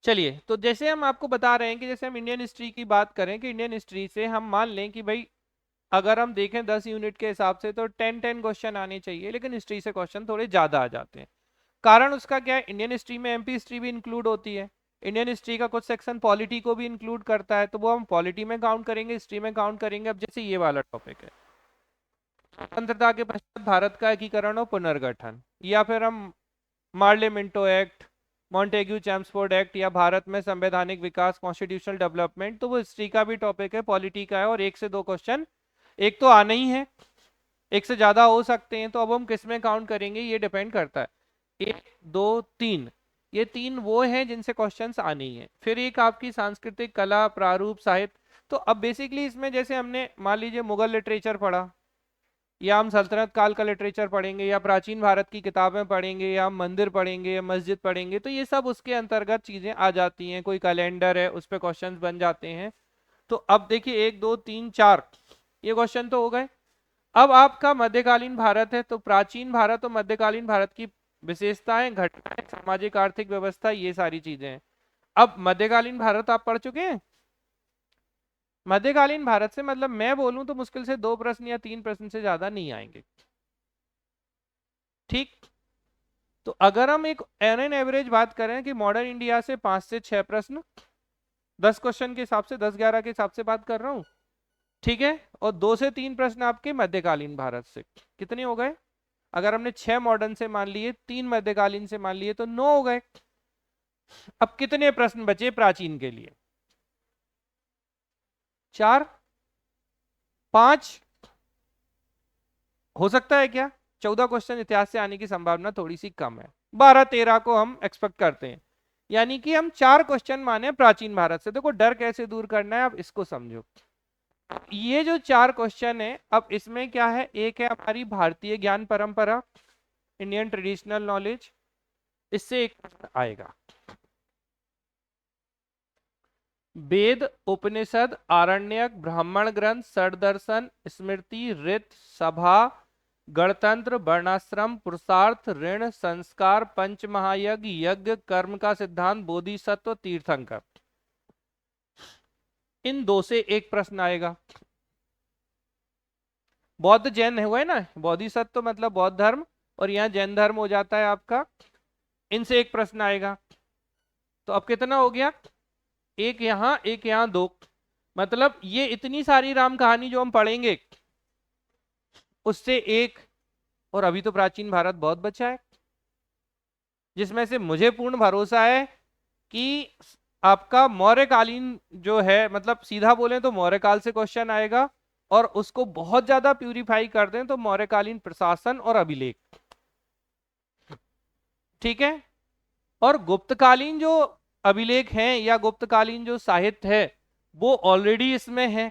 चलिए, तो जैसे हम आपको बता रहे हैं कि जैसे हम इंडियन हिस्ट्री की बात करें कि इंडियन हिस्ट्री से हम मान लें कि भाई अगर हम देखें 10 यूनिट के हिसाब से तो 10 क्वेश्चन आने चाहिए, लेकिन हिस्ट्री से क्वेश्चन थोड़े ज्यादा आ जाते हैं। कारण उसका क्या है, इंडियन हिस्ट्री में एमपी हिस्ट्री भी इंक्लूड होती है। इंडियन हिस्ट्री का कुछ सेक्शन पॉलिटी को भी इंक्लूड करता है, तो वो हम पॉलिटी में काउंट करेंगे, हिस्ट्री में काउंट करेंगे। अब जैसे ये वाला टॉपिक है, स्वतंत्रता के पश्चात भारत का एकीकरण और पुनर्गठन, या फिर हम Morley Minto act, Montagu Chelmsford act, या भारत में संवैधानिक विकास कॉन्स्टिट्यूशनल डेवलपमेंट, तो वो हिस्ट्री का भी टॉपिक है, पॉलिटी का है, और 1 से 2 क्वेश्चन एक तो आना ही है, एक से ज्यादा हो सकते हैं। तो अब हम किस में काउंट करेंगे ये डिपेंड करता है। 1 2 3, ये 3 वो हैं जिनसे क्वेश्चंस आने ही हैं। फिर एक आपकी सांस्कृतिक कला प्रारूप साहित्य। तो अब बेसिकली इसमें जैसे हमने मान लीजिए मुगल लिटरेचर पढ़ा, या हम सल्तनत काल का लिटरेचर पढ़ेंगे, या प्राचीन भारत की किताबें पढ़ेंगे, या हम मंदिर पढ़ेंगे, या मस्जिद पढ़ेंगे, तो ये सब उसके अंतर्गत चीजें आ जाती हैं। कोई कैलेंडर है उस पर क्वेश्चंस बन जाते हैं। तो अब देखिए 1 2 3 4 ये क्वेश्चन तो हो गए। अब आपका मध्यकालीन भारत है, तो प्राचीन भारत और मध्यकालीन भारत की विशेषताएं, घटनाएं, सामाजिक आर्थिक व्यवस्था, ये सारी चीजें हैं। अब मध्यकालीन भारत आप पढ़ चुके हैं। मध्यकालीन भारत से मतलब मैं बोलूं तो मुश्किल से 2 प्रश्न या 3 प्रश्न से ज्यादा नहीं आएंगे। ठीक। तो अगर हम एक एन एवरेज बात करें कि मॉडर्न इंडिया से 5 से 6 प्रश्न, 10 क्वेश्चन के हिसाब से, 10 11 के हिसाब से बात कर रहा हूं, ठीक है। और 2 से 3 प्रश्न आपके मध्यकालीन भारत से, कितने हो गए? अगर हमने 6 मॉडर्न से मान लिए, 3 मध्यकालीन से मान लिए, तो 9 हो गए। अब कितने प्रश्न बचे प्राचीन के लिए? 4 5 हो सकता है क्या? 14 क्वेश्चन इतिहास से आने की संभावना थोड़ी सी कम है, 12 13 को हम एक्सपेक्ट करते हैं। यानी कि हम 4 क्वेश्चन माने प्राचीन भारत से। देखो डर कैसे दूर करना है, आप इसको समझो। ये जो 4 क्वेश्चन है, अब इसमें क्या है, एक है हमारी भारतीय ज्ञान परंपरा, इंडियन ट्रेडिशनल नॉलेज, इससे एक प्रश्न आएगा। वेद, उपनिषद, आरण्यक, ब्राह्मण ग्रंथ, षडदर्शन, स्मृति, ऋत, सभा, गणतंत्र, वर्णाश्रम, पुरुषार्थ, ऋण, संस्कार, पंच महायज्ञ, यज्ञ, कर्म का सिद्धांत, बोधिसत्व, तीर्थंकर, इन 2 से 1 प्रश्न आएगा। बौद्ध जैन हुए ना, बोधिसत्व मतलब बौद्ध धर्म, और यहाँ जैन धर्म हो जाता है आपका, इनसे 1 प्रश्न आएगा। तो अब कितना हो गया? एक यहाँ, एक यहाँ, 2। मतलब ये इतनी सारी राम कहानी जो हम पढ़ेंगे उससे एक। और अभी तो प्राचीन भारत बहुत बचा है, जिसमें से मुझे पूर्ण भरोसा है कि आपका मौर्यकालीन जो है, मतलब सीधा बोलें तो मौर्यकाल से क्वेश्चन आएगा, और उसको बहुत ज्यादा प्यूरिफाई कर दें तो मौर्यकालीन प्रशासन और अभिलेख। ठीक है। और गुप्तकालीन जो अभिलेख हैं या गुप्तकालीन जो साहित्य है वो ऑलरेडी इसमें है,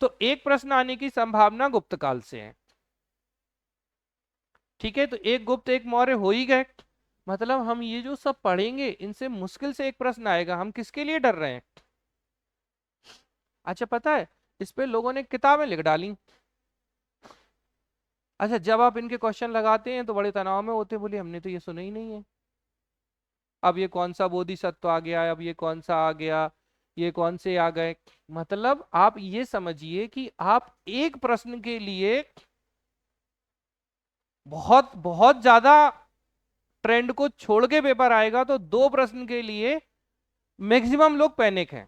तो 1 प्रश्न आने की संभावना गुप्तकाल से है। ठीक है, तो एक गुप्त एक मौर्य हो ही गए। मतलब हम ये जो सब पढ़ेंगे इनसे मुश्किल से 1 प्रश्न आएगा। हम किसके लिए डर रहे हैं? अच्छा पता है, इस पे लोगों ने किताबें लिख डाली। अच्छा जब आप इनके क्वेश्चन लगाते हैं तो बड़े तनाव में होते, बोले हमने तो ये सुना ही नहीं है। अब ये कौन सा बोधिसत्व आ गया, अब ये कौन सा आ गया, ये कौन से आ गए। मतलब आप ये समझिए कि आप 1 प्रश्न के लिए बहुत बहुत ज्यादा ट्रेंड को छोड़ के पेपर आएगा, तो 2 प्रश्न के लिए मैक्सिमम लोग पैनिक हैं।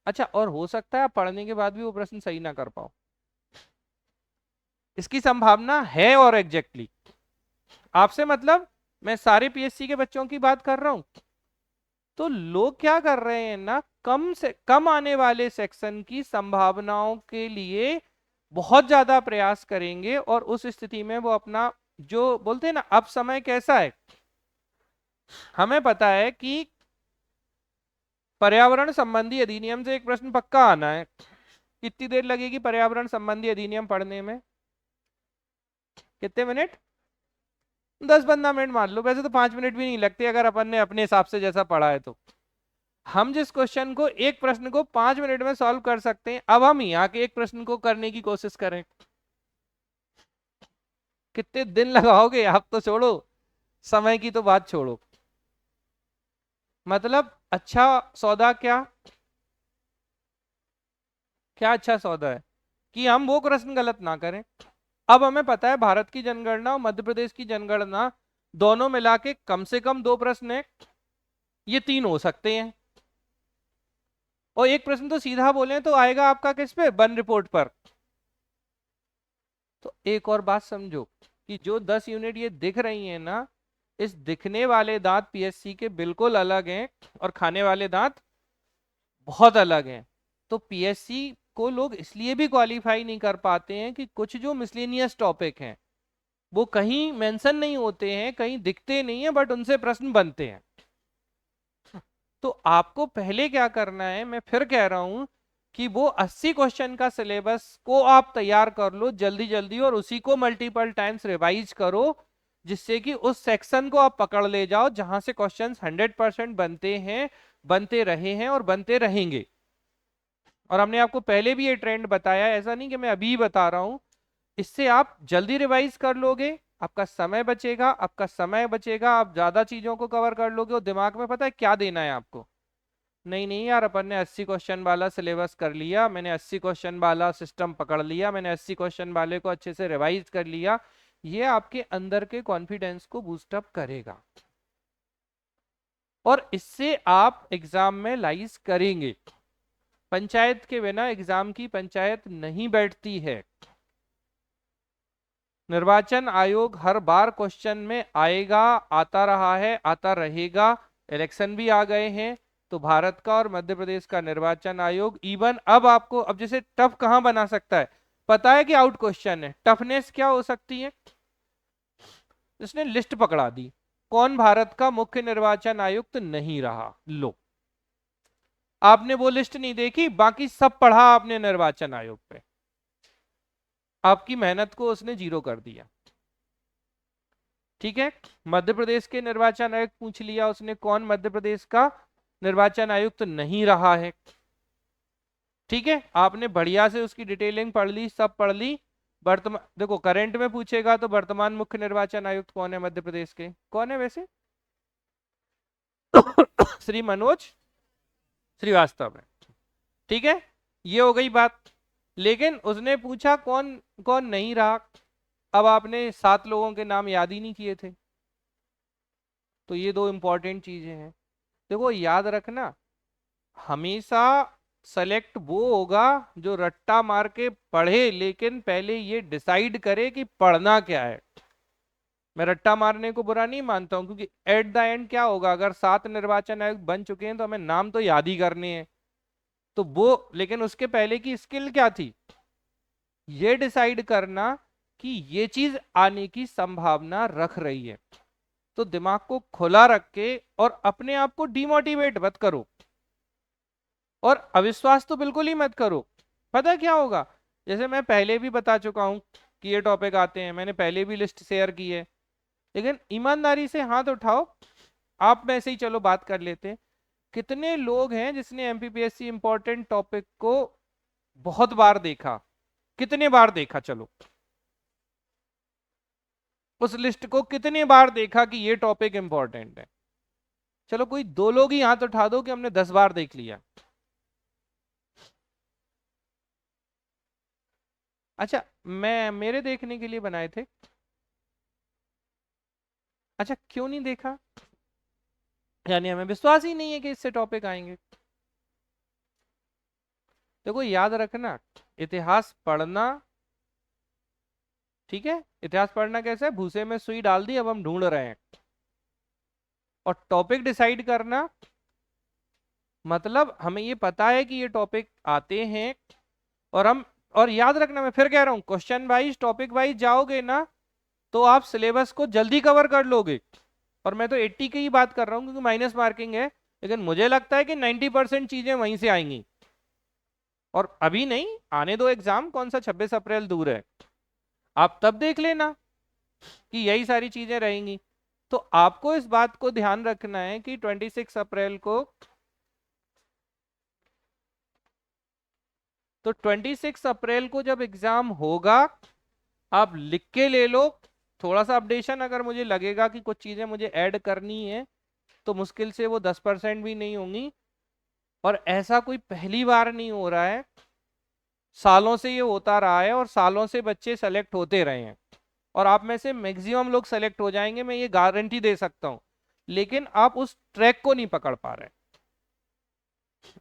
अच्छा, और हो सकता है आप पढ़ने के बाद भी वो प्रश्न सही ना कर पाओ, इसकी संभावना है। और एग्जैक्टली आपसे मतलब मैं सारे पीएससी के बच्चों की बात कर रहा हूं। तो लोग क्या कर रहे हैं ना, कम से कम आने वाले सेक्शन की संभावनाओं के लिए बहुत ज्यादा प्रयास करेंगे, और उस स्थिति में वो अपना जो बोलते हैं ना, अब समय कैसा है, हमें पता है कि पर्यावरण संबंधी अधिनियम से 1 प्रश्न पक्का आना है। कितनी देर लगेगी पर्यावरण संबंधी अधिनियम पढ़ने में? कितने मिनट? 10 15 मिनट मान लो, वैसे तो 5 मिनट भी नहीं लगते अगर अपन ने अपने हिसाब से जैसा पढ़ा है तो। हम जिस क्वेश्चन को 1 प्रश्न को 5 मिनट में सॉल्व कर सकते हैं, अब हम यहाँ के 1 प्रश्न को करने की कोशिश करें, कितने दिन लगाओगे? आप तो छोड़ो, समय की तो बात छोड़ो। मतलब अच्छा सौदा क्या क्या अच्छा सौदा है कि हम वो प्रश्न गलत ना करें। अब हमें पता है भारत की जनगणना और मध्य प्रदेश की जनगणना दोनों मिला के कम से कम दो प्रश्न है, ये तीन हो सकते हैं। और एक प्रश्न तो सीधा बोले तो आएगा आपका किस पे, वन रिपोर्ट पर। तो एक और बात समझो कि जो 10 यूनिट ये दिख रही है ना, इस दिखने वाले दांत पीएससी के बिल्कुल अलग हैं और खाने वाले दांत बहुत अलग हैं। तो पीएससी को लोग इसलिए भी क्वालिफाई नहीं कर पाते हैं कि कुछ जो मिसलेनियस टॉपिक हैं वो कहीं मेंशन नहीं होते हैं, कहीं दिखते नहीं है, बट उनसे प्रश्न बनते हैं। तो आपको पहले क्या करना है, मैं फिर कह रहा हूं कि वो 80 क्वेश्चन का सिलेबस को आप तैयार कर लो जल्दी जल्दी और उसी को मल्टीपल टाइम्स रिवाइज करो, जिससे कि उस सेक्शन को आप पकड़ ले जाओ जहां से क्वेश्चंस 100% बनते हैं, बनते रहे हैं और बनते रहेंगे। और हमने आपको पहले भी ये ट्रेंड बताया, ऐसा नहीं कि मैं अभी बता रहा हूं। इससे आप जल्दी रिवाइज कर लोगे, आपका समय बचेगा, आपका समय बचेगा, आप ज्यादा चीजों को कवर कर लोगे और दिमाग में पता है क्या देना है आपको। नहीं नहीं यार, अपन ने 80 क्वेश्चन वाला सिलेबस कर लिया, मैंने 80 क्वेश्चन वाला सिस्टम पकड़ लिया, मैंने 80 क्वेश्चन वाले को अच्छे से रिवाइज कर लिया। ये आपके अंदर के कॉन्फिडेंस को बूस्टअप करेगा और इससे आप एग्जाम में लाइज करेंगे। पंचायत के बिना एग्जाम की पंचायत नहीं बैठती है। निर्वाचन आयोग हर बार क्वेश्चन में आएगा, आता रहा है, आता रहेगा। इलेक्शन भी आ गए हैं तो भारत का और मध्य प्रदेश का निर्वाचन आयोग इवन अब आपको, अब जैसे टफ कहां बना सकता है, पता है कि आउट क्वेश्चन है, टफनेस क्या हो सकती है, जिसने लिस्ट पकड़ा दी, कौन भारत का मुख्य निर्वाचन आयुक्त नहीं रहा, लो आपने वो लिस्ट नहीं देखी, बाकी सब पढ़ा आपने निर्वाचन आयोग पे, आपकी मेहनत को उसने जीरो कर दिया। ठीक है, मध्य प्रदेश के निर्वाचन आयुक्त पूछ लिया उसने, कौन मध्य प्रदेश का निर्वाचन आयुक्त नहीं रहा है। ठीक है, आपने बढ़िया से उसकी डिटेलिंग पढ़ ली, सब पढ़ ली। वर्तमान देखो, करंट में पूछेगा तो वर्तमान मुख्य निर्वाचन आयुक्त कौन है मध्य प्रदेश के, कौन है वैसे श्री मनोज श्रीवास्तव है। ठीक है, ये हो गई बात। लेकिन उसने पूछा कौन कौन नहीं रहा, अब आपने 7 लोगों के नाम याद ही नहीं किए थे। तो ये दो इंपॉर्टेंट चीजें हैं, देखो याद रखना, हमेशा सेलेक्ट वो होगा जो रट्टा मार के पढ़े, लेकिन पहले ये डिसाइड करे कि पढ़ना क्या है। मैं रट्टा मारने को बुरा नहीं मानता हूं, क्योंकि एट द एंड क्या होगा, अगर 7 निर्वाचन आयोग बन चुके हैं तो हमें नाम तो याद ही करने हैं। तो वो, लेकिन उसके पहले की स्किल क्या थी, ये डिसाइड करना कि ये चीज आने की संभावना रख रही है। तो दिमाग को खुला रख के और अपने आप को डिमोटिवेट मत करो और अविश्वास तो बिल्कुल ही मत करो। पता है क्या होगा, जैसे मैं पहले भी बता चुका हूं कि ये टॉपिक आते हैं, मैंने पहले भी लिस्ट शेयर की है, लेकिन ईमानदारी से हाथ उठाओ, आप में से ही चलो बात कर लेते हैं। कितने लोग हैं जिसने एमपीपीएससी इंपॉर्टेंट टॉपिक को बहुत बार देखा, कितने बार देखा, चलो उस लिस्ट को कितने बार देखा कि ये टॉपिक इंपॉर्टेंट है। चलो कोई 2 लोग ही हाथ उठा दो कि हमने 10 बार देख लिया। अच्छा, मैं मेरे देखने के लिए बनाए थे। अच्छा, क्यों नहीं देखा, यानी हमें विश्वास ही नहीं है कि इससे टॉपिक आएंगे। देखो याद रखना, इतिहास पढ़ना, ठीक है, इतिहास पढ़ना कैसे है, भूसे में सुई डाल दी, अब हम ढूंढ रहे हैं। और टॉपिक डिसाइड करना मतलब हमें ये पता है कि ये टॉपिक आते हैं और हम, और याद रखना, मैं फिर कह रहा हूं, क्वेश्चन वाइज टॉपिक वाइज जाओगे ना तो आप सिलेबस को जल्दी कवर कर लोगे। और मैं तो 80 की ही बात कर रहा हूँ क्योंकि माइनस मार्किंग है, लेकिन मुझे लगता है कि 90% चीजें वहीं से आएंगी। और अभी नहीं, आने दो एग्जाम, कौन सा 26 अप्रैल दूर है, आप तब देख लेना कि यही सारी चीजें रहेंगी। तो आपको इस बात को ध्यान रखना है कि 26 अप्रैल को, तो 26 अप्रैल को जब एग्जाम होगा, आप लिख के ले लो, थोड़ा सा अपडेशन अगर मुझे लगेगा कि कुछ चीजें मुझे ऐड करनी है तो मुश्किल से वो 10% भी नहीं होंगी। और ऐसा कोई पहली बार नहीं हो रहा है, सालों से ये होता रहा है और सालों से बच्चे सेलेक्ट होते रहे हैं। और आप में से मैक्सिमम लोग सेलेक्ट हो जाएंगे, मैं ये गारंटी दे सकता हूं। लेकिन आप उस ट्रैक को नहीं पकड़ पा रहे।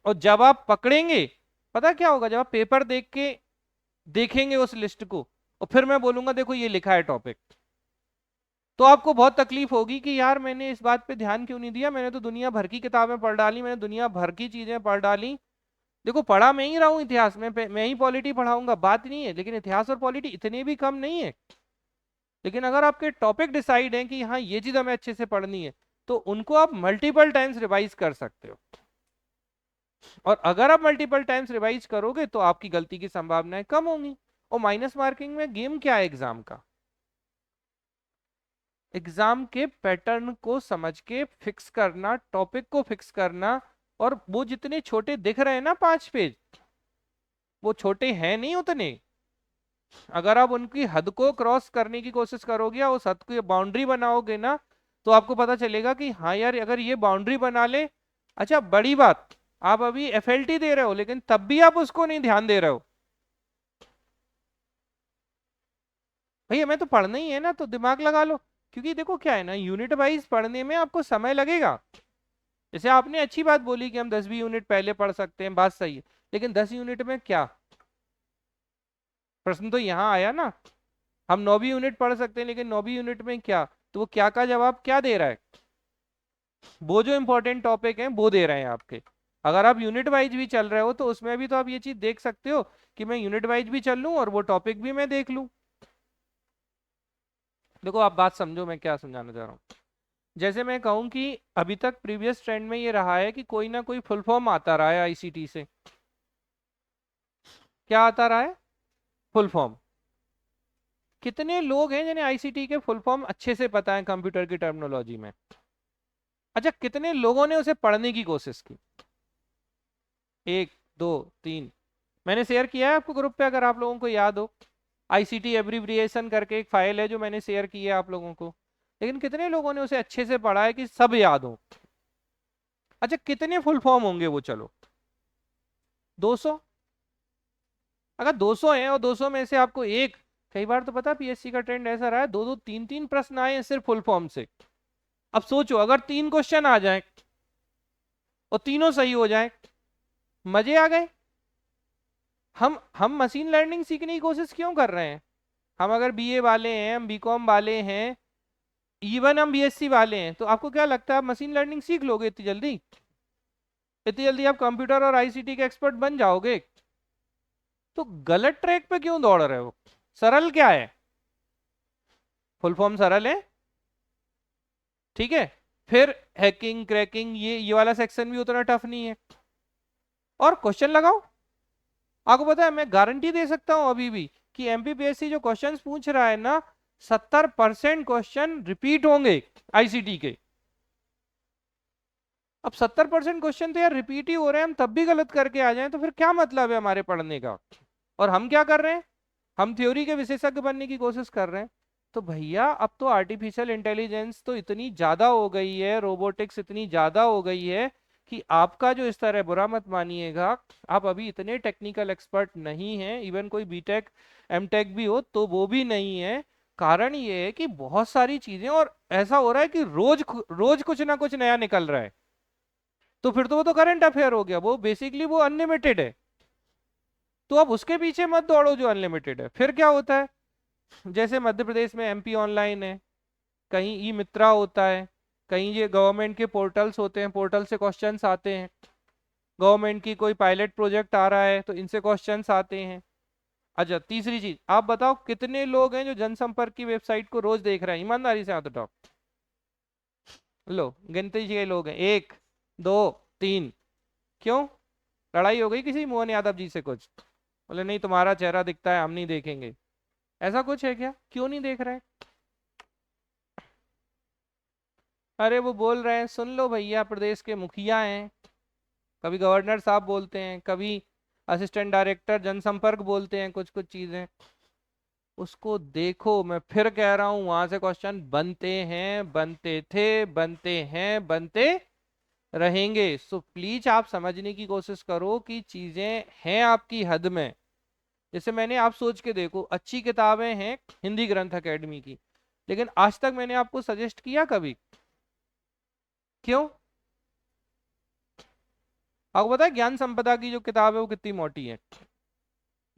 और जब आप पकड़ेंगे, पता क्या होगा, जब आप पेपर देख के देखेंगे उस लिस्ट को और फिर मैं बोलूंगा देखो ये लिखा है टॉपिक, तो आपको बहुत तकलीफ होगी कि यार मैंने इस बात पे ध्यान क्यों नहीं दिया, मैंने तो दुनिया भर की किताबें पढ़ डाली, मैंने दुनिया भर की चीजें पढ़ डाली। देखो पढ़ा मैं ही रहा हूँ इतिहास में, मैं ही पॉलिटी पढ़ाऊंगा बात नहीं है, लेकिन इतिहास और पॉलिटी इतने भी कम नहीं है। लेकिन अगर आपके टॉपिक डिसाइड है कि हाँ ये चीज हमें अच्छे से पढ़नी है, तो उनको आप मल्टीपल टाइम्स रिवाइज कर सकते हो। और अगर आप मल्टीपल टाइम्स रिवाइज करोगे तो आपकी गलती की संभावनाएं कम होंगी। और माइनस मार्किंग में गेम क्या है एग्जाम का, एग्जाम के पैटर्न को समझ के फिक्स करना, टॉपिक को फिक्स करना। और वो जितने छोटे दिख रहे हैं ना 5 पेज, वो छोटे हैं नहीं उतने। अगर आप उनकी हद को क्रॉस करने की कोशिश करोगे या उस हद की बाउंड्री बनाओगे ना, तो आपको पता चलेगा कि हाँ यार अगर ये बाउंड्री बना ले। अच्छा बड़ी बात, आप अभी एफएलटी दे रहे हो लेकिन तब भी आप उसको नहीं ध्यान दे रहे हो। भैया मैं तो पढ़ना ही है ना, तो दिमाग लगा लो। क्योंकि देखो क्या है ना, यूनिट वाइज पढ़ने में आपको समय लगेगा। जैसे आपने अच्छी बात बोली कि हम 10-20 यूनिट पहले पढ़ सकते हैं, बात सही है। लेकिन 10 यूनिट में क्या, प्रश्न तो यहाँ आया ना। हम 9वीं यूनिट पढ़ सकते हैं लेकिन 9वीं यूनिट में क्या, तो वो क्या का जवाब क्या दे रहा है, वो जो इंपॉर्टेंट टॉपिक है वो दे रहे हैं आपके। अगर आप यूनिट वाइज भी चल रहे हो तो उसमें भी तो आप ये चीज देख सकते हो कि मैं यूनिट वाइज भी चल लूं और वो टॉपिक भी मैं देख लूं। देखो आप बात समझो मैं क्या समझाना चाह रहा हूँ। जैसे मैं कहूँ कि अभी तक प्रीवियस ट्रेंड में ये रहा है कि कोई ना कोई फुल फॉर्म आता रहा है आईसीटी से। क्या आता रहा है, फुल फॉर्म। कितने लोग हैं जिन्हें आईसीटी के फुल फॉर्म अच्छे से पता है कंप्यूटर की टर्मिनोलॉजी में। अच्छा कितने लोगों ने उसे पढ़ने की कोशिश की, 1 2 3। मैंने शेयर किया है आपको ग्रुप पे अगर आप लोगों को याद हो, आईसीटी एब्रिविएशन करके एक फाइल है जो मैंने शेयर की है आप लोगों को। लेकिन कितने लोगों ने उसे अच्छे से पढ़ा है कि सब याद हो। अच्छा कितने फुल फॉर्म होंगे वो, चलो 200। अगर 200 हैं और 200 में से आपको एक, कई बार तो पता पीएससी का ट्रेंड ऐसा रहा है 2-2 3-3 प्रश्न आए हैं सिर्फ फुल फॉर्म से। अब सोचो अगर 3 क्वेश्चन आ जाए और तीनों सही हो जाए, मजे आ गए। हम मशीन लर्निंग सीखने की कोशिश क्यों कर रहे हैं, हम अगर बीए वाले हैं, हम बीकॉम वाले हैं, इवन हम बीएससी वाले हैं, तो आपको क्या लगता है आप मशीन लर्निंग सीख लोगे इतनी जल्दी, इतनी जल्दी आप कंप्यूटर और आईसीटी के एक्सपर्ट बन जाओगे। तो गलत ट्रैक पे क्यों दौड़ रहे हो। सरल क्या है, फुल फॉर्म सरल है, ठीक है। फिर हैकिंग क्रैकिंग ये वाला सेक्शन भी उतना टफ नहीं है। और क्वेश्चन लगाओ, आपको पता है मैं गारंटी दे सकता हूं अभी भी कि एमपीपीएससी जो क्वेश्चंस पूछ रहा है ना, 70% क्वेश्चन रिपीट होंगे आईसीटी के। अब 70% क्वेश्चन तो यार रिपीट ही हो रहे हैं, हम तब भी गलत करके आ जाएं तो फिर क्या मतलब है हमारे पढ़ने का। और हम क्या कर रहे हैं, हम थ्योरी के विशेषज्ञ बनने की कोशिश कर रहे हैं। तो भैया अब तो आर्टिफिशियल इंटेलिजेंस तो इतनी ज्यादा हो गई है, रोबोटिक्स इतनी ज्यादा हो गई है कि आपका जो स्तर है बुरा मत मानिएगा, आप अभी इतने टेक्निकल एक्सपर्ट नहीं हैं। इवन कोई बीटेक एमटेक भी हो तो वो भी नहीं है। कारण ये है कि बहुत सारी चीजें, और ऐसा हो रहा है कि रोज रोज कुछ ना कुछ नया निकल रहा है। तो फिर तो वो तो करंट अफेयर हो गया, वो बेसिकली वो अनलिमिटेड है। तो अब उसके पीछे मत दौड़ो जो अनलिमिटेड है। फिर क्या होता है, जैसे मध्य प्रदेश में एमपी ऑनलाइन है, कहीं ई मित्रा होता है, कहीं ये गवर्नमेंट के पोर्टल्स होते हैं, पोर्टल से क्वेश्चंस आते हैं। गवर्नमेंट की कोई पायलट प्रोजेक्ट आ रहा है तो इनसे क्वेश्चंस आते हैं। अच्छा तीसरी चीज आप बताओ, कितने लोग हैं जो जनसंपर्क की वेबसाइट को रोज देख रहे हैं, ईमानदारी से हाथ उठाओ। लो गिनती के लोग हैं, 1 2 3। क्यों, लड़ाई हो गई किसी मोहन यादव जी से कुछ, बोले नहीं तुम्हारा चेहरा दिखता है हम नहीं देखेंगे। ऐसा कुछ है क्या, क्यों नहीं देख रहे। अरे वो बोल रहे हैं सुन लो भैया, प्रदेश के मुखिया हैं, कभी गवर्नर साहब बोलते हैं, कभी असिस्टेंट डायरेक्टर जनसंपर्क बोलते हैं कुछ कुछ चीजें। उसको देखो, मैं फिर कह रहा हूं वहां से क्वेश्चन बनते हैं, बनते थे, बनते हैं, बनते रहेंगे। सो प्लीज आप समझने की कोशिश करो कि चीजें हैं आपकी हद में। जैसे मैंने, आप सोच के देखो, अच्छी किताबें हैं हिंदी ग्रंथ एकेडमी की, लेकिन आज तक मैंने आपको सजेस्ट किया कभी? क्यों? आपको पता है ज्ञान संपदा की जो किताब है वो कितनी मोटी है?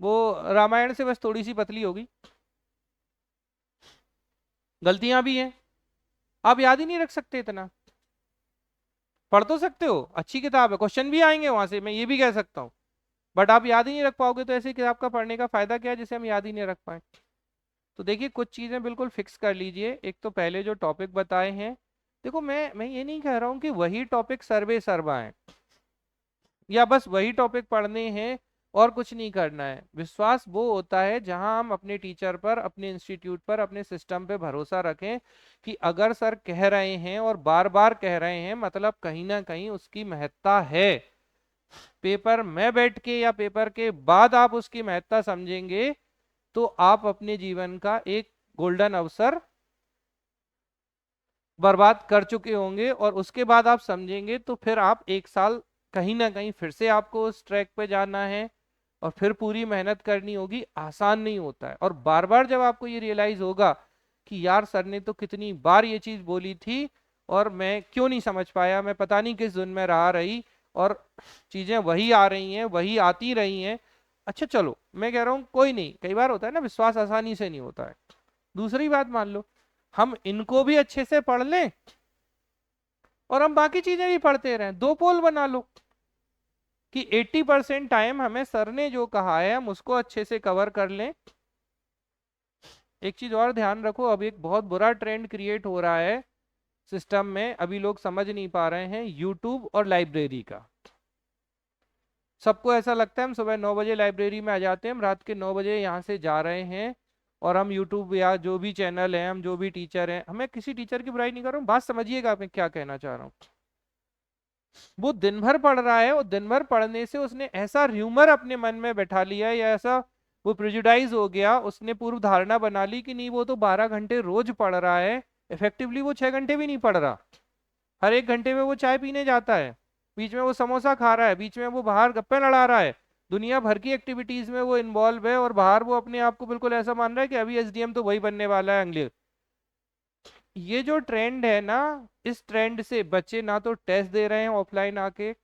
वो रामायण से बस थोड़ी सी पतली होगी। गलतियां भी हैं, आप याद ही नहीं रख सकते इतना। पढ़ तो सकते हो, अच्छी किताब है, क्वेश्चन भी आएंगे वहां से, मैं ये भी कह सकता हूँ, बट आप याद ही नहीं रख पाओगे, तो ऐसी किताब का पढ़ने का फायदा क्या है जिसे हम याद ही नहीं रख पाए? तो देखिए, कुछ चीजें बिल्कुल फिक्स कर लीजिए। एक तो पहले जो टॉपिक बताए हैं, देखो मैं ये नहीं कह रहा हूँ कि वही टॉपिक सर्वे सर्वा है, या बस वही टॉपिक पढ़ने हैं और कुछ नहीं करना है। विश्वास वो होता है जहां हम अपने टीचर पर, अपने इंस्टीट्यूट पर, अपने सिस्टम पे भरोसा रखें कि अगर सर कह रहे हैं और बार बार कह रहे हैं, मतलब कहीं ना कहीं उसकी महत्ता है। पेपर में बैठ के या पेपर के बाद आप उसकी महत्ता समझेंगे, तो आप अपने जीवन का एक गोल्डन अवसर बर्बाद कर चुके होंगे, और उसके बाद आप समझेंगे तो फिर आप एक साल कहीं ना कहीं फिर से आपको उस ट्रैक पे जाना है, और फिर पूरी मेहनत करनी होगी। आसान नहीं होता है, और बार बार जब आपको ये रियलाइज होगा कि यार सर ने तो कितनी बार ये चीज बोली थी और मैं क्यों नहीं समझ पाया, मैं पता नहीं किस धुन में रहा रही, और चीजें वही आ रही हैं, वही आती रही हैं। अच्छा चलो, मैं कह रहा हूँ कोई नहीं, कई बार होता है ना, विश्वास आसानी से नहीं होता है। दूसरी बात मान लो हम इनको भी अच्छे से पढ़ लें और हम बाकी चीजें भी पढ़ते रहें, दो पोल बना लो कि 80% टाइम हमें सर ने जो कहा है हम उसको अच्छे से कवर कर लें। एक चीज और ध्यान रखो, अब एक बहुत बुरा ट्रेंड क्रिएट हो रहा है सिस्टम में, अभी लोग समझ नहीं पा रहे हैं, यूट्यूब और लाइब्रेरी का। सबको ऐसा लगता है हम सुबह 9 बजे लाइब्रेरी में आ जाते हैं, हम रात के 9 बजे यहाँ से जा रहे हैं, और हम यूट्यूब या जो भी चैनल है, हम जो भी टीचर हैं, हमें किसी टीचर की बुराई नहीं कर रहा हूँ, बात समझिएगा मैं क्या कहना चाह रहा हूँ। वो दिन भर पढ़ रहा है, और दिन भर पढ़ने से उसने ऐसा र्यूमर अपने मन में बैठा लिया है, या ऐसा वो प्रेजुडाइज हो गया, उसने पूर्व धारणा बना ली कि नहीं वो तो 12 घंटे रोज पढ़ रहा है। इफेक्टिवली वो 6 घंटे भी नहीं पढ़ रहा। हर एक घंटे में वो चाय पीने जाता है, बीच में वो समोसा खा रहा है, बीच में वो बाहर गप्पे लड़ा रहा है, दुनिया भर की एक्टिविटीज में वो इन्वॉल्व है, और बाहर वो अपने आप को बिल्कुल ऐसा मान रहा है कि अभी एसडीएम तो वही बनने वाला है अगले। ये जो ट्रेंड है ना, इस ट्रेंड से बच्चे ना तो टेस्ट दे रहे हैं ऑफलाइन आके,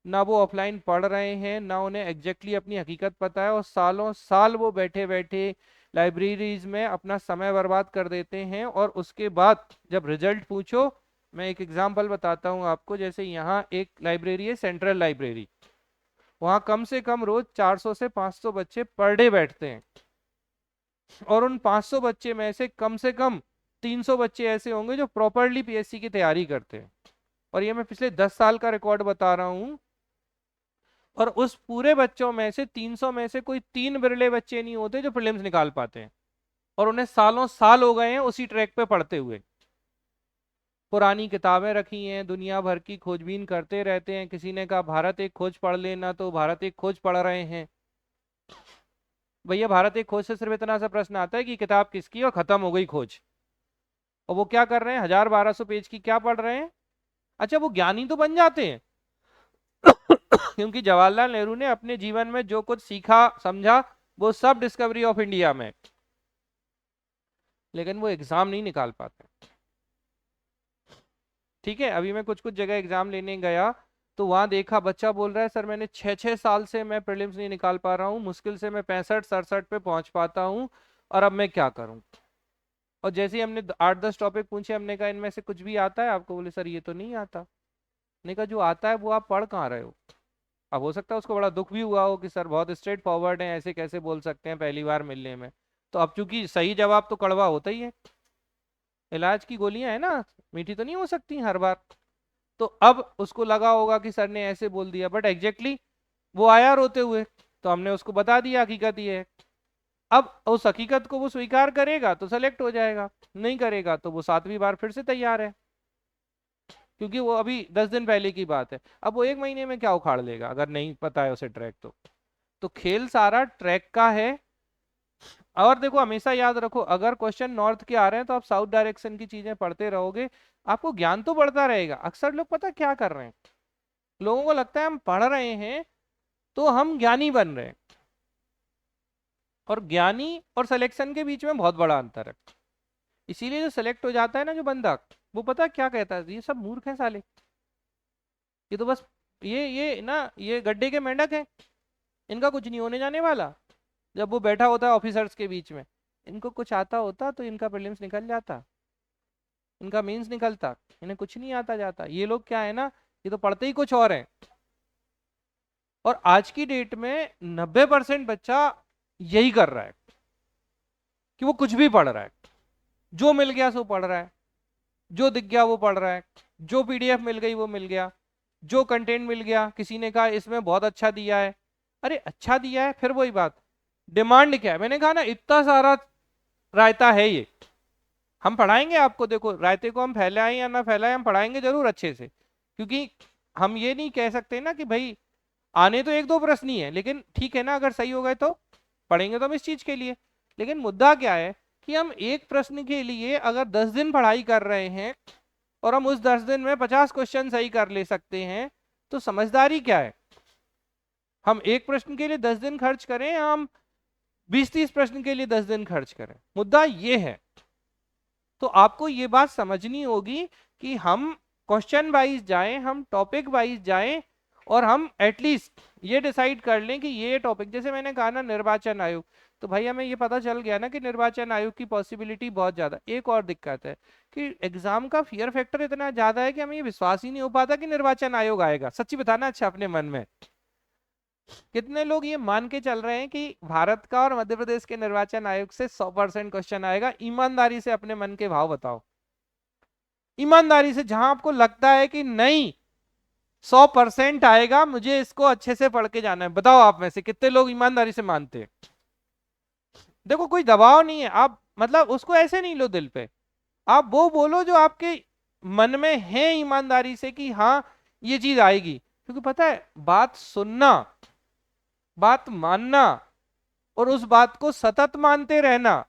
ना वो ऑफलाइन पढ़ रहे हैं, ना उन्हें एग्जैक्टली अपनी हकीकत पता है, और सालों साल वो बैठे बैठे लाइब्रेरीज में अपना समय बर्बाद कर देते हैं, और उसके बाद जब रिजल्ट पूछो, मैं एक एग्जांपल बताता हूँ आपको। जैसे यहाँ एक लाइब्रेरी है, सेंट्रल लाइब्रेरी, वहाँ कम से कम रोज 400 से 500 बच्चे पर डे बैठते हैं, और उन 500 बच्चे में से कम 300 बच्चे ऐसे होंगे जो प्रॉपरली पीएससी की तैयारी करते हैं। और ये मैं पिछले 10 साल का रिकॉर्ड बता रहा हूँ। और उस पूरे बच्चों में से 300 में से कोई 3 बिरले बच्चे नहीं होते जो प्रीलिम्स निकाल पाते हैं, और उन्हें सालों साल हो गए हैं उसी ट्रैक पे पढ़ते हुए। पुरानी किताबें रखी हैं, दुनिया भर की खोजबीन करते रहते हैं। किसी ने कहा भारत एक खोज पढ़ लेना, तो भारत एक खोज पढ़ रहे हैं। भैया भारत एक खोज से सिर्फ इतना सा प्रश्न आता है कि किताब किसकी, और खत्म हो गई खोज। और वो क्या कर रहे हैं, 1000-1200 पेज की क्या पढ़ रहे हैं? अच्छा, वो ज्ञानी तो बन जाते हैं क्योंकि जवाहरलाल नेहरू ने अपने जीवन में जो कुछ सीखा समझा वो सब डिस्कवरी ऑफ इंडिया में, लेकिन वो एग्जाम नहीं निकाल पाते। ठीक है, अभी मैं कुछ कुछ जगह एग्जाम लेने गया, तो वहां देखा बच्चा बोल रहा है सर मैंने 6-6 साल से मैं प्रीलिम्स नहीं निकाल पा रहा हूँ, मुश्किल से मैं 65-67 पे पहुंच पाता हूँ, और अब मैं क्या करूँ? और जैसे ही हमने 8-10 टॉपिक पूछे, हमने कहा इनमें से कुछ भी आता है आपको? बोले सर ये तो नहीं आता। मैंने कहा जो आता है वो आप पढ़ कहाँ रहे हो? अब हो सकता है उसको बड़ा दुख भी हुआ हो कि सर बहुत स्ट्रेट फॉरवर्ड है, ऐसे कैसे बोल सकते हैं पहली बार मिलने में। तो अब चूंकि सही जवाब तो कड़वा होता ही है, इलाज की गोलियां है ना, मीठी तो नहीं हो सकती हर बार। तो अब उसको लगा होगा कि सर ने ऐसे बोल दिया, बट एग्जैक्टली वो आया रोते हुए, तो हमने उसको बता दिया हकीकत ये है। अब उस हकीकत को वो स्वीकार करेगा तो सेलेक्ट हो जाएगा, नहीं करेगा तो वो 7वीं बार फिर से तैयार है, क्योंकि वो अभी 10 दिन पहले की बात है। अब वो 1 महीने में क्या उखाड़ लेगा अगर नहीं पता है उसे ट्रैक तो खेल सारा ट्रैक का है। और देखो हमेशा याद रखो, अगर क्वेश्चन नॉर्थ के आ रहे हैं तो आप साउथ डायरेक्शन की चीजें पढ़ते रहोगे, आपको ज्ञान तो बढ़ता रहेगा। अक्सर लोग पता क्या कर रहे हैं, लोगों को लगता है हम पढ़ रहे हैं तो हम ज्ञानी बन रहे हैं, और ज्ञानी और सिलेक्शन के बीच में बहुत बड़ा अंतर है। इसीलिए जो सेलेक्ट हो जाता है ना जो बंदा, वो पता है क्या कहता है, ये सब मूर्ख हैं साले, ये तो बस ये गड्ढे के मेंढक हैं, इनका कुछ नहीं होने जाने वाला। जब वो बैठा होता है ऑफिसर्स के बीच में, इनको कुछ आता होता तो इनका प्रीलिम्स निकल जाता, इनका मेंस निकलता, इन्हें कुछ नहीं आता जाता। ये लोग क्या है ना, ये तो पढ़ते ही कुछ और हैं। और आज की डेट में 90% बच्चा यही कर रहा है कि वो कुछ भी पढ़ रहा है, जो मिल गया सो पढ़ रहा है, जो दिख गया वो पढ़ रहा है, जो पीडीएफ मिल गई वो मिल गया, जो कंटेंट मिल गया, किसी ने कहा इसमें बहुत अच्छा दिया है, अरे अच्छा दिया है, फिर वही बात, डिमांड क्या है। मैंने कहा ना इतना सारा रायता है ये, हम पढ़ाएंगे आपको, देखो रायते को हम फैलाएं या ना फैलाएं, हम पढ़ाएंगे जरूर अच्छे से, क्योंकि हम ये नहीं कह सकते ना कि भाई आने तो एक दो प्रश्न ही है, लेकिन ठीक है ना, अगर सही हो गए तो पढ़ेंगे तो हम इस चीज के लिए। लेकिन मुद्दा क्या है कि हम एक प्रश्न के लिए अगर 10 दिन पढ़ाई कर रहे हैं और हम उस 10 दिन में 50 क्वेश्चन सही कर ले सकते हैं, तो समझदारी क्या है। हम एक प्रश्न के लिए 10 दिन खर्च करें या हम 20-30 प्रश्न के लिए 10 दिन खर्च करें, मुद्दा ये है। तो आपको ये बात समझनी होगी कि हम क्वेश्चन वाइज जाएं, हम टॉपिक वाइज जाएं, और हम एटलीस्ट ये डिसाइड कर लें कि ये टॉपिक, जैसे मैंने कहा ना निर्वाचन आयोग, तो भाई हमें ये पता चल गया ना कि निर्वाचन आयोग की पॉसिबिलिटी बहुत ज्यादा। एक और दिक्कत है कि एग्जाम का फियर फैक्टर इतना ज्यादा है कि हमें ये विश्वास ही नहीं हो पाता कि निर्वाचन आयोग आएगा। सच्ची बताना अच्छा अपने मन में, कितने लोग ये मान के चल रहे हैं कि भारत का और मध्य प्रदेश के निर्वाचन आयोग से 100% क्वेश्चन आएगा। ईमानदारी से अपने मन के भाव बताओ, ईमानदारी से, जहां आपको लगता है कि नहीं 100% आएगा, मुझे इसको अच्छे से पढ़ के जाना है, बताओ आप में से कितने लोग ईमानदारी से मानते हैं। देखो कोई दबाव नहीं है, आप मतलब उसको ऐसे नहीं लो दिल पे, आप वो बोलो जो आपके मन में है ईमानदारी से कि हाँ ये चीज आएगी। क्योंकि पता है बात सुनना, बात मानना, और उस बात को सतत मानते रहना,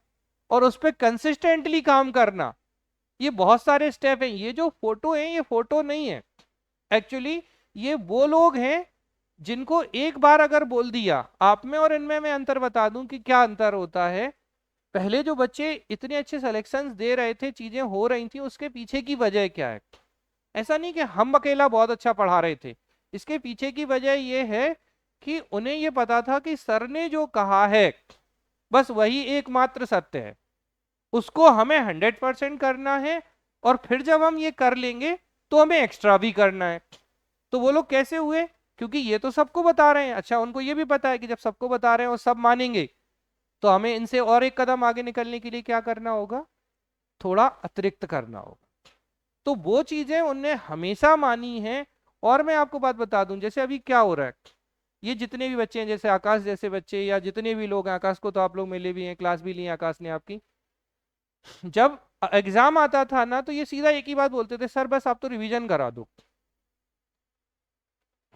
और उस पर कंसिस्टेंटली काम करना, ये बहुत सारे स्टेप हैं। ये जो फोटो है ये फोटो नहीं है एक्चुअली, ये वो लोग हैं जिनको एक बार अगर बोल दिया। आप में और इनमें मैं अंतर बता दूं कि क्या अंतर होता है। पहले जो बच्चे इतने अच्छे सिलेक्शंस दे रहे थे, चीजें हो रही थी, उसके पीछे की वजह क्या है। ऐसा नहीं कि हम अकेला बहुत अच्छा पढ़ा रहे थे, इसके पीछे की वजह यह है कि उन्हें यह पता था कि सर ने जो कहा है बस वही एकमात्र सत्य है, उसको हमें 100% करना है, और फिर जब हम ये कर लेंगे तो हमें एक्स्ट्रा भी करना है। तो वो लोग कैसे हुए, क्योंकि ये तो सबको बता रहे हैं। अच्छा उनको ये भी पता है कि जब सबको बता रहे हैं और सब मानेंगे, तो हमें इनसे और एक कदम आगे निकलने के लिए क्या करना होगा, थोड़ा अतिरिक्त करना होगा। तो वो चीजें उनने हमेशा मानी है। और मैं आपको बात बता दूं, जैसे अभी क्या हो रहा है, ये जितने भी बच्चे हैं, जैसे आकाश जैसे बच्चे, या जितने भी लोग हैं, आकाश को तो आप लोग मिले भी हैं, क्लास भी ली है आकाश ने आपकी, जब एग्जाम आता था ना तो ये सीधा एक ही बात बोलते थे, सर बस आप तो रिवीजन करा दो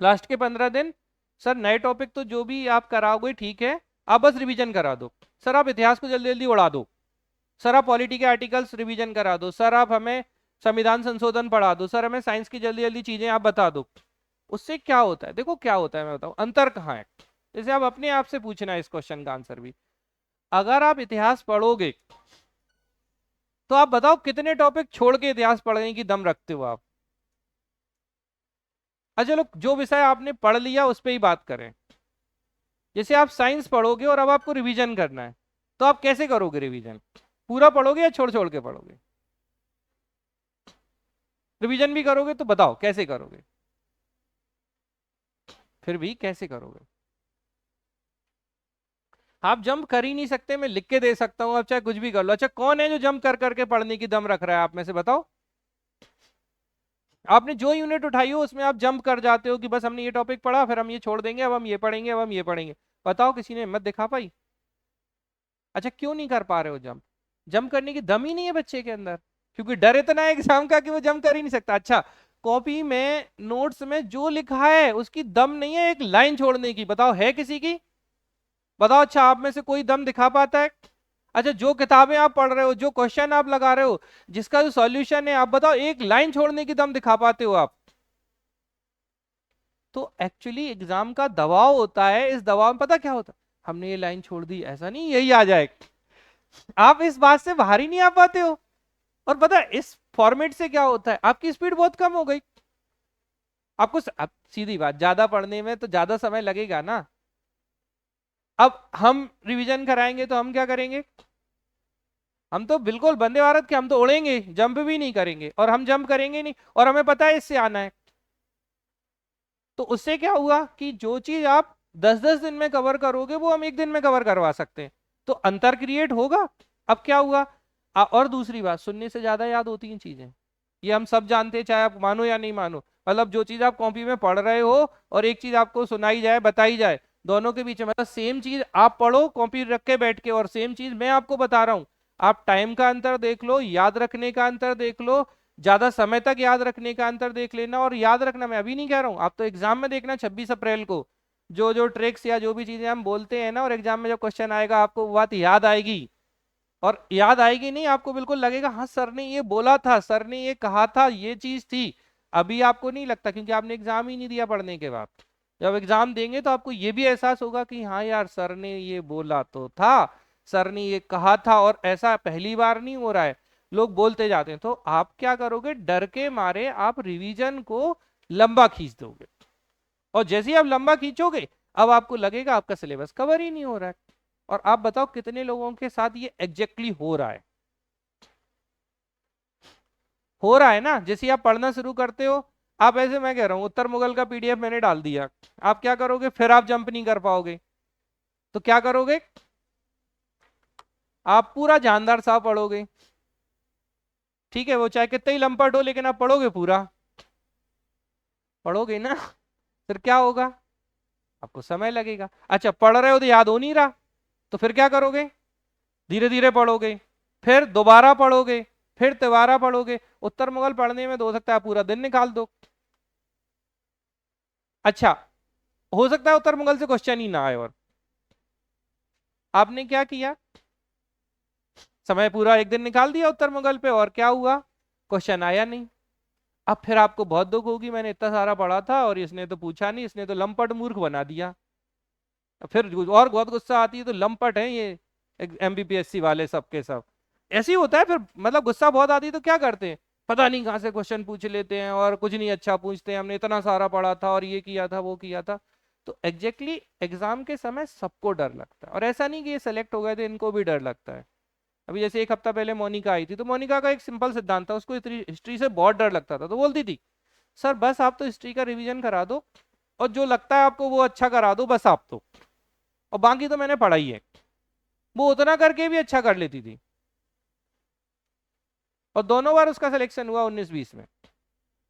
लास्ट के 15 दिन। सर नए टॉपिक तो जो भी आप कराओगे ठीक है, आप बस रिवीजन करा दो। सर आप इतिहास को जल्दी जल्दी उड़ा दो, सर आप पॉलिटी के आर्टिकल्स रिवीजन करा दो, सर आप हमें संविधान संशोधन पढ़ा दो, सर हमें साइंस की जल्दी जल्दी चीजें आप बता दो। उससे क्या होता है, देखो क्या होता है, मैं बताऊं अंतर कहाँ है। जैसे आप अपने आप से पूछना है इस क्वेश्चन का आंसर भी, अगर आप इतिहास पढ़ोगे तो आप बताओ कितने टॉपिक छोड़ के इतिहास पढ़ने की दम रखते हो आप। अच्छा चलो जो विषय आपने पढ़ लिया उस पर ही बात करें। जैसे आप साइंस पढ़ोगे और अब आपको रिवीजन करना है, तो आप कैसे करोगे रिवीजन, पूरा पढ़ोगे या छोड़ छोड़ के पढ़ोगे। रिवीजन भी करोगे तो बताओ कैसे करोगे, फिर भी कैसे करोगे। आप जंप कर ही नहीं सकते, मैं लिख के दे सकता हूं, आप चाहे कुछ भी कर लो। अच्छा कौन है जो जंप कर करके पढ़ने की दम रख रहा है आप में से, बताओ। आपने जो यूनिट उठाई हो उसमें आप जंप कर जाते हो कि बस हमने ये टॉपिक पढ़ा, फिर हम ये छोड़ देंगे, अब हम ये पढ़ेंगे, अब हम ये पढ़ेंगे। बताओ किसी ने हिम्मत दिखा पाई। अच्छा क्यों नहीं कर पा रहे हो जंप, जंप करने की दम ही नहीं है बच्चे के अंदर, क्योंकि डर इतना है एग्जाम का कि वो जंप कर ही नहीं सकता। अच्छा कॉपी में नोट्स में जो लिखा है उसकी दम नहीं है एक लाइन छोड़ने की, बताओ है किसी की, बताओ। अच्छा आप में से कोई दम दिखा पाता है, अच्छा, जो किताबें आप पढ़ रहे हो, जो क्वेश्चन आप लगा रहे हो, जिसका जो सॉल्यूशन है, आप बताओ एक लाइन छोड़ने की दम दिखा पाते हो आप? तो एक्चुअली एग्जाम का दबाव होता है, इस दबाव में पता क्या होता है, हमने ये लाइन छोड़ दी, ऐसा नहीं यही आ जाए, आप इस बात से बाहर ही नहीं आ पाते हो। और पता है इस फॉर्मेट से क्या होता है, आपकी स्पीड बहुत कम हो गई। अब सीधी बात, ज्यादा पढ़ने में तो ज्यादा समय लगेगा ना। अब हम रिवीजन कराएंगे तो हम क्या करेंगे, हम तो बिल्कुल वंदे भारत के, हम तो उड़ेंगे, जंप भी नहीं करेंगे, और हम जंप करेंगे नहीं, और हमें पता है इससे आना है। तो उससे क्या हुआ कि जो चीज आप 10-10 दिन में कवर करोगे वो हम एक दिन में कवर करवा सकते हैं, तो अंतर क्रिएट होगा। अब क्या हुआ, और दूसरी बात, सुनने से ज्यादा याद होती हैं चीजें, ये हम सब जानते हैं, चाहे आप मानो या नहीं मानो। मतलब जो चीज आप कॉपी में पढ़ रहे हो और एक चीज आपको सुनाई जाए, बताई जाए, दोनों के बीच में, मतलब सेम चीज आप पढ़ो कॉपी रख के बैठ के, और सेम चीज मैं आपको बता रहा हूँ, आप टाइम का अंतर देख लो, याद रखने का अंतर देख लो, ज्यादा समय तक याद रखने का अंतर देख लेना। और याद रखना, मैं अभी नहीं कह रहा हूँ, आप तो एग्जाम में देखना 26 अप्रैल को, जो जो ट्रिक्स या जो भी चीजें हम बोलते हैं ना, और एग्जाम में जब क्वेश्चन आएगा आपको वो बात याद आएगी। और याद आएगी नहीं, आपको बिल्कुल लगेगा हाँ सर ने ये बोला था, सर ने ये कहा था, ये चीज थी। अभी आपको नहीं लगता, क्योंकि आपने एग्जाम ही नहीं दिया पढ़ने के बाद। जब एग्जाम देंगे तो आपको ये भी एहसास होगा कि हाँ यार सर ने ये बोला तो था, सर ने ये कहा था, और ऐसा पहली बार नहीं हो रहा है, लोग बोलते जाते हैं। तो आप क्या करोगे, डर के मारे आप रिवीजन को लंबा खींच दोगे, और जैसे ही आप लंबा खींचोगे, अब आपको लगेगा आपका सिलेबस कवर ही नहीं हो रहा है। और आप बताओ कितने लोगों के साथ ये एग्जैक्टली हो रहा है? हो रहा है ना, जैसे ही आप पढ़ना शुरू करते हो, आप ऐसे, मैं कह रहा हूं उत्तर मुगल का पीडीएफ मैंने डाल दिया, आप क्या करोगे, फिर आप जंप नहीं कर पाओगे, तो क्या करोगे, आप पूरा जानदार साहब पढ़ोगे। ठीक है, वो चाहे कितना ही लंपट हो, लेकिन आप पढ़ोगे पूरा, पढ़ोगे ना। फिर क्या होगा, आपको समय लगेगा। अच्छा, पढ़ रहे हो तो याद हो नहीं रहा, तो फिर क्या करोगे, धीरे धीरे पढ़ोगे, फिर दोबारा पढ़ोगे, फिर तिबारा पढ़ोगे। उत्तर मुगल पढ़ने में तो हो सकता है पूरा दिन निकाल दो। अच्छा, हो सकता है उत्तर मुगल से क्वेश्चन ही ना आए, और आपने क्या किया, समय पूरा एक दिन निकाल दिया उत्तर मुगल पे, और क्या हुआ, क्वेश्चन आया नहीं। अब फिर आपको बहुत दुख होगी, मैंने इतना सारा पढ़ा था और इसने तो पूछा नहीं, इसने तो लंपट मूर्ख बना दिया। फिर और बहुत गुस्सा आती है, तो लंपट है ये एमबीपीएससी वाले सब के सब। ऐसे ही होता है फिर, मतलब गुस्सा बहुत आती है तो क्या करते हैं, पता नहीं कहाँ से क्वेश्चन पूछ लेते हैं, और कुछ नहीं अच्छा पूछते हैं, हमने इतना सारा पढ़ा था और ये किया था वो किया था। तो एग्जैक्टली एग्जाम के समय सबको डर लगता है, और ऐसा नहीं कि ये सेलेक्ट हो गए थे इनको भी डर लगता है। अभी जैसे एक हफ्ता पहले मोनिका आई थी, तो मोनिका का एक सिंपल सिद्धांत था, उसको हिस्ट्री से बहुत डर लगता था, तो बोलती थी सर बस आप तो हिस्ट्री का रिवीजन करा दो, और जो लगता है आपको वो अच्छा करा दो बस आप तो, और बाकी तो मैंने पढ़ा ही है। वो उतना करके भी अच्छा कर लेती थी, और दोनों बार उसका सिलेक्शन हुआ 19-20 में।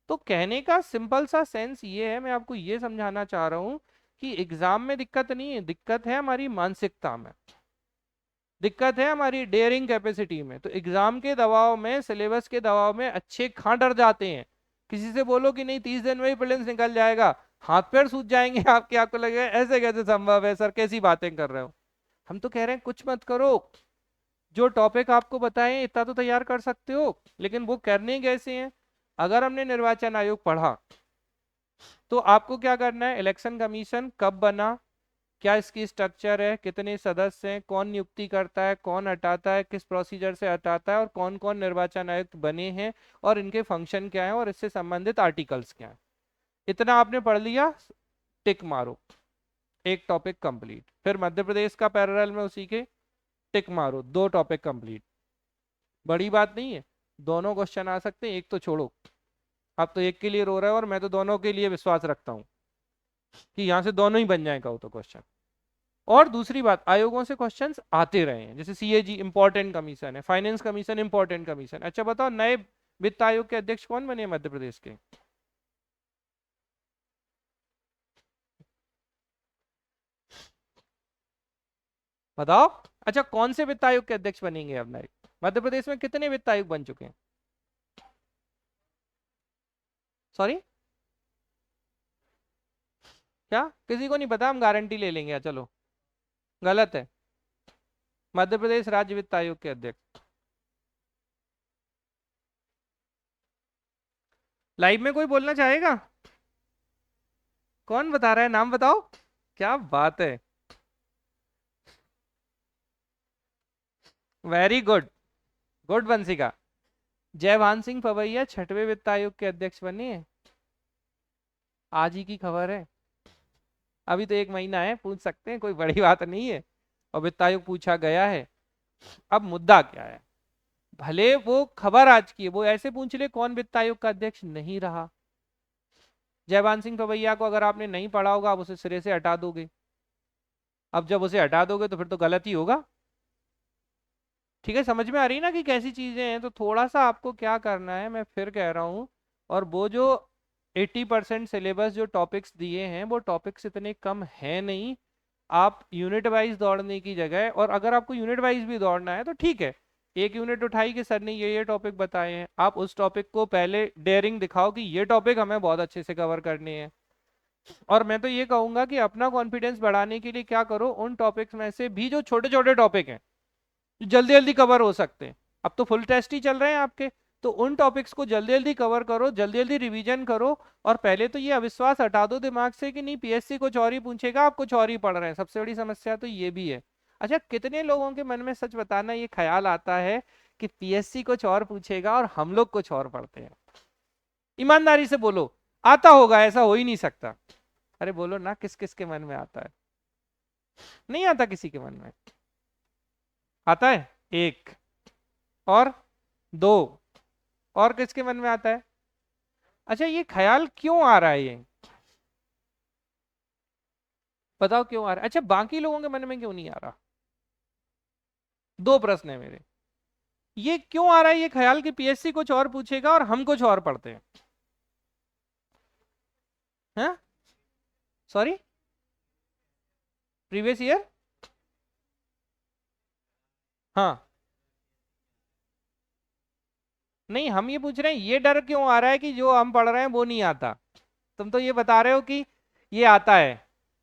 तो कहने का सिंपल सा सेंस ये है, मैं आपको ये समझाना चाह रहा हूं कि एग्जाम में दिक्कत नहीं है, दिक्कत है हमारी मानसिकता में, दिक्कत है हमारी डेयरिंग कैपेसिटी में। तो एग्जाम के दबाव में, सिलेबस के दबाव में अच्छे खां डर जाते हैं। किसी से बोलो कि नहीं 30 दिन में ही प्रीलिम्स निकल जाएगा, हाथ पैर सूज जाएंगे आपके, आपको लगेगा ऐसे कैसे संभव है सर, कैसी बातें कर रहे हो। हम तो कह रहे हैं कुछ मत करो, जो टॉपिक आपको बताएं इतना तो तैयार कर सकते हो, लेकिन वो करने कैसे हैं। अगर हमने निर्वाचन आयोग पढ़ा, तो आपको क्या करना है, इलेक्शन कमीशन कब बना, क्या इसकी स्ट्रक्चर है, कितने सदस्य हैं, कौन नियुक्ति करता है, कौन हटाता है, किस प्रोसीजर से हटाता है, और कौन कौन निर्वाचन आयुक्त बने हैं, और इनके फंक्शन क्या है, और इससे संबंधित आर्टिकल्स क्या है। इतना आपने पढ़ लिया, टिक मारो, एक टॉपिक कंप्लीट। फिर मध्य प्रदेश का पैरेलल में उसी के, टिक मारो, 2 टॉपिक कंप्लीट। बड़ी बात नहीं है, दोनों क्वेश्चन आ सकते हैं, एक तो छोड़ो। आप तो एक के लिए रो रहे हो, और मैं तो दोनों के लिए विश्वास रखता हूँ कि यहाँ से दोनों ही बन जाएगा वो तो क्वेश्चन। और दूसरी बात, आयोगों से क्वेश्चंस आते रहे हैं, जैसे सीएजी इंपॉर्टेंट कमीशन है, फाइनेंस कमीशन इंपॉर्टेंट कमीशन। अच्छा बताओ, नए वित्त आयोग के अध्यक्ष कौन बने मध्य प्रदेश के, बताओ। अच्छा, कौन से वित्त आयोग के अध्यक्ष बनेंगे अब नए, मध्य प्रदेश में कितने वित्त आयोग बन चुके हैं, सॉरी, क्या किसी को नहीं पता, हम गारंटी ले लेंगे, चलो गलत है। मध्य प्रदेश राज्य वित्त आयोग के अध्यक्ष। लाइव में कोई बोलना चाहेगा? कौन बता रहा है, नाम बताओ। क्या बात है, very good, good Bansika. Jaibhan Singh Pawaiya छठवें वित्त आयोग के अध्यक्ष बने हैं, आज ही की खबर है। अभी तो 1 महीना है, पूछ सकते हैं, कोई बड़ी बात नहीं है। और वित्त आयोग पूछा गया है। अब मुद्दा क्या है, भले वो खबर आज की है, वो ऐसे पूछ ले कौन वित्त आयोग का अध्यक्ष नहीं रहा। जयभान सिंह पवैया को अगर आपने नहीं पढ़ा होगा, आप उसे सिरे से हटा दोगे। अब जब उसे हटा दोगे तो फिर तो गलत ही होगा। ठीक है, समझ में आ रही है ना कि कैसी चीजें हैं। तो थोड़ा सा आपको क्या करना है, मैं फिर कह रहा हूँ। और वो जो 80% सिलेबस जो टॉपिक्स दिए हैं, वो टॉपिक्स इतने कम हैं नहीं। आप यूनिट वाइज दौड़ने की जगह, और अगर आपको यूनिट वाइज भी दौड़ना है तो ठीक है, एक यूनिट उठाई कि सर ने ये टॉपिक बताए हैं, आप उस टॉपिक को पहले डेयरिंग दिखाओ कि ये टॉपिक हमें बहुत अच्छे से कवर करने हैं। और मैं तो ये कहूंगा कि अपना कॉन्फिडेंस बढ़ाने के लिए क्या करो, उन टॉपिक्स में से भी जो छोटे छोटे टॉपिक हैं, जो जल्दी जल्दी कवर हो सकते हैं, अब तो फुल टेस्ट ही चल रहे हैं आपके, तो उन टॉपिक्स को जल्दी जल्दी कवर करो, जल्दी जल्दी रिवीजन करो। और पहले तो ये अविश्वास हटा दो दिमाग से कि नहीं पीएससी कुछ और ही पूछेगा, आप कुछ और ही पढ़ रहे हैं। सबसे बड़ी समस्या तो ये भी है। अच्छा, कितने लोगों के मन में सच बताना ये ख्याल आता है कि पीएससी कुछ और पूछेगा और हम लोग कुछ और पढ़ते हैं? ईमानदारी से बोलो, आता होगा, ऐसा हो ही नहीं सकता। अरे बोलो ना, किस किस के मन में आता है? नहीं आता किसी के मन में? आता है एक, और दो, और किसके मन में आता है? अच्छा, ये ख्याल क्यों आ रहा है ये, बताओ क्यों आ रहा है? अच्छा, बाकी लोगों के मन में क्यों नहीं आ रहा? दो प्रश्न है मेरे। ये क्यों आ रहा है ये ख्याल कि पीएससी कुछ और पूछेगा और हम कुछ और पढ़ते हैं? हैं? Sorry, previous year? हाँ, नहीं, हम ये पूछ रहे हैं ये डर क्यों आ रहा है कि जो हम पढ़ रहे हैं वो नहीं आता? तुम तो ये बता रहे हो कि ये आता है।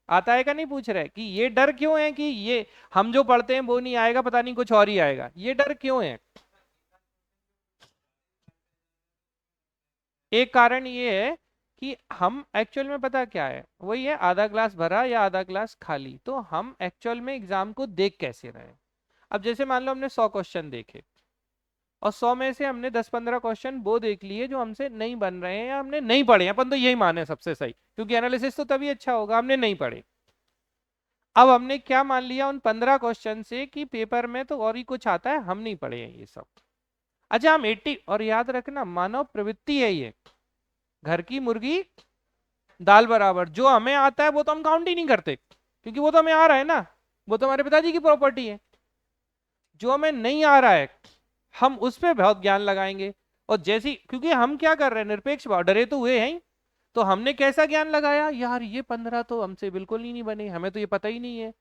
आता है का नहीं पूछ रहे कि ये डर क्यों है कि ये हम जो पढ़ते हैं वो नहीं आएगा, पता नहीं कुछ और ही आएगा, ये डर क्यों है? एक कारण ये है कि हम एक्चुअल में, पता क्या है, वही है, आधा ग्लास भरा या आधा ग्लास खाली। तो हम एक्चुअल में एग्जाम को देख कैसे रहे? अब जैसे मान लो हमने 100 क्वेश्चन देखे, और 100 में से हमने 10-15 क्वेश्चन वो देख लिए जो हमसे नहीं बन रहे हैं या हमने नहीं पढ़े हैं, अपन तो यही माने सबसे सही, क्योंकि एनालिसिस तो तभी अच्छा होगा, हमने नहीं पढ़े। अब हमने क्या मान लिया उन 15 क्वेश्चन से कि पेपर में तो और ही कुछ आता है, हम नहीं पढ़े हैं ये सब। अच्छा, हम 80, और याद रखना मानव प्रवृत्ति है ये, घर की मुर्गी दाल बराबर, जो हमें आता है वो तो हम काउंट ही नहीं करते, क्योंकि वो तो हमें आ रहा है ना, वो तो हमारे पिताजी की प्रॉपर्टी है। जो हमें नहीं आ रहा है, हम उस पर बहुत ज्ञान लगाएंगे। और जैसी, क्योंकि हम क्या कर रहे हैं, निरपेक्ष भाव, डरे तो हुए हैं ही, तो हमने कैसा ज्ञान लगाया, यार ये 15 तो हमसे बिल्कुल ही नहीं बने, हमें तो ये पता ही नहीं है।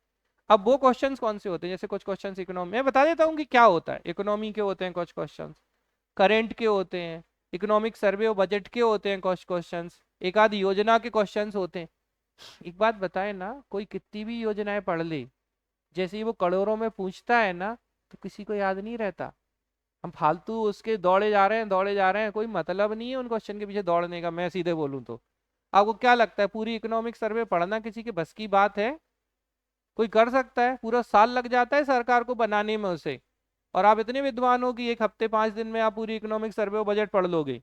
अब वो क्वेश्चंस कौन से होते हैं, जैसे कुछ क्वेश्चंस इकोनॉमी, मैं बता देता हूँ कि क्या होता है, इकोनॉमी के होते हैं कुछ क्वेश्चंस, करंट के होते हैं, इकोनॉमिक सर्वे और बजट के होते हैं कुछ क्वेश्चंस, एक आध योजना के क्वेश्चंस होते हैं। एक बात बताए ना, कोई कितनी भी योजनाएं पढ़ ले, जैसे ही वो करोड़ों में पूछता है ना, तो किसी को याद नहीं रहता। हम फालतू उसके दौड़े जा रहे हैं, दौड़े जा रहे हैं, कोई मतलब नहीं है उन क्वेश्चन के पीछे दौड़ने का। मैं सीधे बोलूं तो आपको क्या लगता है, पूरी इकोनॉमिक सर्वे पढ़ना किसी के बस की बात है? कोई कर सकता है? पूरा साल लग जाता है सरकार को बनाने में उसे, और आप इतने विद्वान हो कि 1 हफ्ते 5 दिन में आप पूरी इकोनॉमिक सर्वे और बजट पढ़ लोगे।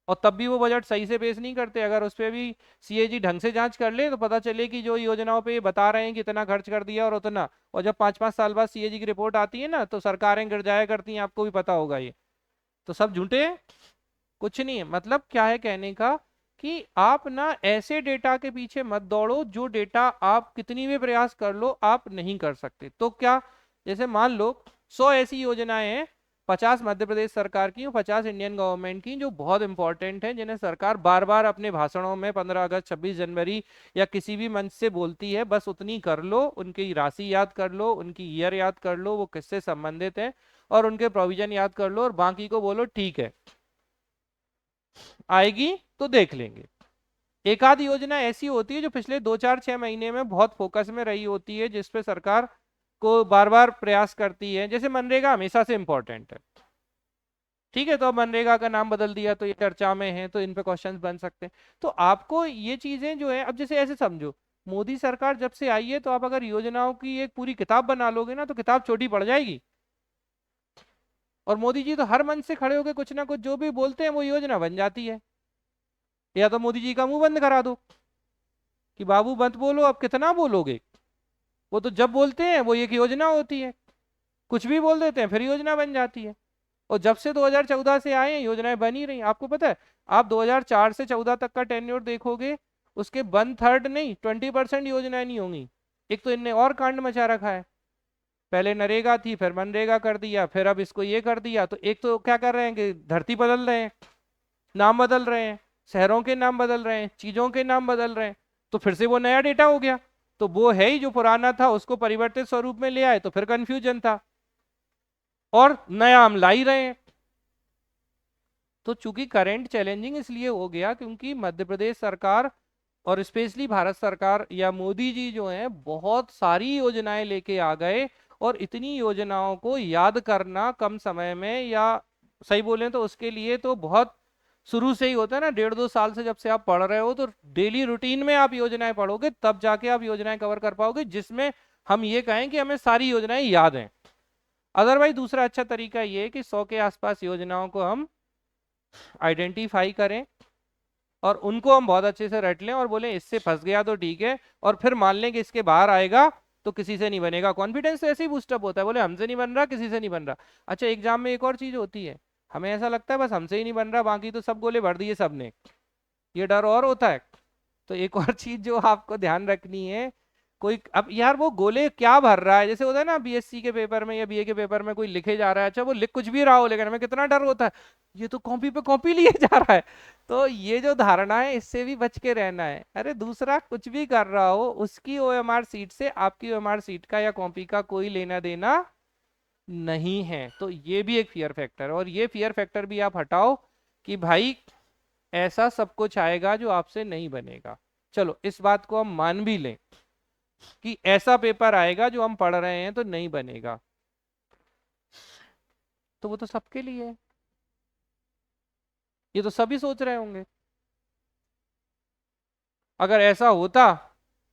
और तब भी वो बजट सही से पेश नहीं करते। अगर उस पर भी सीएजी ढंग से जांच कर ले तो पता चले कि जो योजनाओं पे ये बता रहे हैं कि इतना खर्च कर दिया और उतना, और जब 5-5 साल बाद सीएजी की रिपोर्ट आती है ना, तो सरकारें गिर जाया करती हैं, आपको भी पता होगा ये। तो सब झूठे हैं, कुछ नहीं है। मतलब क्या है कहने का, कि आप ना ऐसे डेटा के पीछे मत दौड़ो जो डेटा आप कितनी भी प्रयास कर लो आप नहीं कर सकते। तो क्या, जैसे मान लो 100 ऐसी योजनाएं हैं, 50 मध्य प्रदेश सरकार की और 50 इंडियन गवर्नमेंट की, जो बहुत इंपॉर्टेंट हैं, जिन्हें सरकार बार बार अपने भाषणों में 15 अगस्त 26 जनवरी या किसी भी मंच से बोलती है। बस उतनी कर लो, उनकी राशि याद कर लो, उनकी ईयर याद कर लो, वो किससे संबंधित है, और उनके प्रोविजन याद कर लो, और बाकी को बोलो ठीक है, आएगी तो देख लेंगे। एक आध योजना ऐसी होती है जो पिछले 2-4-6 महीने में बहुत फोकस में रही होती है, जिसपे सरकार को बार बार प्रयास करती है। जैसे मनरेगा हमेशा से इंपॉर्टेंट है, ठीक है, तो अब मनरेगा का नाम बदल दिया तो ये चर्चा में है, तो इन पे क्वेश्चंस बन सकते हैं। तो आपको ये चीजें जो है, अब जैसे ऐसे समझो, मोदी सरकार जब से आई है तो आप अगर योजनाओं की एक पूरी किताब बना लोगे ना तो किताब छोटी पड़ जाएगी। और मोदी जी तो हर मंच से खड़े होकर कुछ ना कुछ जो भी बोलते हैं वो योजना बन जाती है। या तो मोदी जी का मुंह बंद करा दो कि बाबू मत बोलो, अब कितना बोलोगे। वो तो जब बोलते हैं वो एक योजना होती है, कुछ भी बोल देते हैं फिर योजना बन जाती है। और जब से 2014 से आए हैं योजनाएं बन ही रही। आपको पता है, आप 2004 से 14 तक का टेन्योर देखोगे, उसके 1/3 नहीं 20% योजनाएं नहीं होंगी। एक तो इनने और कांड मचा रखा है, पहले नरेगा थी फिर मनरेगा कर दिया, फिर अब इसको ये कर दिया। तो एक तो क्या कर रहे हैं कि धरती बदल रहे हैं, नाम बदल रहे हैं, शहरों के नाम बदल रहे हैं, चीजों के नाम बदल रहे हैं। तो फिर से वो नया डेटा हो गया, तो वो है ही जो पुराना था उसको परिवर्तित स्वरूप में ले आए तो फिर कंफ्यूजन था, और नया हम ला ही रहे हैं। तो चूंकि करंट चैलेंजिंग इसलिए हो गया क्योंकि मध्य प्रदेश सरकार और स्पेशली भारत सरकार या मोदी जी जो हैं बहुत सारी योजनाएं लेके आ गए, और इतनी योजनाओं को याद करना कम समय में, या सही बोलें तो उसके लिए तो बहुत शुरू से ही होता है ना, 1.5-2 साल से जब से आप पढ़ रहे हो तो डेली रूटीन में आप योजनाएं पढ़ोगे तब जाके आप योजनाएं कवर कर पाओगे जिसमें हम ये कहें कि हमें सारी योजनाएं याद हैं। अदरवाइज दूसरा अच्छा तरीका ये है कि 100 के आसपास योजनाओं को हम आइडेंटिफाई करें और उनको हम बहुत अच्छे से रट लें और बोलें इससे फंस गया तो ठीक है, और फिर मान लें कि इसके बाहर आएगा तो किसी से नहीं बनेगा। कॉन्फिडेंस तो ऐसे ही बूस्टअप होता है, बोले हमसे नहीं बन रहा किसी से नहीं बन रहा। अच्छा, एग्जाम में एक और चीज होती है, हमें ऐसा लगता है बस हमसे ही नहीं बन रहा, बाकी तो सब गोले भर दिए सबने, ये डर और होता है। तो एक और चीज जो आपको ध्यान रखनी है, कोई अब यार वो गोले क्या भर रहा है, जैसे होता है ना बीएससी के पेपर में या बीए के पेपर में कोई लिखे जा रहा है, अच्छा वो लिख कुछ भी रहा हो लेकिन हमें कितना डर होता है, ये तो कॉपी पे कॉपी लिए जा रहा है। तो ये जो धारणा है इससे भी बच के रहना है। अरे दूसरा कुछ भी कर रहा हो उसकी ओएमआर सीट से आपकी ओएमआर सीट का या कॉपी का कोई लेना देना नहीं है। तो ये भी एक फियर फैक्टर है, और ये फियर फैक्टर भी आप हटाओ कि भाई ऐसा सब कुछ आएगा जो आपसे नहीं बनेगा। चलो इस बात को हम मान भी लें कि ऐसा पेपर आएगा जो हम पढ़ रहे हैं तो नहीं बनेगा, तो वो तो सबके लिए है, ये तो सभी सोच रहे होंगे। अगर ऐसा होता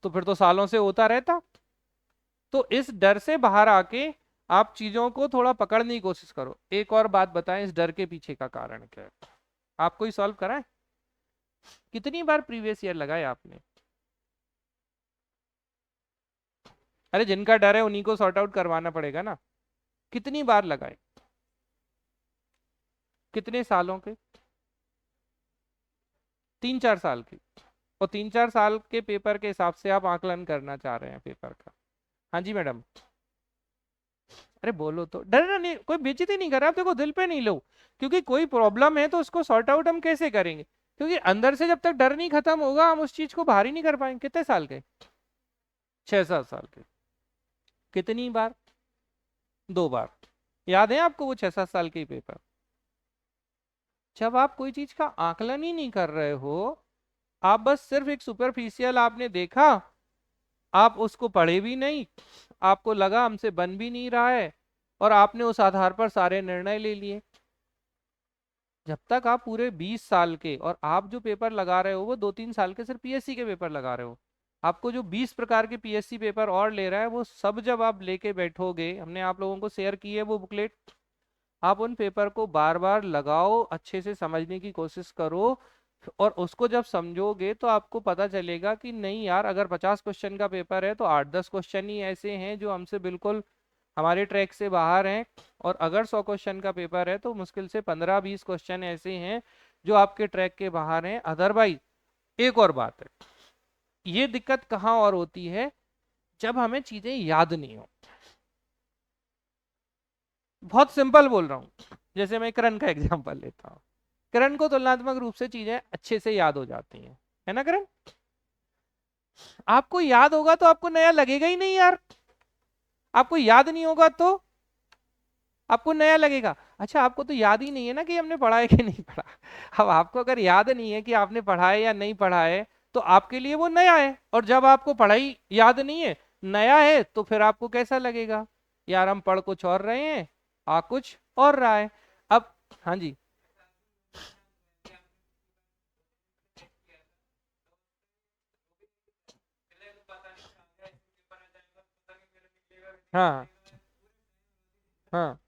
तो फिर तो सालों से होता रहता। तो इस डर से बाहर आके आप चीजों को थोड़ा पकड़ने की कोशिश करो। एक और बात बताएं, इस डर के पीछे का कारण क्या है, आपको ही सॉल्व कराएं। कितनी बार प्रीवियस ईयर लगाए आपने? अरे जिनका डर है उन्हीं को सॉर्ट आउट करवाना पड़ेगा ना। कितनी बार लगाए, कितने सालों के? 3-4 साल के। और 3-4 साल के पेपर के हिसाब से आप आकलन करना चाह रहे हैं पेपर का। हाँ जी मैडम। अरे बोलो तो, डरना नहीं, कोई बेइज्जती नहीं कर रहा, आप देखो दिल पे नहीं लो, क्योंकि कोई प्रॉब्लम है तो उसको सॉर्ट आउट हम कैसे करेंगे, क्योंकि अंदर से जब तक डर नहीं खत्म होगा हम उस चीज को बाहर ही नहीं कर पाएंगे। कितने साल के? 6-7 साल के। कितनी बार? 2 बार। याद है आपको वो 6-7 साल के पेपर? जब आप कोई चीज का आकलन ही नहीं कर रहे हो, आप बस सिर्फ एक सुपरफिशियल आपने देखा, आप उसको पढ़े भी नहीं, आपको लगा हमसे बन भी नहीं रहा है, और आपने उस आधार पर सारे निर्णय ले लिए। जब तक आप पूरे 20 साल के, और आप जो पेपर लगा रहे हो वो 2-3 साल के सिर्फ पीएससी के पेपर लगा रहे हो, आपको जो 20 प्रकार के पीएससी पेपर और ले रहा है वो सब जब आप लेके बैठोगे, हमने आप लोगों को शेयर की है वो बुकलेट, आप उन पेपर को बार बार लगाओ, अच्छे से समझने की कोशिश करो, और उसको जब समझोगे तो आपको पता चलेगा कि नहीं यार, अगर 50 क्वेश्चन का पेपर है तो 8-10 क्वेश्चन ही ऐसे हैं जो हमसे बिल्कुल हमारे ट्रैक से बाहर हैं, और अगर 100 क्वेश्चन का पेपर है तो मुश्किल से 15-20 क्वेश्चन ऐसे हैं जो आपके ट्रैक के बाहर हैं। अदरवाइज एक और बात है, ये दिक्कत कहाँ और होती है, जब हमें चीजें याद नहीं हो। बहुत सिंपल बोल रहा हूँ, जैसे मैं करण का एग्जांपल लेता हूँ, करण को तुलनात्मक रूप से चीजें अच्छे से याद हो जाती हैं, है ना करण? आपको याद होगा तो आपको नया लगेगा ही नहीं यार, आपको याद नहीं होगा तो आपको नया लगेगा। अच्छा, आपको तो याद ही नहीं है ना कि हमने पढ़ा है कि नहीं पढ़ा। अब आपको अगर याद नहीं है कि आपने पढ़ा है या नहीं पढ़ा है तो आपके लिए वो नया है, और जब आपको पढ़ाई याद नहीं है, नया है तो फिर आपको कैसा लगेगा, यार हम पढ़ कुछ और रहे हैं, आ कुछ और रहा है। अब हाँ जी। हाँ हाँ।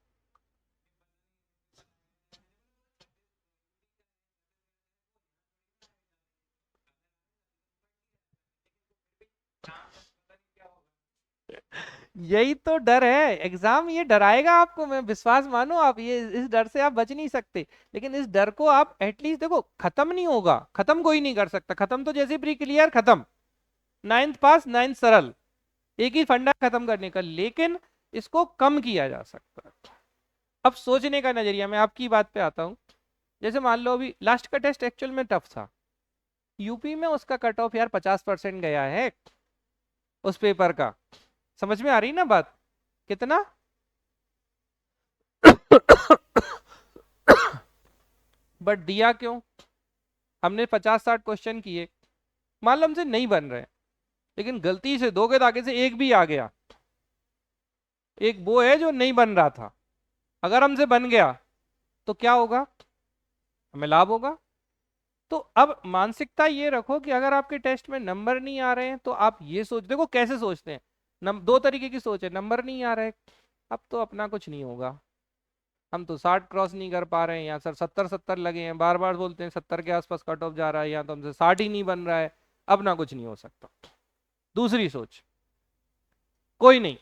यही तो डर है, एग्जाम ये डराएगा आपको, मैं विश्वास मानो आप, ये इस डर से आप बच नहीं सकते। लेकिन इस डर को आप एटलीस्ट देखो, खत्म नहीं होगा, खत्म कोई नहीं कर सकता, खत्म तो जैसे प्री क्लियर खत्म, नाइन्थ पास नाइन्थ सरल, एक ही फंडा खत्म करने का, लेकिन इसको कम किया जा सकता है। अब सोचने का नजरिया, मैं आपकी बात पे आता हूँ। जैसे मान लो अभी लास्ट का टेस्ट एक्चुअल में टफ था, यूपी में उसका कट ऑफ यार 50% गया है उस पेपर का, समझ में आ रही ना बात, कितना बट दिया क्यों, हमने 50-60 क्वेश्चन किए, मान लो हमसे नहीं बन रहे, लेकिन गलती से दो के आगे से एक भी आ गया, एक वो है जो नहीं बन रहा था, अगर हमसे बन गया तो क्या होगा, हमें लाभ होगा। तो अब मानसिकता ये रखो कि अगर आपके टेस्ट में नंबर नहीं आ रहे हैं तो आप ये सोच, देखो कैसे सोचते हैं, दो तरीके की सोच है, नंबर नहीं आ रहे, अब तो अपना कुछ नहीं होगा, हम तो 60 क्रॉस नहीं कर पा रहे हैं, या सर 70-70 लगे हैं, बार बार बोलते हैं 70 के आसपास कट ऑफ जा रहा है, या तो हमसे 60 ही नहीं बन रहा है, अब ना कुछ नहीं हो सकता। दूसरी सोच, कोई नहीं,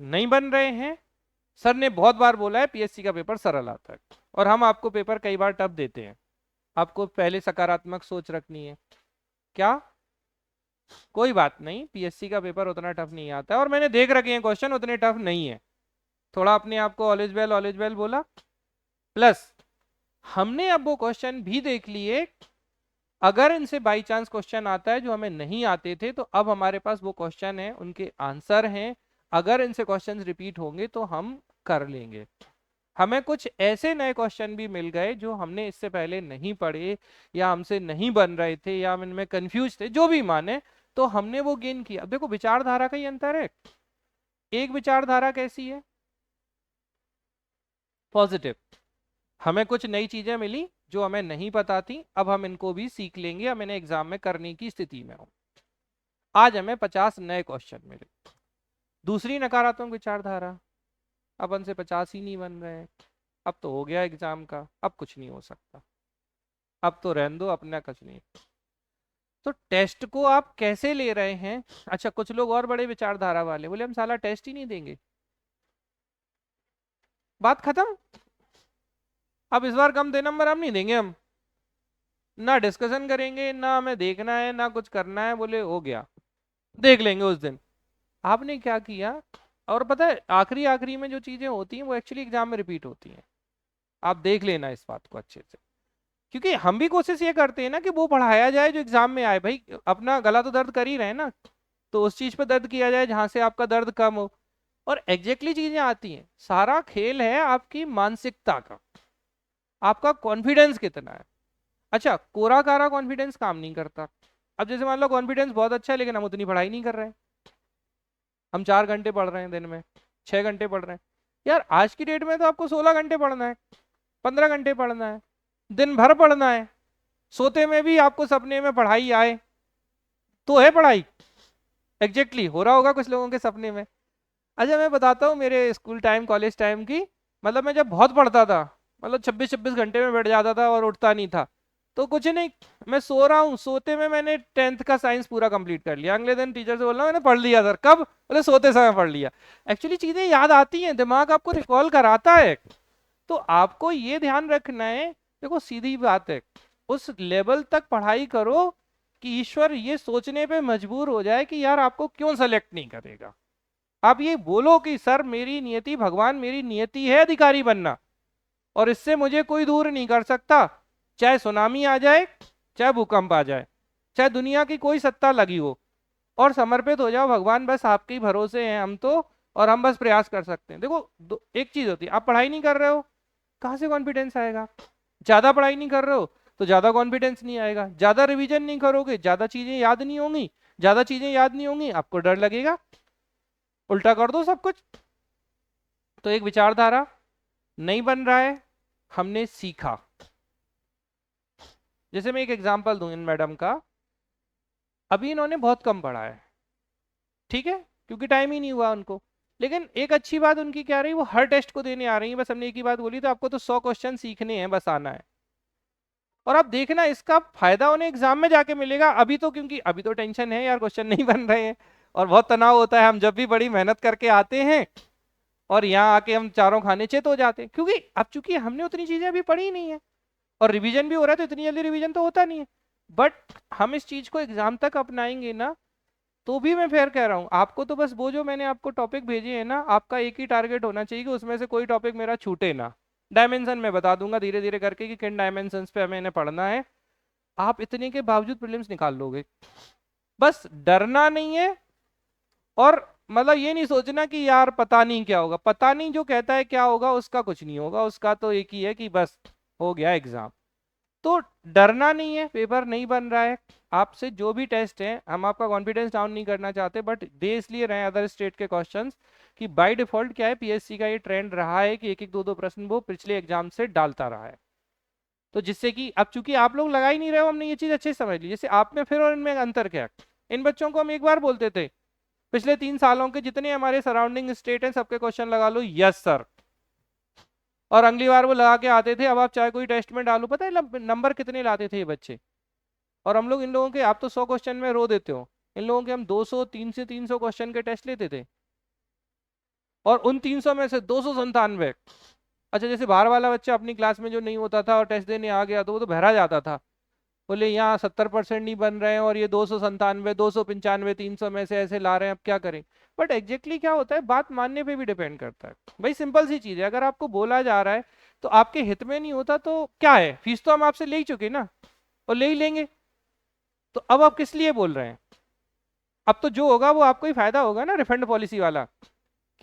नहीं बन रहे हैं, सर ने बहुत बार बोला है पीएससी का पेपर सरल आता है, और हम आपको पेपर कई बार टफ देते हैं, आपको पहले सकारात्मक सोच रखनी है, क्या कोई बात नहीं, पीएससी का पेपर उतना टफ नहीं आता है, और मैंने देख रखे हैं क्वेश्चन उतने टफ नहीं है, थोड़ा अपने आप को ऑलेज वेल बोला, प्लस हमने अब वो क्वेश्चन भी देख लिए, अगर इनसे बाई चांस क्वेश्चन आता है जो हमें नहीं आते थे, तो अब हमारे पास वो क्वेश्चन है, उनके आंसर हैं, अगर इनसे क्वेश्चन रिपीट होंगे तो हम कर लेंगे। हमें कुछ ऐसे नए क्वेश्चन भी मिल गए जो हमने इससे पहले नहीं पढ़े, या हमसे नहीं बन रहे थे, या हम इनमें कंफ्यूज थे, जो भी माने, तो हमने वो गेन किया। अब देखो विचारधारा का ही अंतर है, एक विचारधारा कैसी है, पॉजिटिव, हमें कुछ नई चीजें मिली जो हमें नहीं पता थी, अब हम इनको भी सीख लेंगे, हम इन्हें एग्जाम में करने की स्थिति में हो, आज हमें 50 नए क्वेश्चन मिले। दूसरी नकारात्मक विचारधारा, अपन से 50 ही नहीं बन रहे हैं, अब तो हो गया एग्जाम का, अब कुछ नहीं हो सकता, अब तो रहने दो, अपना कुछ नहीं। तो टेस्ट को आप कैसे ले रहे हैं, अच्छा कुछ लोग और बड़े विचारधारा वाले बोले हम साला टेस्ट ही नहीं देंगे, बात खत्म, अब इस बार कम दे नंबर हम नहीं देंगे, हम ना डिस्कशन करेंगे, ना हमें देखना है, ना कुछ करना है, बोले हो गया, देख लेंगे उस दिन। आपने क्या किया, और पता है आखिरी आखिरी में जो चीजें होती हैं वो एक्चुअली एग्जाम में रिपीट होती हैं, आप देख लेना इस बात को अच्छे से, क्योंकि हम भी कोशिश ये करते हैं ना कि वो पढ़ाया जाए जो एग्जाम में आए, भाई अपना गला तो दर्द कर ही रहे हैं ना, तो उस चीज पे दर्द किया जाए जहां से आपका दर्द कम हो, और एग्जैक्टली चीजें आती हैं, सारा खेल है आपकी मानसिकता का, आपका कॉन्फिडेंस कितना है। अच्छा कोरा कारा कॉन्फिडेंस काम नहीं करता, अब जैसे मान लो कॉन्फिडेंस बहुत अच्छा है लेकिन हम उतनी पढ़ाई नहीं कर रहे हैं, हम 4 घंटे पढ़ रहे हैं दिन में, 6 घंटे पढ़ रहे हैं, यार आज की डेट में तो आपको 16 घंटे पढ़ना है, 15 घंटे पढ़ना है, दिन भर पढ़ना है, सोते में भी आपको सपने में पढ़ाई आए तो है पढ़ाई, एग्जैक्टली हो रहा होगा कुछ लोगों के सपने में। अच्छा मैं बताता हूँ मेरे स्कूल टाइम कॉलेज टाइम की, मतलब मैं जब बहुत पढ़ता था, मतलब 26-26 घंटे में बैठ जाता था और उठता नहीं था, तो कुछ नहीं, मैं सो रहा हूँ, सोते में मैंने 10th का साइंस पूरा कंप्लीट कर लिया, अगले दिन टीचर से बोल रहा मैंने पढ़ लिया सर, कब, बोले सोते समय पढ़ लिया। एक्चुअली चीजें याद आती हैं, दिमाग आपको रिकॉल कराता है, तो आपको ये ध्यान रखना है, देखो सीधी बात है, उस लेवल तक पढ़ाई करो कि ईश्वर ये सोचने पे मजबूर हो जाए कि यार आपको क्यों सेलेक्ट नहीं करेगा, आप ये बोलो कि सर मेरी नियति, भगवान मेरी नियति है अधिकारी बनना, और इससे मुझे कोई दूर नहीं कर सकता, चाहे सुनामी आ जाए, चाहे भूकंप आ जाए, चाहे दुनिया की कोई सत्ता लगी हो, और समर्पित हो जाओ भगवान, बस आपके ही भरोसे हैं हम तो, और हम बस प्रयास कर सकते हैं। देखो एक चीज होती है, आप पढ़ाई नहीं कर रहे हो, कहाँ से कॉन्फिडेंस आएगा, ज्यादा पढ़ाई नहीं कर रहे हो तो ज्यादा कॉन्फिडेंस नहीं आएगा, ज्यादा रिवीजन नहीं करोगे ज्यादा चीजें याद नहीं होंगी, ज्यादा चीजें याद नहीं होंगी आपको डर लगेगा, उल्टा कर दो सब कुछ। तो एक विचारधारा नहीं बन रहा है, हमने सीखा। जैसे मैं एक एग्जांपल दूं इन मैडम का, अभी इन्होंने बहुत कम पढ़ा है, ठीक है, क्योंकि टाइम ही नहीं हुआ उनको। लेकिन एक अच्छी बात उनकी क्या रही, वो हर टेस्ट को देने आ रही है। बस हमने एक ही बात बोली, तो आपको तो 100 क्वेश्चन सीखने हैं, बस आना है। और आप देखना इसका फायदा उन्हें एग्जाम में जाके मिलेगा। अभी तो क्योंकि अभी तो टेंशन है यार, क्वेश्चन नहीं बन रहे हैं और बहुत तनाव होता है। हम जब भी बड़ी मेहनत करके आते हैं और यहाँ आके हम चारों खाने चित हो जाते हैं, क्योंकि अब चूंकि हमने उतनी चीजें अभी पढ़ी ही नहीं है और रिवीजन भी हो रहा है, तो इतनी जल्दी रिवीजन तो होता नहीं है। बट हम इस चीज को एग्जाम तक अपनाएंगे ना, तो भी मैं फिर कह रहा हूँ आपको, तो बस वो जो मैंने आपको टॉपिक भेजे हैं ना, आपका एक ही टारगेट होना चाहिए कि उसमें से कोई टॉपिक मेरा छूटे ना। डायमेंशन मैं बता दूंगा धीरे धीरे करके कि किन डायमेंशंस पे हमें इन्हें पढ़ना है। आप इतने के बावजूद प्रीलिम्स निकाल लोगे। बस डरना नहीं है, और मतलब ये नहीं सोचना कि यार पता नहीं क्या होगा। पता नहीं जो कहता है क्या होगा, उसका कुछ नहीं होगा, उसका तो एक ही है कि बस हो गया एग्जाम। तो डरना नहीं है, पेपर नहीं बन रहा है। आपसे जो भी टेस्ट है, हम आपका कॉन्फिडेंस डाउन नहीं करना चाहते, बट दे इसलिए रहे अदर स्टेट के क्वेश्चंस कि बाय डिफॉल्ट क्या है, पीएससी का ये ट्रेंड रहा है कि एक एक दो दो प्रश्न वो पिछले एग्जाम से डालता रहा है। तो जिससे कि अब चूंकि आप लोग लगा ही नहीं रहे हो, हमने ये चीज अच्छे से समझ ली। जैसे आप में फिर और इनमें अंतर क्या है, इन बच्चों को हम एक बार बोलते थे पिछले 3 सालों के जितने हमारे सराउंडिंग स्टेट हैं सबके क्वेश्चन लगा लो यस सर, और अगली बार वो लगा के आते थे। अब आप चाहे कोई टेस्ट में डालो, पता है नंबर कितने लाते थे ये बच्चे। और हम लोग इन लोगों के, आप तो 100 क्वेश्चन में रो देते हो, इन लोगों के हम 200 300 क्वेश्चन के टेस्ट लेते थे, और उन 300 में से 297। अच्छा, जैसे बाहर वाला बच्चा अपनी क्लास में जो नहीं होता था और टेस्ट देने आ गया, तो वो तो बहरा जाता था, बोले यहाँ 70% नहीं बन रहे हैं और ये 297 295 300 में से ऐसे ला रहे हैं, अब क्या करें। बट एग्जैक्टली क्या होता है, बात मानने पे भी डिपेंड करता है। भाई सिंपल सी चीज है, अगर आपको बोला जा रहा है तो आपके हित में नहीं होता तो क्या है, फीस तो हम आपसे ले ही चुके ना, और ले ही लेंगे। तो अब आप किस लिए बोल रहे हैं। अब तो जो होगा वो आपको ही फायदा होगा ना, रिफंड पॉलिसी वाला,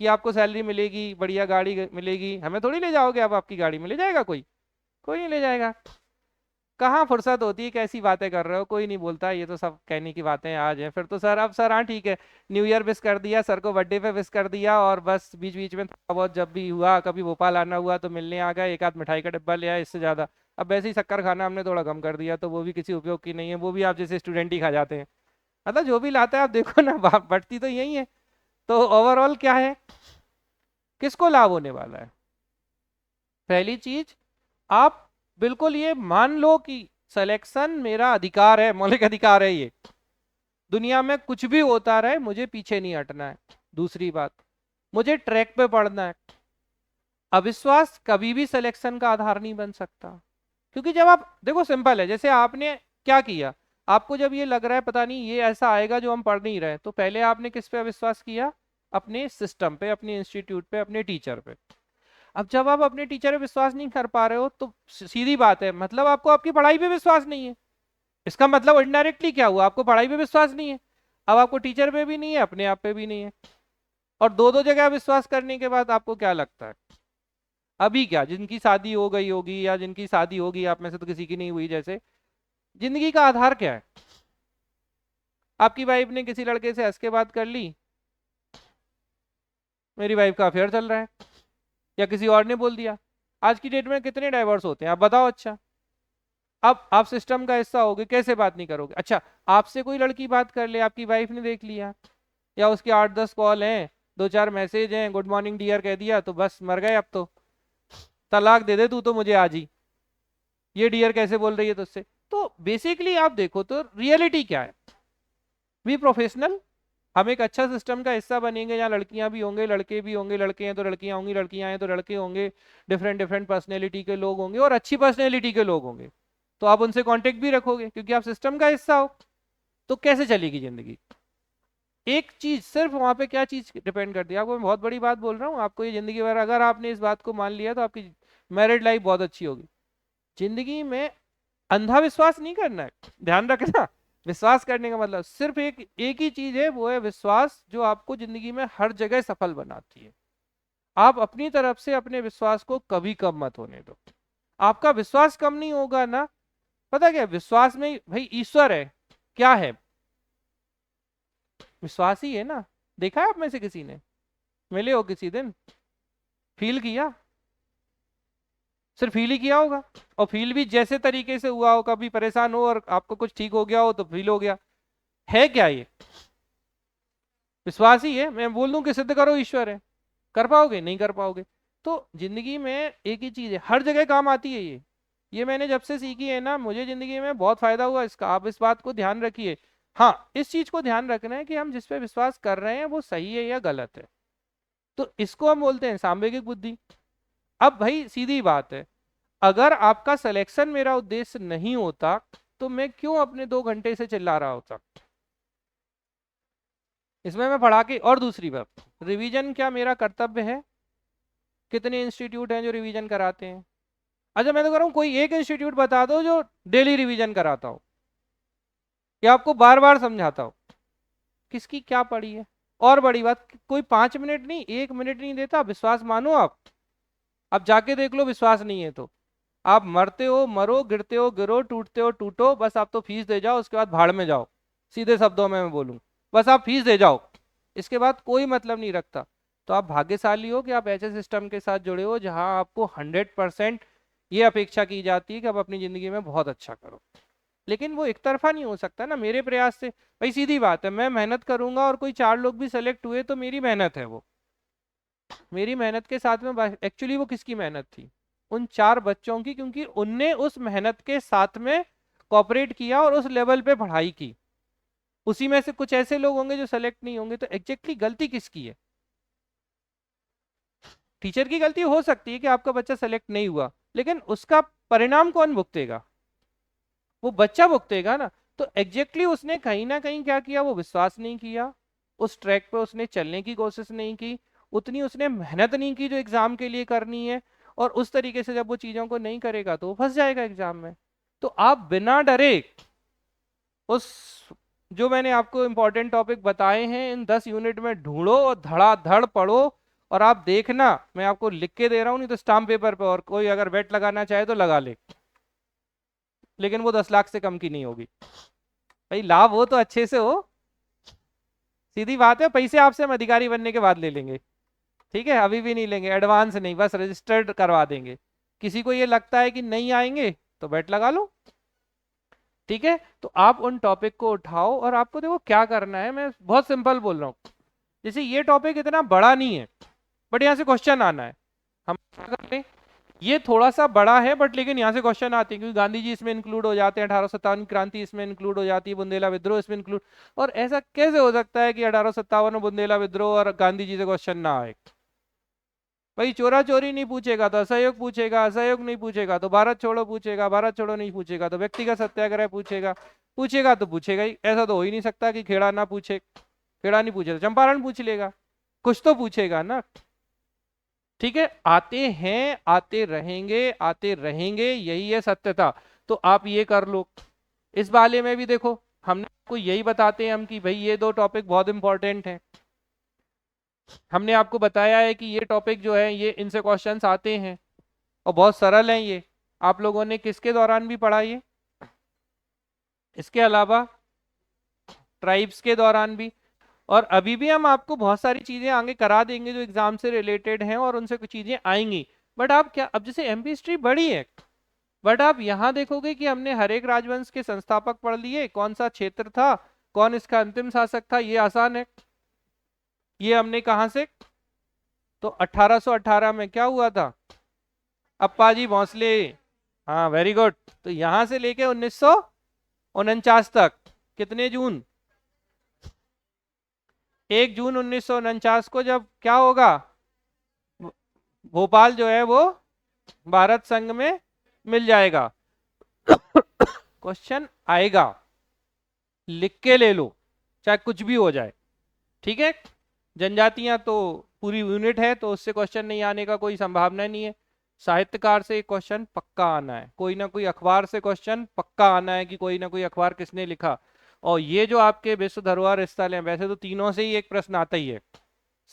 कि आपको सैलरी मिलेगी, बढ़िया गाड़ी मिलेगी। हमें थोड़ी ले जाओगे, अब आपकी गाड़ी में ले जाएगा कोई, कोई नहीं ले जाएगा। कहाँ फुर्सत होती है, कैसी बातें कर रहे हो, कोई नहीं बोलता, ये तो सब कहने की बातें आज हैं। फिर तो सर, अब सर हाँ ठीक है, न्यू ईयर विश कर दिया सर को, बर्थडे पे विश कर दिया, और बस बीच बीच में थोड़ा बहुत जब भी हुआ, कभी भोपाल आना हुआ तो मिलने आ गए, एक आध मिठाई का डिब्बा ले आया, इससे ज्यादा। अब वैसे ही शक्कर खाना हमने थोड़ा कम कर दिया, तो वो भी किसी उपयोग की नहीं है, वो भी आप जैसे स्टूडेंट ही खा जाते हैं। मतलब जो भी लाता है आप देखो ना, बढ़ती तो यही है। तो ओवरऑल क्या है, किसको लाभ होने वाला है। पहली चीज, आप बिल्कुल ये मान लो कि सिलेक्शन मेरा अधिकार है, मौलिक अधिकार है ये, दुनिया में कुछ भी होता रहे मुझे पीछे नहीं हटना है। दूसरी बात, मुझे ट्रैक पे पढ़ना है। अविश्वास कभी भी सिलेक्शन का आधार नहीं बन सकता, क्योंकि जब आप देखो, सिंपल है, जैसे आपने क्या किया, आपको जब ये लग रहा है पता नहीं ये ऐसा आएगा जो हम पढ़ नहीं रहे, तो पहले आपने किस पे अविश्वास किया, अपने सिस्टम पे, अपने इंस्टीट्यूट पे, अपने टीचर पे। अब जब आप अपने टीचर पे विश्वास नहीं कर पा रहे हो, तो सीधी बात है, मतलब आपको आपकी पढ़ाई पे विश्वास नहीं है। इसका मतलब इनडायरेक्टली क्या हुआ, आपको पढ़ाई पे विश्वास नहीं है। अब आपको टीचर पे भी नहीं है, अपने आप पे भी नहीं है, और दो दो जगह विश्वास करने के बाद आपको क्या लगता है, अभी क्या, जिनकी शादी हो गई होगी या जिनकी शादी होगी, आप में से तो किसी की नहीं हुई, जैसे जिंदगी का आधार क्या है। आपकी वाइफ ने किसी लड़के से हंस के बात कर ली, मेरी वाइफ का अफेयर चल रहा है, या किसी और ने बोल दिया। आज की डेट में कितने डाइवोर्स होते हैं आप बताओ। अच्छा, अब आप सिस्टम का हिस्सा होगे, कैसे बात नहीं करोगे। अच्छा, आपसे कोई लड़की बात कर ले, आपकी वाइफ ने देख लिया, या उसके 8-10 कॉल हैं, 2-4 मैसेज हैं, गुड मॉर्निंग डियर कह दिया, तो बस मर गए। अब तो तलाक दे दे तू तो मुझे आज ही, ये डियर कैसे बोल रही है तुझसे। तो बेसिकली आप देखो तो रियलिटी क्या है, बी प्रोफेशनल। हम एक अच्छा सिस्टम का हिस्सा बनेंगे, जहाँ लड़कियां भी होंगे, लड़के भी होंगे, लड़के हैं तो लड़कियां होंगी, लड़कियां हैं तो लड़के होंगे, डिफरेंट डिफरेंट पर्सनैलिटी के लोग होंगे और अच्छी पर्सनैलिटी के लोग होंगे, तो आप उनसे कांटेक्ट भी रखोगे क्योंकि आप सिस्टम का हिस्सा हो। तो कैसे चलेगी जिंदगी। एक चीज सिर्फ वहां पे क्या चीज डिपेंड करती है, आपको मैं बहुत बड़ी बात बोल रहा हूँ, आपको ये जिंदगी भर अगर आपने इस बात को मान लिया तो आपकी मैरिड लाइफ बहुत अच्छी होगी। जिंदगी में अंधा विश्वास नहीं करना है, ध्यान रखना। विश्वास करने का मतलब सिर्फ एक एक ही चीज है, वो है विश्वास, जो आपको जिंदगी में हर जगह सफल बनाती है। आप अपनी तरफ से अपने विश्वास को कभी कम मत होने दो। आपका विश्वास कम नहीं होगा ना, पता क्या, विश्वास में भाई ईश्वर है, क्या है, विश्वास ही है ना। देखा है आप में से किसी ने, मिले हो किसी दिन, फील किया, सिर्फ फील ही किया होगा, और फील भी जैसे तरीके से हुआ हो, कभी परेशान हो और आपको कुछ ठीक हो गया हो तो फील हो गया। है क्या ये? विश्वास ही है। मैं बोल दूं कि सिद्ध करो ईश्वर है, कर पाओगे? नहीं कर पाओगे। तो जिंदगी में एक ही चीज है, हर जगह काम आती है ये मैंने जब से सीखी है ना, मुझे जिंदगी में बहुत फायदा हुआ इसका। आप इस बात को ध्यान रखिए। हाँ, इस चीज को ध्यान रखना है कि हम जिस पे विश्वास कर रहे हैं वो सही है या गलत है। तो इसको हम बोलते हैं सांवेगिक बुद्धि। अब भाई सीधी बात है, अगर आपका सिलेक्शन मेरा उद्देश्य नहीं होता तो मैं क्यों अपने 2 घंटे से चिल्ला रहा होता इसमें मैं पढ़ा के। और दूसरी बात, रिवीजन क्या मेरा कर्तव्य है? कितने इंस्टीट्यूट हैं जो रिवीजन कराते हैं? अच्छा मैं तो कह रहा हूँ कोई एक इंस्टीट्यूट बता दो जो डेली रिवीजन कराता हो या आपको बार बार समझाता हो। किसकी क्या पड़ी है? और बड़ी बात, कोई 5 मिनट नहीं, 1 मिनट नहीं देता। विश्वास मानो आप जाके देख लो, विश्वास नहीं है तो आप मरते हो मरो, गिरते हो गिरो, टूटते हो टूटो, बस आप तो फीस दे जाओ, उसके बाद भाड़ में जाओ। सीधे शब्दों में मैं बोलूं, बस आप फीस दे जाओ, इसके बाद कोई मतलब नहीं रखता। तो आप भाग्यशाली हो कि आप ऐसे सिस्टम के साथ जुड़े हो जहां आपको 100% ये अपेक्षा की जाती है कि आप अपनी जिंदगी में बहुत अच्छा करो। लेकिन वो एक तरफा नहीं हो सकता ना, मेरे प्रयास से। भाई सीधी बात है, मैं मेहनत करूंगा और कोई 4 लोग भी सेलेक्ट हुए तो मेरी मेहनत है वो। मेरी मेहनत के साथ में एक्चुअली वो किसकी मेहनत थी? उन 4 बच्चों की, क्योंकि उनने उस मेहनत के साथ में कॉपरेट किया और उस लेवल पे पढ़ाई की। उसी में से कुछ ऐसे लोग होंगे जो सेलेक्ट नहीं होंगे। तो एग्जैक्टली गलती किसकी है? टीचर की गलती हो सकती है कि आपका बच्चा सेलेक्ट नहीं हुआ, लेकिन उसका परिणाम कौन भुगतेगा? वो बच्चा भुगतेगा ना। तो एग्जैक्टली उसने कहीं ना कहीं क्या किया, वो विश्वास नहीं किया, उस ट्रैक पे उसने चलने की कोशिश नहीं की, उतनी उसने मेहनत नहीं की जो एग्जाम के लिए करनी है। और उस तरीके से जब वो चीजों को नहीं करेगा तो वो फंस जाएगा एग्जाम में। तो आप बिना डरे उस, जो मैंने आपको इंपॉर्टेंट टॉपिक बताए हैं, इन 10 यूनिट में ढूंढो और धड़ाधड़ पढ़ो। और आप देखना, मैं आपको लिख के दे रहा हूँ, नहीं तो स्टाम्प पेपर पे, और कोई अगर बेट लगाना चाहे तो लगा ले, लेकिन वो 10 लाख से कम की नहीं होगी। भाई लाभ हो तो अच्छे से हो, सीधी बात है। पैसे आपसे हम अधिकारी बनने के बाद ले लेंगे, ठीक है? अभी भी नहीं लेंगे, एडवांस नहीं, बस रजिस्टर्ड करवा देंगे। किसी को ये लगता है कि नहीं आएंगे तो बेट लगा लो, ठीक है? तो आप उन टॉपिक को उठाओ और आपको देखो क्या करना है। मैं बहुत सिंपल बोल रहा हूँ, जैसे ये टॉपिक इतना बड़ा नहीं है, बट यहाँ से क्वेश्चन आना है। हम क्या कर रहे हैं, ये थोड़ा सा बड़ा है बट लेकिन यहाँ से क्वेश्चन आते हैं, क्योंकि गांधी जी इसमें इंक्लूड हो जाते हैं, 1857 क्रांति इसमें इंक्लूड हो जाती है, बुंदेला विद्रोह इसमें इंक्लूड। और ऐसा कैसे हो सकता है कि 1857 में बुंदेला विद्रोह और गांधी जी से क्वेश्चन ना आए? भाई चोरा चोरी नहीं पूछेगा तो असहयोग पूछेगा, असहयोग नहीं पूछेगा तो भारत छोड़ो पूछेगा, भारत छोड़ो नहीं पूछेगा तो व्यक्तिगत सत्याग्रह पूछेगा, पूछेगा तो पूछेगा ही। ऐसा तो हो ही नहीं सकता कि खेड़ा ना पूछे, खेड़ा नहीं पूछे तो चंपारण पूछ लेगा, कुछ तो पूछेगा ना। ठीक है, आते हैं, आते रहेंगे, आते रहेंगे, यही है सत्यता। तो आप ये कर लो। इस वाले में भी देखो, हमने आपको यही बताते हैं हम कि भाई ये 2 टॉपिक बहुत इंपॉर्टेंट हैं। हमने आपको बताया है कि ये टॉपिक जो है ये इनसे क्वेश्चंस आते हैं और बहुत सरल हैं ये। आप लोगों ने किसके दौरान भी पढ़ा ये? इसके अलावा ट्राइब्स के दौरान भी। और अभी भी हम आपको बहुत सारी चीजें आगे करा देंगे जो एग्जाम से रिलेटेड हैं और उनसे कुछ चीजें आएंगी। बट आप क्या, अब जैसे एमपी हिस्ट्री बड़ी है, बट आप यहाँ देखोगे कि हमने हर एक राजवंश के संस्थापक पढ़ लिए, कौन सा क्षेत्र था, कौन इसका अंतिम शासक था, ये आसान है। ये हमने कहा से, तो 1818 में क्या हुआ था? अप्पाजी भोंसले। हाँ वेरी गुड। तो यहां से लेके 1949 तक, कितने जून? 1 जून 1949 को जब क्या होगा, भोपाल जो है वो भारत संघ में मिल जाएगा। क्वेश्चन आएगा, लिख के ले लो, चाहे कुछ भी हो जाए, ठीक है? जनजातियां तो पूरी यूनिट है तो उससे क्वेश्चन नहीं आने का कोई संभावना नहीं है। साहित्यकार से क्वेश्चन पक्का आना है, कोई ना कोई अखबार से क्वेश्चन पक्का आना है कि कोई ना कोई अखबार किसने लिखा। और ये जो आपके विश्व धरोहर स्थल हैं, वैसे तो तीनों से ही एक प्रश्न आता ही है,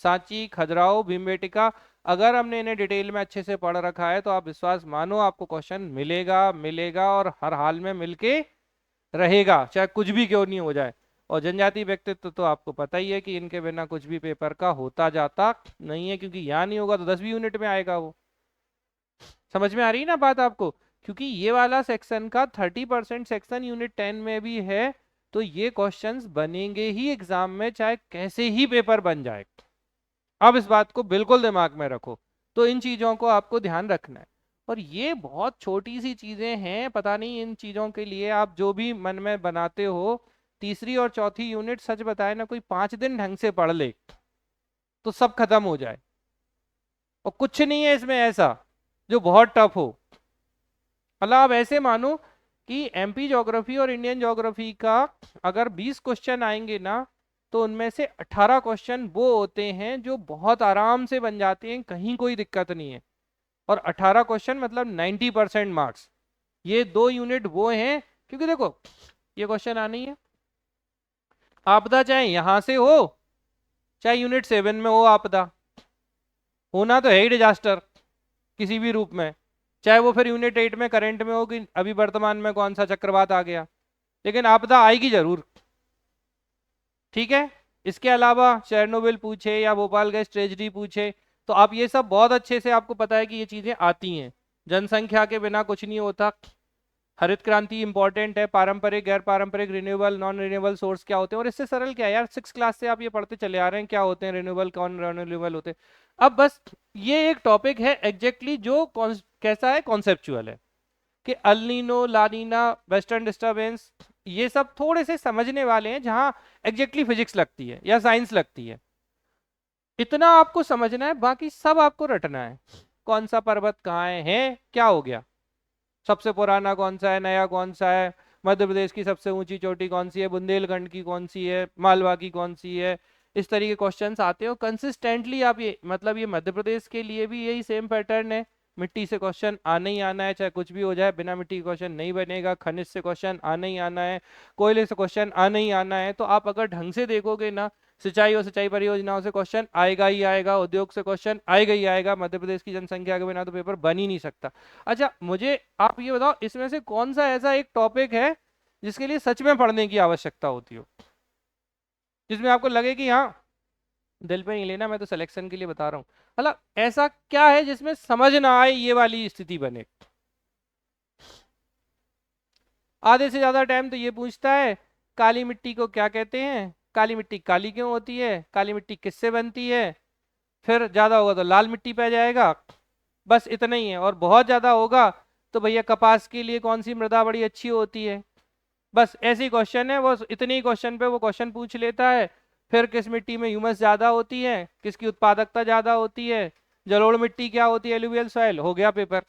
सांची, खजुराहो, भीमबेटका। अगर हमने इन्हें डिटेल में अच्छे से पढ़ रखा है तो आप विश्वास मानो आपको क्वेश्चन मिलेगा, मिलेगा और हर हाल में मिलके रहेगा, चाहे कुछ भी क्यों नहीं हो जाए। और जनजाति व्यक्तित्व तो आपको पता ही है कि इनके बिना कुछ भी पेपर का होता जाता नहीं है, क्योंकि यहाँ नहीं होगा तो 10वीं यूनिट में आएगा वो। समझ में आ रही है ना बात आपको? क्योंकि ये वाला सेक्शन का 30% सेक्शन यूनिट 10 में भी है, तो ये क्वेश्चंस बनेंगे ही एग्जाम में, चाहे कैसे ही पेपर बन जाए। अब इस बात को बिल्कुल दिमाग में रखो। तो इन चीजों को आपको ध्यान रखना है। और ये बहुत छोटी सी चीजें हैं, पता नहीं इन चीजों के लिए आप जो भी मन में बनाते हो, तीसरी और चौथी यूनिट सच बताए ना, कोई 5 दिन ढंग से पढ़ ले तो सब खत्म हो जाए। और कुछ नहीं है इसमें ऐसा जो बहुत टफ हो। मतलब आप ऐसे मानो कि एमपी ज्योग्राफी और इंडियन ज्योग्राफी का अगर 20 क्वेश्चन आएंगे ना, तो उनमें से 18 क्वेश्चन वो होते हैं जो बहुत आराम से बन जाते हैं, कहीं कोई दिक्कत नहीं है। और 18 क्वेश्चन मतलब 90% मार्क्स। ये 2 यूनिट वो हैं, क्योंकि देखो ये क्वेश्चन आनी है, आपदा चाहे यहां से हो चाहे यूनिट 7 में हो, आपदा होना तो है ही डिजास्टर किसी भी रूप में, चाहे वो फिर यूनिट 8 में करंट में हो कि अभी वर्तमान में कौन सा चक्रवात आ गया, लेकिन आपदा आएगी जरूर। ठीक है। इसके अलावा चेरनोबिल पूछे या भोपाल गैस ट्रेजेडी पूछे, तो आप ये सब बहुत अच्छे से आपको पता है कि ये चीजें आती हैं। जनसंख्या के बिना कुछ नहीं होता। हरित क्रांति इंपॉर्टेंट है, पारंपरिक गैर पारंपरिक रिन्यूएबल नॉन रिन्यूएबल सोर्स क्या होते हैं, और इससे सरल क्या है यार, 6 क्लास से आप ये पढ़ते चले आ रहे हैं क्या होते हैं रिन्यूएबल, कौन रिन्यूएबल होते हैं। अब बस ये एक टॉपिक है एग्जैक्टली जो कैसा है, कॉन्सेप्चुअल है, कि अल नीनो लानीना वेस्टर्न डिस्टरबेंस, ये सब थोड़े से समझने वाले हैं, जहां एग्जैक्टली फिजिक्स लगती है या साइंस लगती है। इतना आपको समझना है, बाकी सब आपको रटना है। कौन सा पर्वत कहाँ है क्या हो गया, सबसे पुराना कौन सा है, नया कौन सा है, मध्य प्रदेश की सबसे ऊंची चोटी कौन सी है, बुंदेलखंड की कौन सी है, मालवा की कौन सी है। इस तरीके क्वेश्चंस आते हो कंसिस्टेंटली। आप ये मतलब ये मध्य प्रदेश के लिए भी यही सेम पैटर्न है, मिट्टी से क्वेश्चन आना ही आना है, चाहे कुछ भी हो जाए, बिना मिट्टी के क्वेश्चन नहीं बनेगा। खनिज से क्वेश्चन आना ही आना है, कोयले से क्वेश्चन आना ही आना है। तो आप अगर ढंग से देखोगे ना, सिंचाई और सिंचाई परियोजनाओं से क्वेश्चन आएगा ही आएगा, उद्योग से क्वेश्चन आएगा ही आएगा। मध्य प्रदेश की जनसंख्या के बिना तो पेपर बन ही नहीं सकता। अच्छा मुझे आप ये बताओ, इसमें से कौन सा ऐसा एक टॉपिक है जिसके लिए सच में पढ़ने की आवश्यकता होती हो, जिसमें आपको लगे कि हाँ, दिल पे नहीं लेना, मैं तो सिलेक्शन के लिए बता रहा हूँ, मतलब ऐसा क्या है जिसमें समझ ना आए, ये वाली स्थिति बने। आधे से ज्यादा टाइम तो ये पूछता है काली मिट्टी को क्या कहते हैं, काली मिट्टी काली क्यों होती है, काली मिट्टी किससे बनती है, फिर ज्यादा होगा तो लाल मिट्टी पे जाएगा। बस इतना ही है। और बहुत ज्यादा होगा तो भैया कपास के लिए कौन सी मृदा बड़ी अच्छी होती है। बस ऐसे ही क्वेश्चन है, वो इतने ही क्वेश्चन पे वो क्वेश्चन पूछ लेता है। फिर किस मिट्टी में ह्यूमस ज्यादा होती है, किसकी उत्पादकता ज्यादा होती है, जलोढ़ मिट्टी क्या होती है, एलुवियल सॉइल, हो गया पेपर,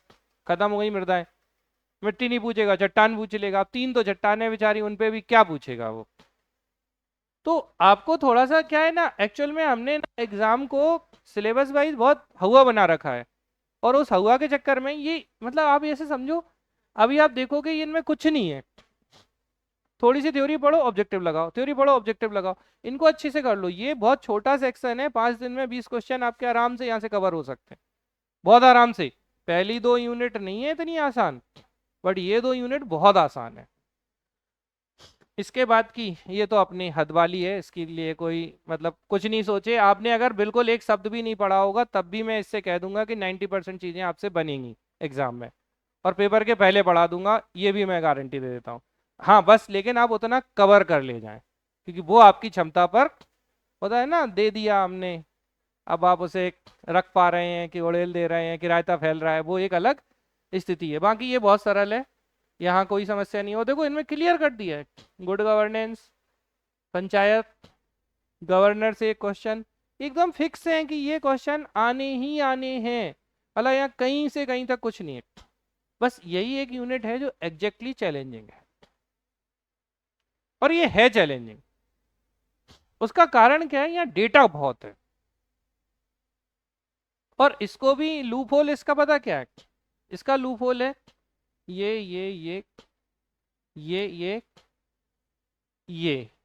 खत्म हो गई मृदाएं। मिट्टी नहीं पूछेगा, चट्टान पूछ लेगा। अब 3 तो चट्टानें बेचारी, उन पे भी क्या पूछेगा वो। तो आपको थोड़ा सा क्या है ना, एक्चुअल में हमने ना एग्जाम को सिलेबस वाइज बहुत हुआ बना रखा है, और उस हवा के चक्कर में ये मतलब आप ऐसे समझो, अभी आप देखोगे ये इनमें कुछ नहीं है। थोड़ी सी थ्योरी पढ़ो, ऑब्जेक्टिव लगाओ, थ्योरी पढ़ो, ऑब्जेक्टिव लगाओ, इनको अच्छे से कर लो। ये बहुत छोटा सेक्शन है, 5 दिन में 20 क्वेश्चन आपके आराम से यहाँ से कवर हो सकते हैं, बहुत आराम से। पहली 2 यूनिट नहीं है इतनी आसान, बट ये 2 यूनिट बहुत आसान है। इसके बाद की ये तो अपनी हद वाली है, इसके लिए कोई मतलब कुछ नहीं सोचे। आपने अगर बिल्कुल एक शब्द भी नहीं पढ़ा होगा तब भी मैं इससे कह दूंगा कि 90% चीजें आपसे बनेंगी एग्जाम में, और पेपर के पहले पढ़ा दूंगा, ये भी मैं गारंटी दे देता हूँ। हाँ बस लेकिन आप उतना कवर कर ले जाएं, क्योंकि वो आपकी क्षमता पर होता है ना, दे दिया हमने, अब आप उसे रख पा रहे हैं कि उड़ेल दे रहे हैं कि रायता फैल रहा है, वो एक अलग स्थिति है। बाकी ये बहुत सरल है, यहाँ कोई समस्या नहीं हो। देखो इनमें क्लियर कर दिया है, गुड गवर्नेंस, पंचायत, गवर्नर से एक क्वेश्चन एकदम फिक्स है कि ये क्वेश्चन आने ही आने हैं। अला यहाँ कहीं से कहीं तक कुछ नहीं है। बस यही एक यूनिट है जो एग्जैक्टली चैलेंजिंग है, और ये है चैलेंजिंग। उसका कारण क्या है, यहाँ डेटा बहुत है, और इसको भी लूप होल इसका पता क्या है, इसका लूप होल है ये ये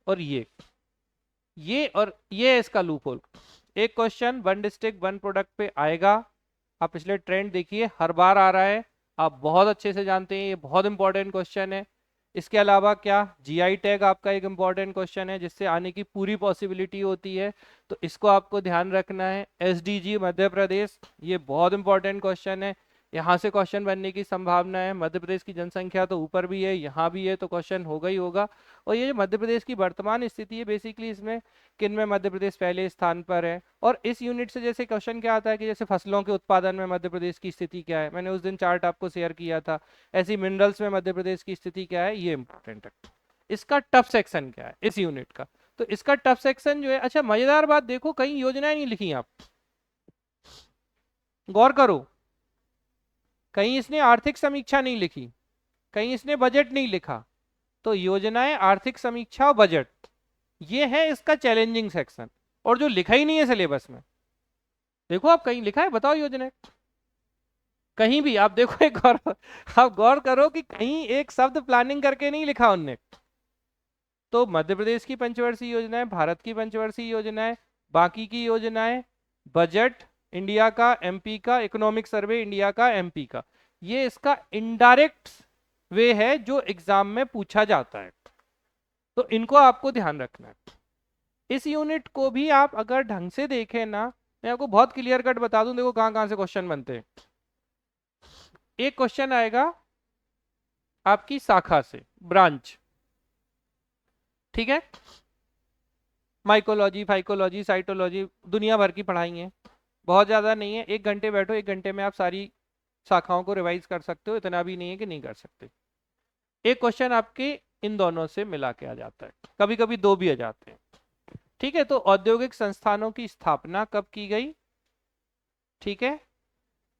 और ये और ये है इसका लूप होल। एक क्वेश्चन 1 डिस्ट्रिक्ट 1 प्रोडक्ट पे आएगा। आप पिछले ट्रेंड देखिए, हर बार आ रहा है, आप बहुत अच्छे से जानते हैं, ये बहुत इंपॉर्टेंट क्वेश्चन है। इसके अलावा क्या, जीआई टैग आपका एक इम्पॉर्टेंट क्वेश्चन है जिससे आने की पूरी पॉसिबिलिटी होती है, तो इसको आपको ध्यान रखना है। एसडीजी मध्य प्रदेश, ये बहुत इंपॉर्टेंट क्वेश्चन है, यहाँ से क्वेश्चन बनने की संभावना है। मध्य प्रदेश की जनसंख्या तो ऊपर भी है, यहाँ भी है, तो क्वेश्चन होगा ही होगा। और ये जो मध्य प्रदेश की वर्तमान स्थिति है, बेसिकली इसमें किन में मध्य प्रदेश पहले स्थान पर है। और इस यूनिट से जैसे क्वेश्चन क्या आता है कि जैसे फसलों के उत्पादन में मध्य प्रदेश की स्थिति क्या है, मैंने उस दिन चार्ट आपको शेयर किया था। ऐसी मिनरल्स में मध्य प्रदेश की स्थिति क्या है, ये इंपॉर्टेंट है। इसका टफ सेक्शन क्या है इस यूनिट का, तो इसका टफ सेक्शन जो है, अच्छा मजेदार बात देखो, कई योजनाएं नहीं लिखी आप, गौर करो। कहीं इसने आर्थिक समीक्षा नहीं लिखी, कहीं इसने बजट नहीं लिखा, तो योजनाएं, आर्थिक समीक्षा और बजट, ये है इसका चैलेंजिंग सेक्शन। और जो लिखा ही नहीं है सिलेबस में, देखो आप कहीं लिखा है, बताओ योजनाएं कहीं भी आप देखो, एक गौर, आप गौर करो कि कहीं एक शब्द प्लानिंग करके नहीं लिखा उनने। तो मध्य प्रदेश की पंचवर्षीय योजनाएं, भारत की पंचवर्षीय योजनाएं, बाकी की योजनाएं, बजट इंडिया का, एमपी का, इकोनॉमिक सर्वे इंडिया का, एमपी का, ये इसका इनडायरेक्ट वे है जो एग्जाम में पूछा जाता है, तो इनको आपको ध्यान रखना है। इस यूनिट को भी आप अगर ढंग से देखें ना, मैं आपको बहुत क्लियर कट बता दूं, देखो कहां कहां से क्वेश्चन बनते हैं। एक क्वेश्चन आएगा आपकी शाखा से, ब्रांच, ठीक है, माइकोलॉजी, फाइकोलॉजी, साइटोलॉजी, दुनिया भर की पढ़ाई है, बहुत ज़्यादा नहीं है, 1 घंटे बैठो, 1 घंटे में आप सारी शाखाओं को रिवाइज कर सकते हो, इतना भी नहीं है कि नहीं कर सकते। एक क्वेश्चन आपके इन दोनों से मिला के आ जाता है, कभी कभी दो भी आ जाते हैं, ठीक है। तो औद्योगिक संस्थानों की स्थापना कब की गई, ठीक है,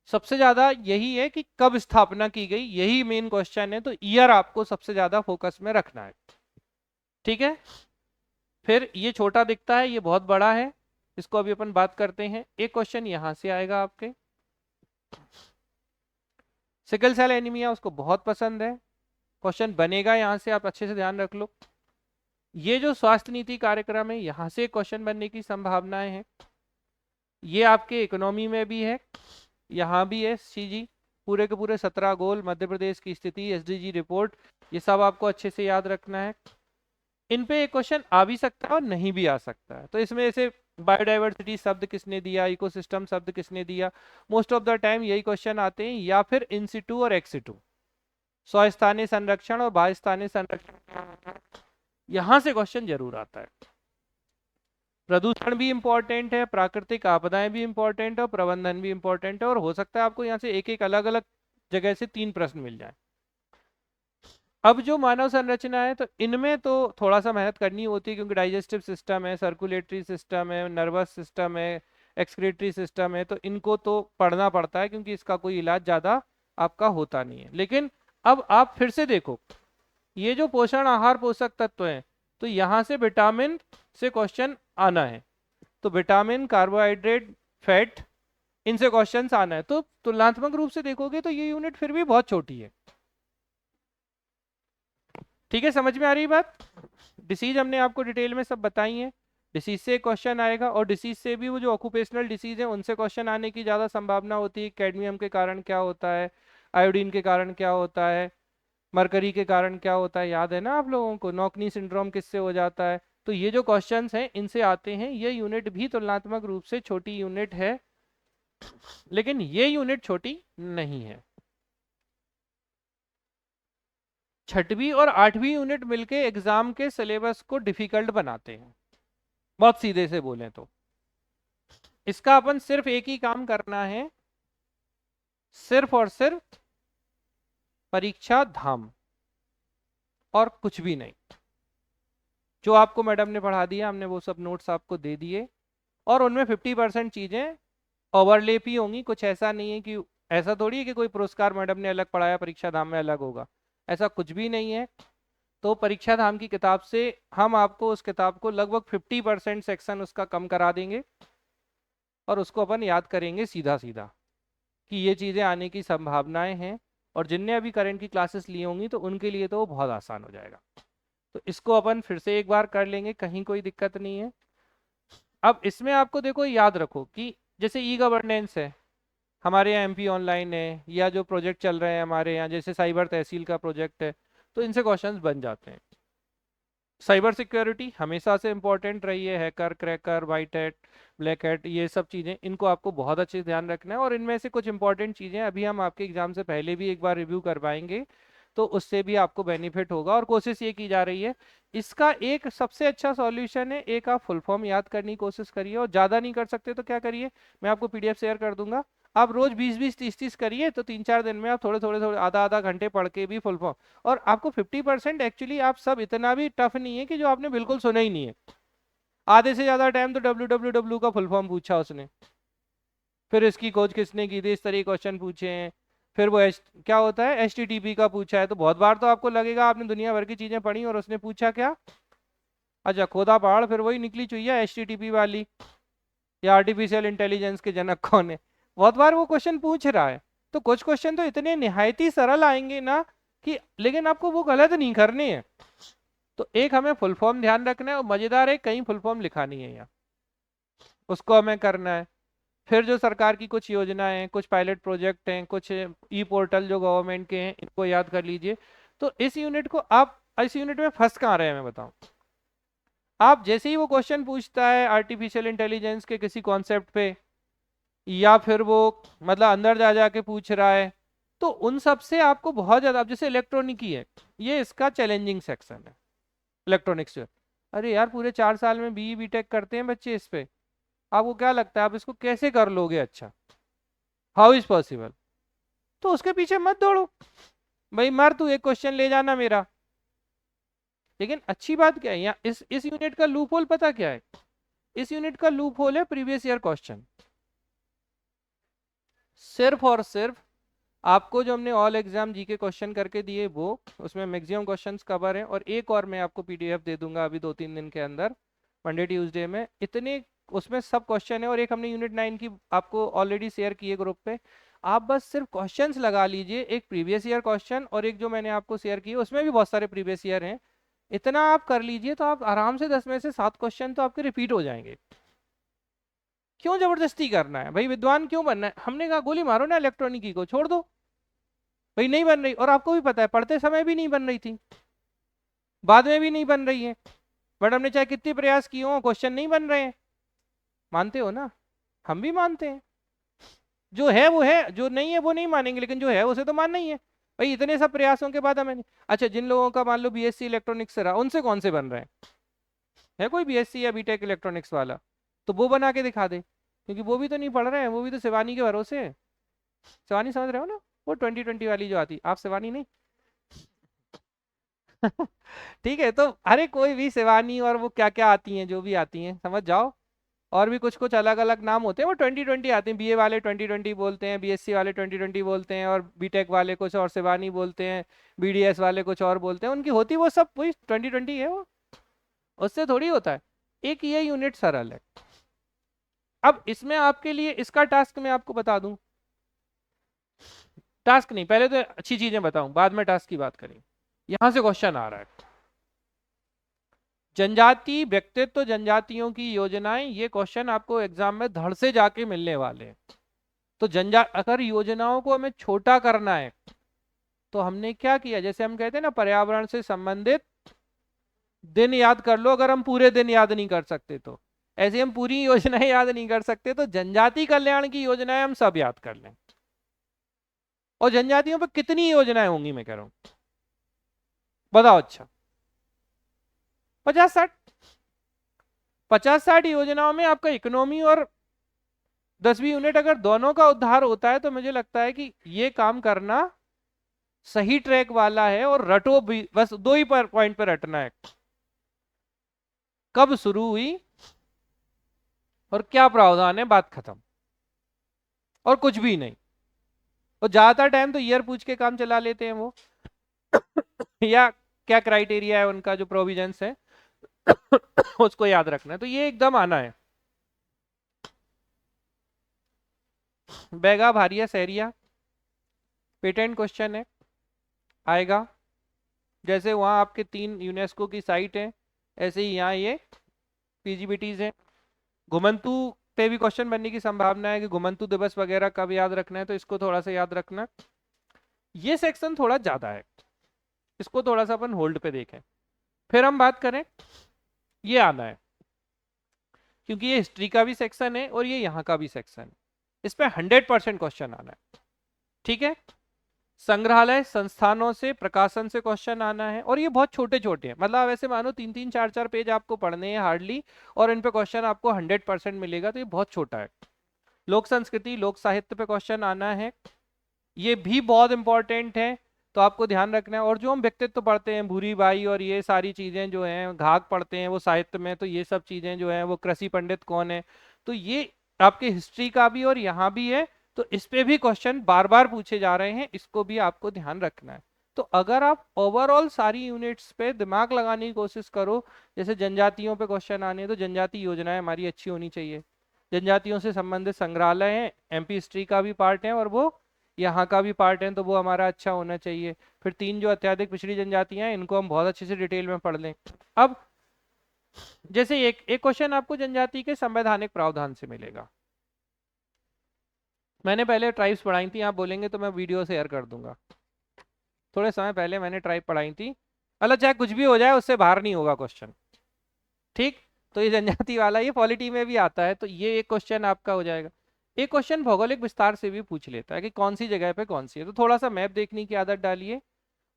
सबसे ज्यादा यही है कि कब स्थापना की गई, यही मेन क्वेश्चन है, तो ईयर आपको सबसे ज्यादा फोकस में रखना है, ठीक है। फिर ये छोटा दिखता है, ये बहुत बड़ा है, इसको अभी अपन बात करते हैं। एक क्वेश्चन यहां से आएगा आपके, सिकल सेल एनीमिया, उसको बहुत पसंद है, क्वेश्चन बनेगा यहां से, आप अच्छे से ध्यान रख लो। ये जो स्वास्थ्य नीति कार्यक्रम है, यहां से क्वेश्चन बनने की संभावनाएं हैं। ये आपके इकोनॉमी में भी है, यहाँ भी है, सीजी, पूरे के पूरे 17 गोल, मध्य प्रदेश की स्थिति, एसडीजी रिपोर्ट, ये सब आपको अच्छे से याद रखना है। इन पे एक क्वेश्चन आ भी सकता है और नहीं भी आ सकता है, तो इसमें ऐसे बायोडाइवर्सिटी शब्द किसने दिया, इकोसिस्टम शब्द किसने दिया, मोस्ट ऑफ द टाइम यही क्वेश्चन आते हैं, या फिर इन सिटू और एक्स सिटू, स्वस्थानीय संरक्षण और बाह्य स्थानीय संरक्षण, यहां से क्वेश्चन जरूर आता है। प्रदूषण भी इंपॉर्टेंट है, प्राकृतिक आपदाएं भी इंपॉर्टेंट है, और प्रबंधन भी इंपॉर्टेंट है, और हो सकता है आपको यहाँ से एक एक अलग अलग जगह से 3 प्रश्न मिल जाए। अब जो मानव संरचना है, तो इनमें तो थोड़ा सा मेहनत करनी होती है, क्योंकि डाइजेस्टिव सिस्टम है, सर्कुलेटरी सिस्टम है, नर्वस सिस्टम है, एक्सक्रीटरी सिस्टम है, तो इनको तो पढ़ना पड़ता है, क्योंकि इसका कोई इलाज ज़्यादा आपका होता नहीं है। लेकिन अब आप फिर से देखो, ये जो पोषण आहार पोषक तत्व हैं, तो यहाँ से विटामिन से क्वेश्चन आना है, तो विटामिन, कार्बोहाइड्रेट, फैट, इनसे क्वेश्चंस आना है। तो तुलनात्मक रूप से देखोगे तो ये यूनिट फिर भी बहुत छोटी है, ठीक है, समझ में आ रही बात। डिसीज हमने आपको डिटेल में सब बताई है, डिसीज से क्वेश्चन आएगा, और डिसीज से भी वो जो ऑक्यूपेशनल डिसीज है उनसे क्वेश्चन आने की ज़्यादा संभावना होती है। कैडमियम के कारण क्या होता है, आयोडीन के कारण क्या होता है, मरकरी के कारण क्या होता है, याद है ना आप लोगों को, नॉकनी सिंड्रोम किससे हो जाता है, तो ये जो क्वेश्चंस हैं इनसे आते हैं। ये यूनिट भी तुलनात्मक रूप से छोटी यूनिट है, लेकिन ये यूनिट छोटी नहीं है। 6वीं और 8वीं यूनिट मिलके एग्जाम के सिलेबस को डिफिकल्ट बनाते हैं, बहुत सीधे से बोलें तो। इसका अपन सिर्फ एक ही काम करना है, सिर्फ और सिर्फ परीक्षा धाम, और कुछ भी नहीं। जो आपको मैडम ने पढ़ा दिया, हमने वो सब नोट्स आपको दे दिए, और उनमें 50% चीजें ओवरलेप ही होंगी, कुछ ऐसा नहीं है कि, ऐसा थोड़ी है कि कोई पुरस्कार मैडम ने अलग पढ़ाया परीक्षा धाम में अलग होगा, ऐसा कुछ भी नहीं है। तो परीक्षा धाम की किताब से हम आपको उस किताब को लगभग 50% सेक्शन उसका कम करा देंगे, और उसको अपन याद करेंगे सीधा सीधा कि ये चीज़ें आने की संभावनाएं हैं। और जिनने अभी करंट की क्लासेस ली होंगी तो उनके लिए तो वो बहुत आसान हो जाएगा। तो इसको अपन फिर से एक बार कर लेंगे, कहीं कोई दिक्कत नहीं है। अब इसमें आपको देखो, याद रखो कि जैसे ई गवर्नेंस है, हमारे यहाँ एमपी ऑनलाइन है, या जो प्रोजेक्ट चल रहे हैं हमारे यहाँ, जैसे साइबर तहसील का प्रोजेक्ट है, तो इनसे क्वेश्चंस बन जाते हैं। साइबर सिक्योरिटी हमेशा से इंपॉर्टेंट रही है, hacker, cracker, white hat, black hat, ये सब चीज़ें, इनको आपको बहुत अच्छे से ध्यान रखना है। और इनमें से कुछ इंपॉर्टेंट चीज़ें अभी हम आपके एग्जाम से पहले भी एक बार रिव्यू करवाएंगे, तो उससे भी आपको बेनिफिट होगा। और कोशिश ये की जा रही है, इसका एक सबसे अच्छा सॉल्यूशन है, एक आप फुल फॉर्म याद करने की कोशिश करिए, और ज़्यादा नहीं कर सकते तो क्या करिए, मैं आपको पीडीएफ शेयर कर दूंगा, आप रोज 20-20 30-30 करिए, तो 3-4 दिन में आप थोड़े थोड़े थोड़े आधा आधा घंटे पढ़ के भी फुल फॉर्म। और आपको 50% एक्चुअली आप सब इतना भी टफ नहीं है कि जो आपने बिल्कुल सुना ही नहीं है। आधे से ज्यादा टाइम तो www का फुल फॉर्म पूछा उसने, फिर इसकी खोज किसने की थी, इस तरह क्वेश्चन पूछे हैं, फिर वो क्या होता है HTTP का पूछा है। तो बहुत बार तो आपको लगेगा आपने दुनिया भर की चीजें पढ़ी और उसने पूछा क्या, अच्छा खोदा पहाड़, फिर वही निकली चुईया HTTP वाली, या आर्टिफिशियल इंटेलिजेंस के जनक कौन है। बहुत बार वो क्वेश्चन पूछ रहा है। तो कुछ क्वेश्चन तो इतने निहायत ही सरल आएंगे ना कि, लेकिन आपको वो गलत नहीं करने हैं। तो एक हमें फुल फॉर्म ध्यान रखना है, और मजेदार है कहीं फुल फॉर्म लिखा नहीं है यहाँ, उसको हमें करना है। फिर जो सरकार की कुछ योजनाएं हैं, कुछ पायलट प्रोजेक्ट हैं, कुछ ई पोर्टल जो गवर्नमेंट के हैं, इनको याद कर लीजिए। तो इस यूनिट को आप, इस यूनिट में फंस कहाँ रहे हैं मैं बताऊं। आप जैसे ही वो क्वेश्चन पूछता है आर्टिफिशियल इंटेलिजेंस के किसी कॉन्सेप्ट पे, या फिर वो मतलब अंदर जा जाके पूछ रहा है, तो उन सब से आपको बहुत ज्यादा, अब जैसे इलेक्ट्रॉनिक ही है, ये इसका चैलेंजिंग सेक्शन है इलेक्ट्रॉनिक्स जो। अरे यार पूरे 4 साल में BE BTech करते हैं बच्चे इस पे, आपको क्या लगता है आप इसको कैसे कर लोगे अच्छा, हाउ इज पॉसिबल। तो उसके पीछे मत दौड़ो भाई, मार तू एक क्वेश्चन ले जाना मेरा। लेकिन अच्छी बात क्या है यहाँ, इस यूनिट का लूप होल पता क्या है, इस यूनिट का लूप होल है प्रीवियस ईयर क्वेश्चन। सिर्फ और सिर्फ आपको जो हमने ऑल एग्जाम जीके क्वेश्चन करके दिए वो, उसमें मैक्सिमम क्वेश्चंस कवर हैं, और एक और मैं आपको पीडीएफ दे दूंगा अभी 2-3 दिन के अंदर, मंडे ट्यूसडे में, इतने उसमें सब क्वेश्चन है। और एक हमने यूनिट 9 की आपको ऑलरेडी शेयर की है ग्रुप पे, आप बस सिर्फ क्वेश्चंस लगा लीजिए, एक प्रीवियस ईयर क्वेश्चन और एक जो मैंने आपको शेयर की है उसमें भी बहुत सारे प्रीवियस ईयर हैं। इतना आप कर लीजिए तो आप आराम से 10 में से 7 क्वेश्चन तो आपके रिपीट हो जाएंगे। क्यों जबरदस्ती करना है भाई, विद्वान क्यों बनना है। हमने कहा गोली मारो ना इलेक्ट्रॉनिकी को, छोड़ दो भाई, नहीं बन रही। और आपको भी पता है पढ़ते समय भी नहीं बन रही थी, बाद में भी नहीं बन रही है, बट हमने चाहे कितने प्रयास किए हो क्वेश्चन नहीं बन रहे हैं। मानते हो ना, हम भी मानते हैं, जो है वो है, जो नहीं है वो नहीं मानेंगे, लेकिन जो है उसे तो मानना ही है भाई। इतने सब प्रयासों के बाद हमें, अच्छा जिन लोगों का मान लो BSc इलेक्ट्रॉनिक्स से रहा, उनसे कौन से बन रहे हैं, है कोई BSc या BTech इलेक्ट्रॉनिक्स वाला, तो वो बना के दिखा दे, क्योंकि वो भी तो नहीं पढ़ रहे हैं, वो भी तो शिवानी के भरोसे है। शिवानी समझ रहे हो ना, वो 2020 वाली जो आती, आप शिवानी नहीं। ठीक है, तो अरे कोई भी शिवानी और वो क्या क्या आती हैं, जो भी आती हैं समझ जाओ, और भी कुछ कुछ अलग अलग नाम होते हैं, वो 2020 आते हैं, BA वाले 2020 बोलते हैं, BSc वाले 2020 बोलते हैं, और BTech वाले कुछ और शिवानी बोलते हैं, BDS वाले कुछ और बोलते हैं, उनकी होती वो सब वही 2020 है वो, उससे थोड़ी होता है। एक ये यूनिट सरल है। अब इसमें आपके लिए इसका टास्क मैं आपको बता दूं, टास्क नहीं, पहले तो अच्छी चीजें बताऊं, बाद में टास्क की बात करें। यहां से क्वेश्चन आ रहा है, जनजाति व्यक्तित्व जनजातियों की योजनाएं, ये क्वेश्चन आपको एग्जाम में धड़ से जाके मिलने वाले हैं। तो अगर योजनाओं को हमें छोटा करना है, तो हमने क्या किया, जैसे हम कहते हैं ना पर्यावरण से संबंधित दिन याद कर लो, अगर हम पूरे दिन याद नहीं कर सकते तो, ऐसे हम पूरी योजनाएं याद नहीं कर सकते, तो जनजाति कल्याण की योजनाएं हम सब याद कर लें। और जनजातियों पर कितनी योजनाएं होंगी मैं कह रहा हूं, बताओ। अच्छा 50-60, 50-60 योजनाओं में आपका इकोनॉमी और 10वीं यूनिट अगर दोनों का उद्धार होता है, तो मुझे लगता है कि ये काम करना सही ट्रैक वाला है। और रटो भी, बस दो ही पॉइंट पर रटना है, कब शुरू हुई और क्या प्रावधान है, बात खत्म, और कुछ भी नहीं। और ज्यादातर टाइम तो ईयर पूछ के काम चला लेते हैं वो या क्या क्राइटेरिया है उनका, जो प्रोविजंस है उसको याद रखना है। तो ये एकदम आना है, बैगा भारिया सहरिया पेटेंट क्वेश्चन है, आएगा। जैसे वहाँ आपके 3 यूनेस्को की साइट है, ऐसे ही यहाँ ये PGBTs हैं। घुमंतू पे भी क्वेश्चन बनने की संभावना है कि घुमंतू दिवस वगैरह कब याद रखना है, तो इसको थोड़ा सा याद रखना। ये सेक्शन थोड़ा ज्यादा है, इसको थोड़ा सा अपन होल्ड पे देखें। फिर हम बात करें, ये आना है क्योंकि ये हिस्ट्री का भी सेक्शन है और ये यहाँ का भी सेक्शन है, इस पे 100% क्वेश्चन आना है। ठीक है, संग्रहालय संस्थानों से प्रकाशन से क्वेश्चन आना है, और ये बहुत छोटे छोटे हैं, मतलब वैसे मानो 3-3 4-4 पेज आपको पढ़ने हैं हार्डली, और इन पे क्वेश्चन आपको 100% मिलेगा, तो ये बहुत छोटा है। लोक संस्कृति लोक साहित्य पे क्वेश्चन आना है, ये भी बहुत इंपॉर्टेंट है, तो आपको ध्यान रखना है। और जो हम व्यक्तित्व पढ़ते हैं, भूरी बाई और ये सारी चीजें जो हैं, घाघ पढ़ते हैं वो साहित्य में, तो ये सब चीजें जो हैं, वो कृषि पंडित कौन है, तो ये आपके हिस्ट्री का भी और यहाँ भी है, तो इस पे भी क्वेश्चन बार बार पूछे जा रहे हैं, इसको भी आपको ध्यान रखना है। तो अगर आप ओवरऑल सारी यूनिट्स पे दिमाग लगाने की कोशिश करो, जैसे जनजातियों पे क्वेश्चन आने, तो जनजाति योजनाएं हमारी अच्छी होनी चाहिए, जनजातियों से संबंधित संग्रहालय है, एमपी हिस्ट्री का भी पार्ट है और वो यहाँ का भी पार्ट है, तो वो हमारा अच्छा होना चाहिए। फिर 3 जो अत्याधिक पिछड़ी जनजातियां हैं, इनको हम बहुत अच्छे से डिटेल में पढ़ लें। अब जैसे एक एक क्वेश्चन आपको जनजाति के संवैधानिक प्रावधान से मिलेगा, मैंने पहले ट्राइब्स पढ़ाई थी, आप बोलेंगे तो मैं वीडियो शेयर कर दूंगा, थोड़े समय पहले मैंने ट्राइब पढ़ाई थी, मतलब चाहे कुछ भी हो जाए उससे बाहर नहीं होगा क्वेश्चन। ठीक, तो ये जनजाति वाला ये पॉलिटी में भी आता है, तो ये एक क्वेश्चन आपका हो जाएगा। एक क्वेश्चन भौगोलिक विस्तार से भी पूछ लेता है कि कौन सी जगह पे कौन सी है, तो थोड़ा सा मैप देखने की आदत डालिए।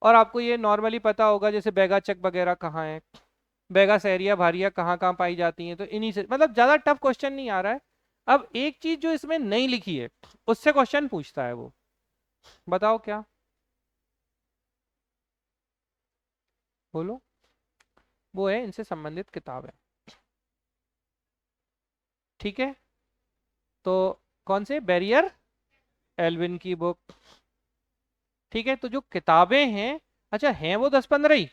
और आपको ये नॉर्मली पता होगा, जैसे बैगा चक वगैरह कहाँ है, बैगा सहरिया भारिया कहाँ कहाँ पाई जाती हैं, तो इन्हीं से, मतलब ज्यादा टफ क्वेश्चन नहीं आ रहा है। अब एक चीज जो इसमें नहीं लिखी है, उससे क्वेश्चन पूछता है, वो बताओ क्या, बोलो। वो है इनसे संबंधित किताब है। ठीक है, तो कौन से, बैरियर एल्विन की बुक। ठीक है, तो जो किताबें हैं, अच्छा हैं वो 10-15 ही,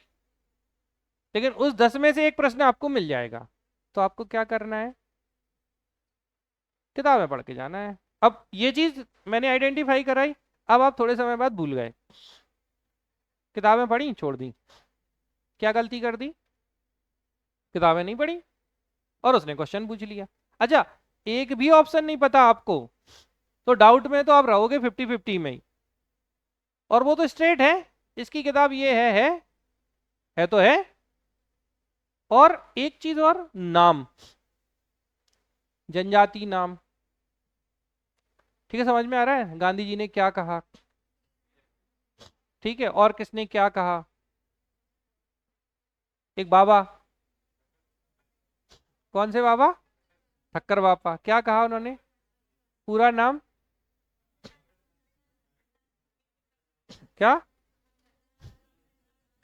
लेकिन उस 10 में से एक प्रश्न आपको मिल जाएगा, तो आपको क्या करना है, किताबें पढ़ के जाना है। अब ये चीज मैंने आइडेंटिफाई कराई, अब आप थोड़े समय बाद भूल गए, किताबें पढ़ी छोड़ दी, क्या गलती कर दी, किताबें नहीं पढ़ी और उसने क्वेश्चन पूछ लिया। अच्छा, एक भी ऑप्शन नहीं पता आपको, तो डाउट में तो आप रहोगे 50-50 में ही, और वो तो स्ट्रेट है, इसकी किताब ये है तो है। और एक चीज और, नाम, जनजाति नाम, ठीक है, समझ में आ रहा है गांधी जी ने क्या कहा, ठीक है, और किसने क्या कहा, एक बाबा, कौन से बाबा, ठक्कर बापा, क्या कहा उन्होंने, पूरा नाम क्या,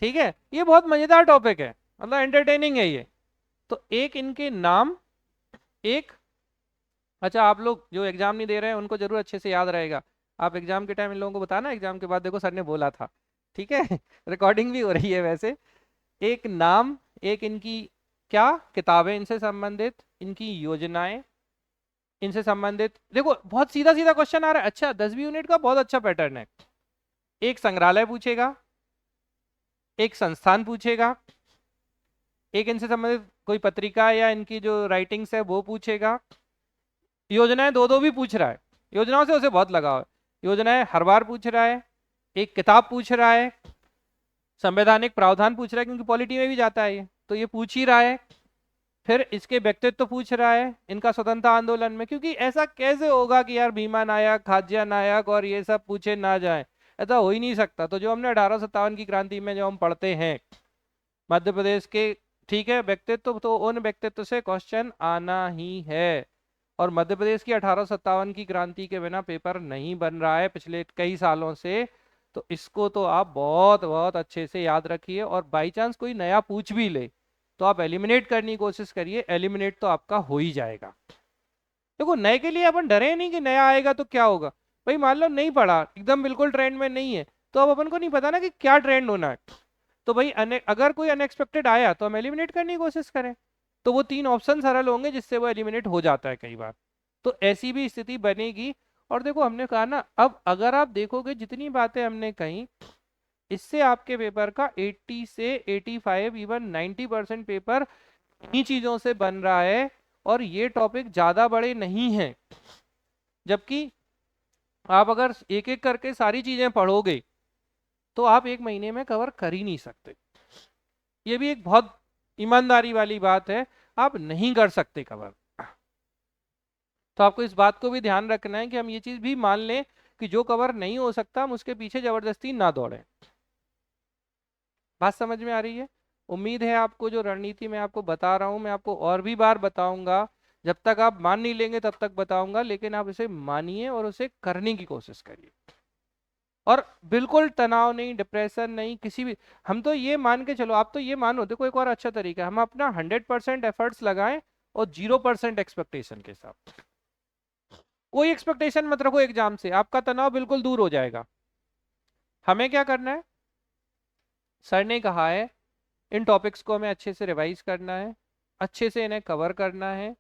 ठीक है, ये बहुत मजेदार टॉपिक है, मतलब एंटरटेनिंग है ये। तो एक इनके नाम, एक, अच्छा आप लोग जो एग्जाम नहीं दे रहे हैं उनको जरूर अच्छे से याद रहेगा, आप एग्जाम के टाइम इन लोगों को बताना, एग्जाम के बाद देखो सर ने बोला था, ठीक है रिकॉर्डिंग भी हो रही है वैसे। एक नाम, एक इनकी क्या किताबें इनसे संबंधित, इनकी योजनाएं इनसे संबंधित, देखो बहुत सीधा सीधा क्वेश्चन आ रहा है, अच्छा 10वीं यूनिट का बहुत अच्छा पैटर्न है। एक संग्रहालय पूछेगा, एक संस्थान पूछेगा, एक इनसे संबंधित कोई पत्रिका या इनकी जो राइटिंग्स है वो पूछेगा, योजनाएं दो दो भी पूछ रहा है, योजनाओं से उसे बहुत लगाव है, योजनाएं हर बार पूछ रहा है, एक किताब पूछ रहा है, संवैधानिक प्रावधान पूछ रहा है क्योंकि पॉलिटी में भी जाता है ये, तो ये पूछ ही रहा है। फिर इसके व्यक्तित्व तो पूछ रहा है, इनका स्वतंत्रता आंदोलन में, क्योंकि ऐसा कैसे होगा कि यार भीमा नायक, खाद्या नायक और ये सब पूछे ना जाए, ऐसा हो ही नहीं सकता। तो जो हमने 1857 की क्रांति में जो हम पढ़ते हैं मध्य प्रदेश के, ठीक है, व्यक्तित्व, तो उन व्यक्तित्व से क्वेश्चन आना ही है। और मध्य प्रदेश की 1857 की क्रांति के बिना पेपर नहीं बन रहा है पिछले कई सालों से, तो इसको तो आप बहुत बहुत अच्छे से याद रखिए, और बाई चांस कोई नया पूछ भी ले तो आप एलिमिनेट करने की कोशिश करिए, एलिमिनेट तो आपका हो ही जाएगा। देखो नए के लिए अपन डरे नहीं कि नया आएगा तो क्या होगा, भाई मान लो नहीं पढ़ा, एकदम बिल्कुल ट्रेंड में नहीं है, तो अब अपन को नहीं पता ना कि क्या ट्रेंड होना है, तो भाई अगर कोई अनएक्सपेक्टेड आया तो हम एलिमिनेट करने की कोशिश करें, तो वो 3 ऑप्शन सरल होंगे जिससे वो एलिमिनेट हो जाता है कई बार, तो ऐसी भी स्थिति बनेगी। और देखो हमने कहा ना, अब अगर आप देखोगे जितनी बातें हमने कही, इससे आपके पेपर का 80 से 85 इवन 90% पेपर इन्हीं चीजों से बन रहा है, और ये टॉपिक ज्यादा बड़े नहीं हैं, जबकि आप अगर एक एक करके सारी चीजें पढ़ोगे तो आप एक महीने में कवर कर ही नहीं सकते। ये भी एक बहुत ईमानदारी वाली बात है, आप नहीं कर सकते कवर। तो आपको इस बात को भी ध्यान रखना है कि हम ये चीज भी मान लें कि जो कवर नहीं हो सकता हम उसके पीछे जबरदस्ती ना दौड़ें। बात समझ में आ रही है? उम्मीद है आपको जो रणनीति मैं आपको बता रहा हूं, मैं आपको और भी बार बताऊंगा। जब तक आप मान नहीं लेंगे तब तक बताऊंगा, लेकिन आप इसे मानिए और उसे करने की कोशिश करिए। और बिल्कुल तनाव नहीं, डिप्रेशन नहीं, किसी भी, हम तो ये मान के चलो, आप तो ये मानो, देखो एक और अच्छा तरीका, हम अपना 100% एफर्ट्स लगाएं और 0% एक्सपेक्टेशन के साथ। कोई एक्सपेक्टेशन मत रखो एग्जाम से, आपका तनाव बिल्कुल दूर हो जाएगा। हमें क्या करना है, सर ने कहा है इन टॉपिक्स को हमें अच्छे से रिवाइज करना है, अच्छे से इन्हें कवर करना है,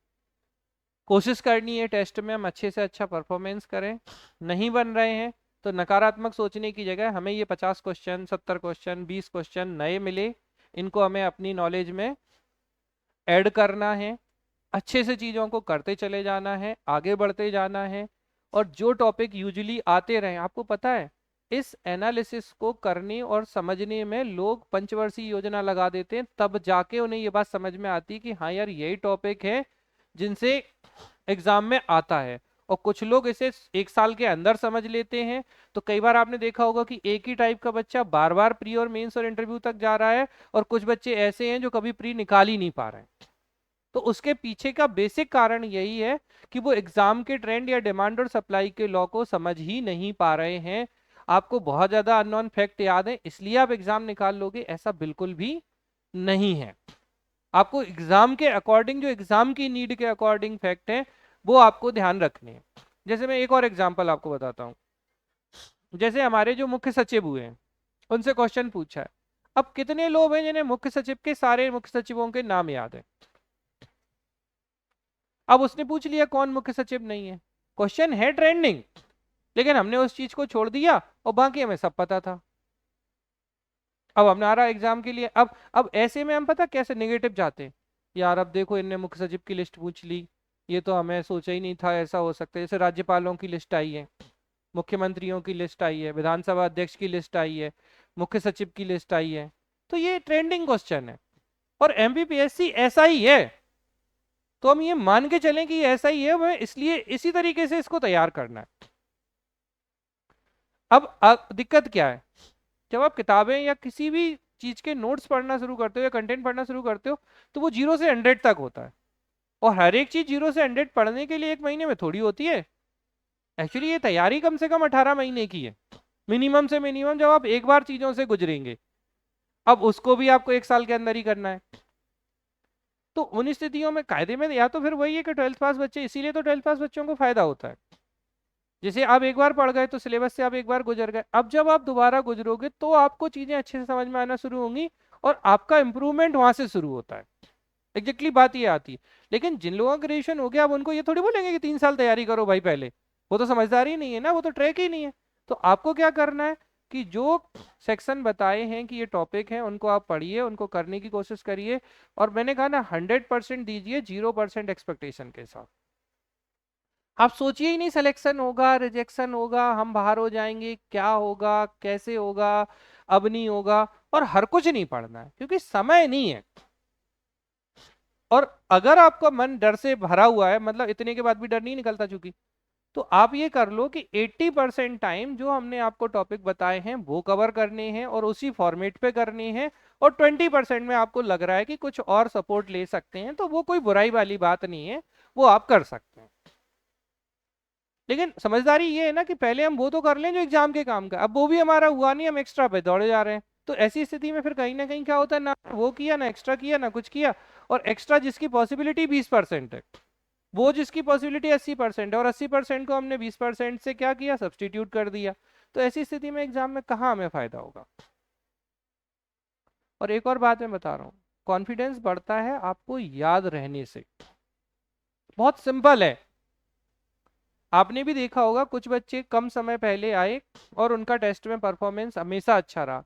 कोशिश करनी है टेस्ट में हम अच्छे से अच्छा परफॉर्मेंस करें। नहीं बन रहे हैं तो नकारात्मक सोचने की जगह हमें ये 50 क्वेश्चन, 70 क्वेश्चन, 20 क्वेश्चन नए मिले, इनको हमें अपनी नॉलेज में ऐड करना है, अच्छे से चीज़ों को करते चले जाना है, आगे बढ़ते जाना है। और जो टॉपिक यूजुअली आते रहे, आपको पता है इस एनालिसिस को करने और समझने में लोग पंचवर्षीय योजना लगा देते हैं, तब जाके उन्हें ये बात समझ में आती है कि हाँ यार यही टॉपिक है जिनसे एग्जाम में आता है। और कुछ लोग इसे एक साल के अंदर समझ लेते हैं। तो कई बार आपने देखा होगा कि एक ही टाइप का बच्चा बार बार प्री और मेंस और इंटरव्यू तक जा रहा है, और कुछ बच्चे ऐसे हैं जो कभी प्री निकाल ही नहीं पा रहे हैं। तो उसके पीछे का बेसिक कारण यही है कि वो एग्जाम के ट्रेंड या डिमांड और सप्लाई के लॉ को समझ ही नहीं पा रहे हैं। आपको बहुत ज्यादा अननोन फैक्ट याद है इसलिए आप एग्जाम निकाल लोगे, ऐसा बिल्कुल भी नहीं है। आपको एग्जाम के अकॉर्डिंग, जो एग्जाम की नीड के अकॉर्डिंग फैक्ट है, वो आपको ध्यान रखने हैं। जैसे मैं एक और एग्जांपल आपको बताता हूँ। जैसे हमारे जो मुख्य सचिव हुए हैं उनसे क्वेश्चन पूछा है, अब कितने लोग हैं जिन्हें मुख्य सचिव के सारे मुख्य सचिवों के नाम याद है? अब उसने पूछ लिया कौन मुख्य सचिव नहीं है, क्वेश्चन है ट्रेंडिंग, लेकिन हमने उस चीज को छोड़ दिया और बाकी हमें सब पता था। अब हमारा एग्जाम के लिए, अब ऐसे में हम पता कैसे नेगेटिव जाते हैं, यार अब देखो इनने मुख्य सचिव की लिस्ट पूछ ली, ये तो हमें सोचा ही नहीं था ऐसा हो सकता है। जैसे राज्यपालों की लिस्ट आई है, मुख्यमंत्रियों की लिस्ट आई है, विधानसभा अध्यक्ष की लिस्ट आई है, मुख्य सचिव की लिस्ट आई है, तो ये ट्रेंडिंग क्वेश्चन है और एमपीपीएससी ऐसा ही है। तो हम ये मान के चलें कि ये ऐसा ही है, हमें इसलिए इसी तरीके से इसको तैयार करना है। अब दिक्कत क्या है, जब आप किताबें या किसी भी चीज के नोट्स पढ़ना शुरू करते हो या कंटेंट पढ़ना शुरू करते हो, तो वो 0 से 100 तक होता है। और हर एक चीज 0 से 100 पढ़ने के लिए एक महीने में थोड़ी होती है। एक्चुअली ये तैयारी कम से कम 18 महीने की है, मिनिमम से मिनिमम, जब आप एक बार चीजों से गुजरेंगे। अब उसको भी आपको एक साल के अंदर ही करना है। तो उन स्थितियों में कायदे में या तो फिर वही है कि 12th पास बच्चे, इसीलिए तो 12th पास बच्चों को फायदा होता है। जैसे आप एक बार पढ़ गए तो सिलेबस से आप एक बार गुजर गए, अब जब आप दोबारा गुजरोगे तो आपको चीजें अच्छे से समझ में आना शुरू होंगी और आपका इंप्रूवमेंट वहां से शुरू होता है। एग्जैक्टली बात ये आती है। लेकिन जिन लोगों का ग्रेजुएशन हो गया, अब उनको ये थोड़ी बोलेंगे कि 3 साल तैयारी करो भाई पहले, वो तो समझदारी नहीं है ना, वो तो ट्रैक ही नहीं है। तो आपको क्या करना है कि जो सेक्शन बताए हैं कि ये टॉपिक है, उनको आप पढ़िए, उनको करने की कोशिश करिए। और मैंने कहा ना 100% दीजिए 0% एक्सपेक्टेशन के साथ। आप सोचिए ही नहीं सिलेक्शन होगा, रिजेक्शन होगा, हम बाहर हो जाएंगे, क्या होगा, कैसे होगा, अब नहीं होगा। और हर कुछ नहीं पढ़ना है क्योंकि समय नहीं है। और अगर आपका मन डर से भरा हुआ है, मतलब इतने के बाद भी डर नहीं निकलता चूंकि, तो आप ये कर लो कि 80% टाइम जो हमने आपको टॉपिक बताए हैं वो कवर करने हैं और उसी फॉर्मेट पे करने हैं। और 20% में आपको लग रहा है कि कुछ और सपोर्ट ले सकते हैं, तो वो कोई बुराई वाली बात नहीं है, वो आप कर सकते हैं। लेकिन समझदारी ये है ना कि पहले हम वो तो कर लें जो एग्जाम के काम का, अब वो भी हमारा हुआ नहीं, हम एक्स्ट्रा पे दौड़े जा रहे हैं। तो ऐसी स्थिति में फिर कहीं ना कहीं क्या होता है, ना वो किया, ना एक्स्ट्रा किया, ना कुछ किया। और एक्स्ट्रा जिसकी पॉसिबिलिटी 20% है, वो जिसकी पॉसिबिलिटी 80% है, और 80% को हमने 20% से क्या किया, सब्सटीट्यूट कर दिया। तो ऐसी स्थिति में एग्जाम में कहाँ हमें फायदा होगा। और एक और बात मैं बता रहा हूँ, कॉन्फिडेंस बढ़ता है आपको याद रहने से। बहुत सिंपल है। आपने भी देखा होगा कुछ बच्चे कम समय पहले आए और उनका टेस्ट में परफॉर्मेंस हमेशा अच्छा रहा।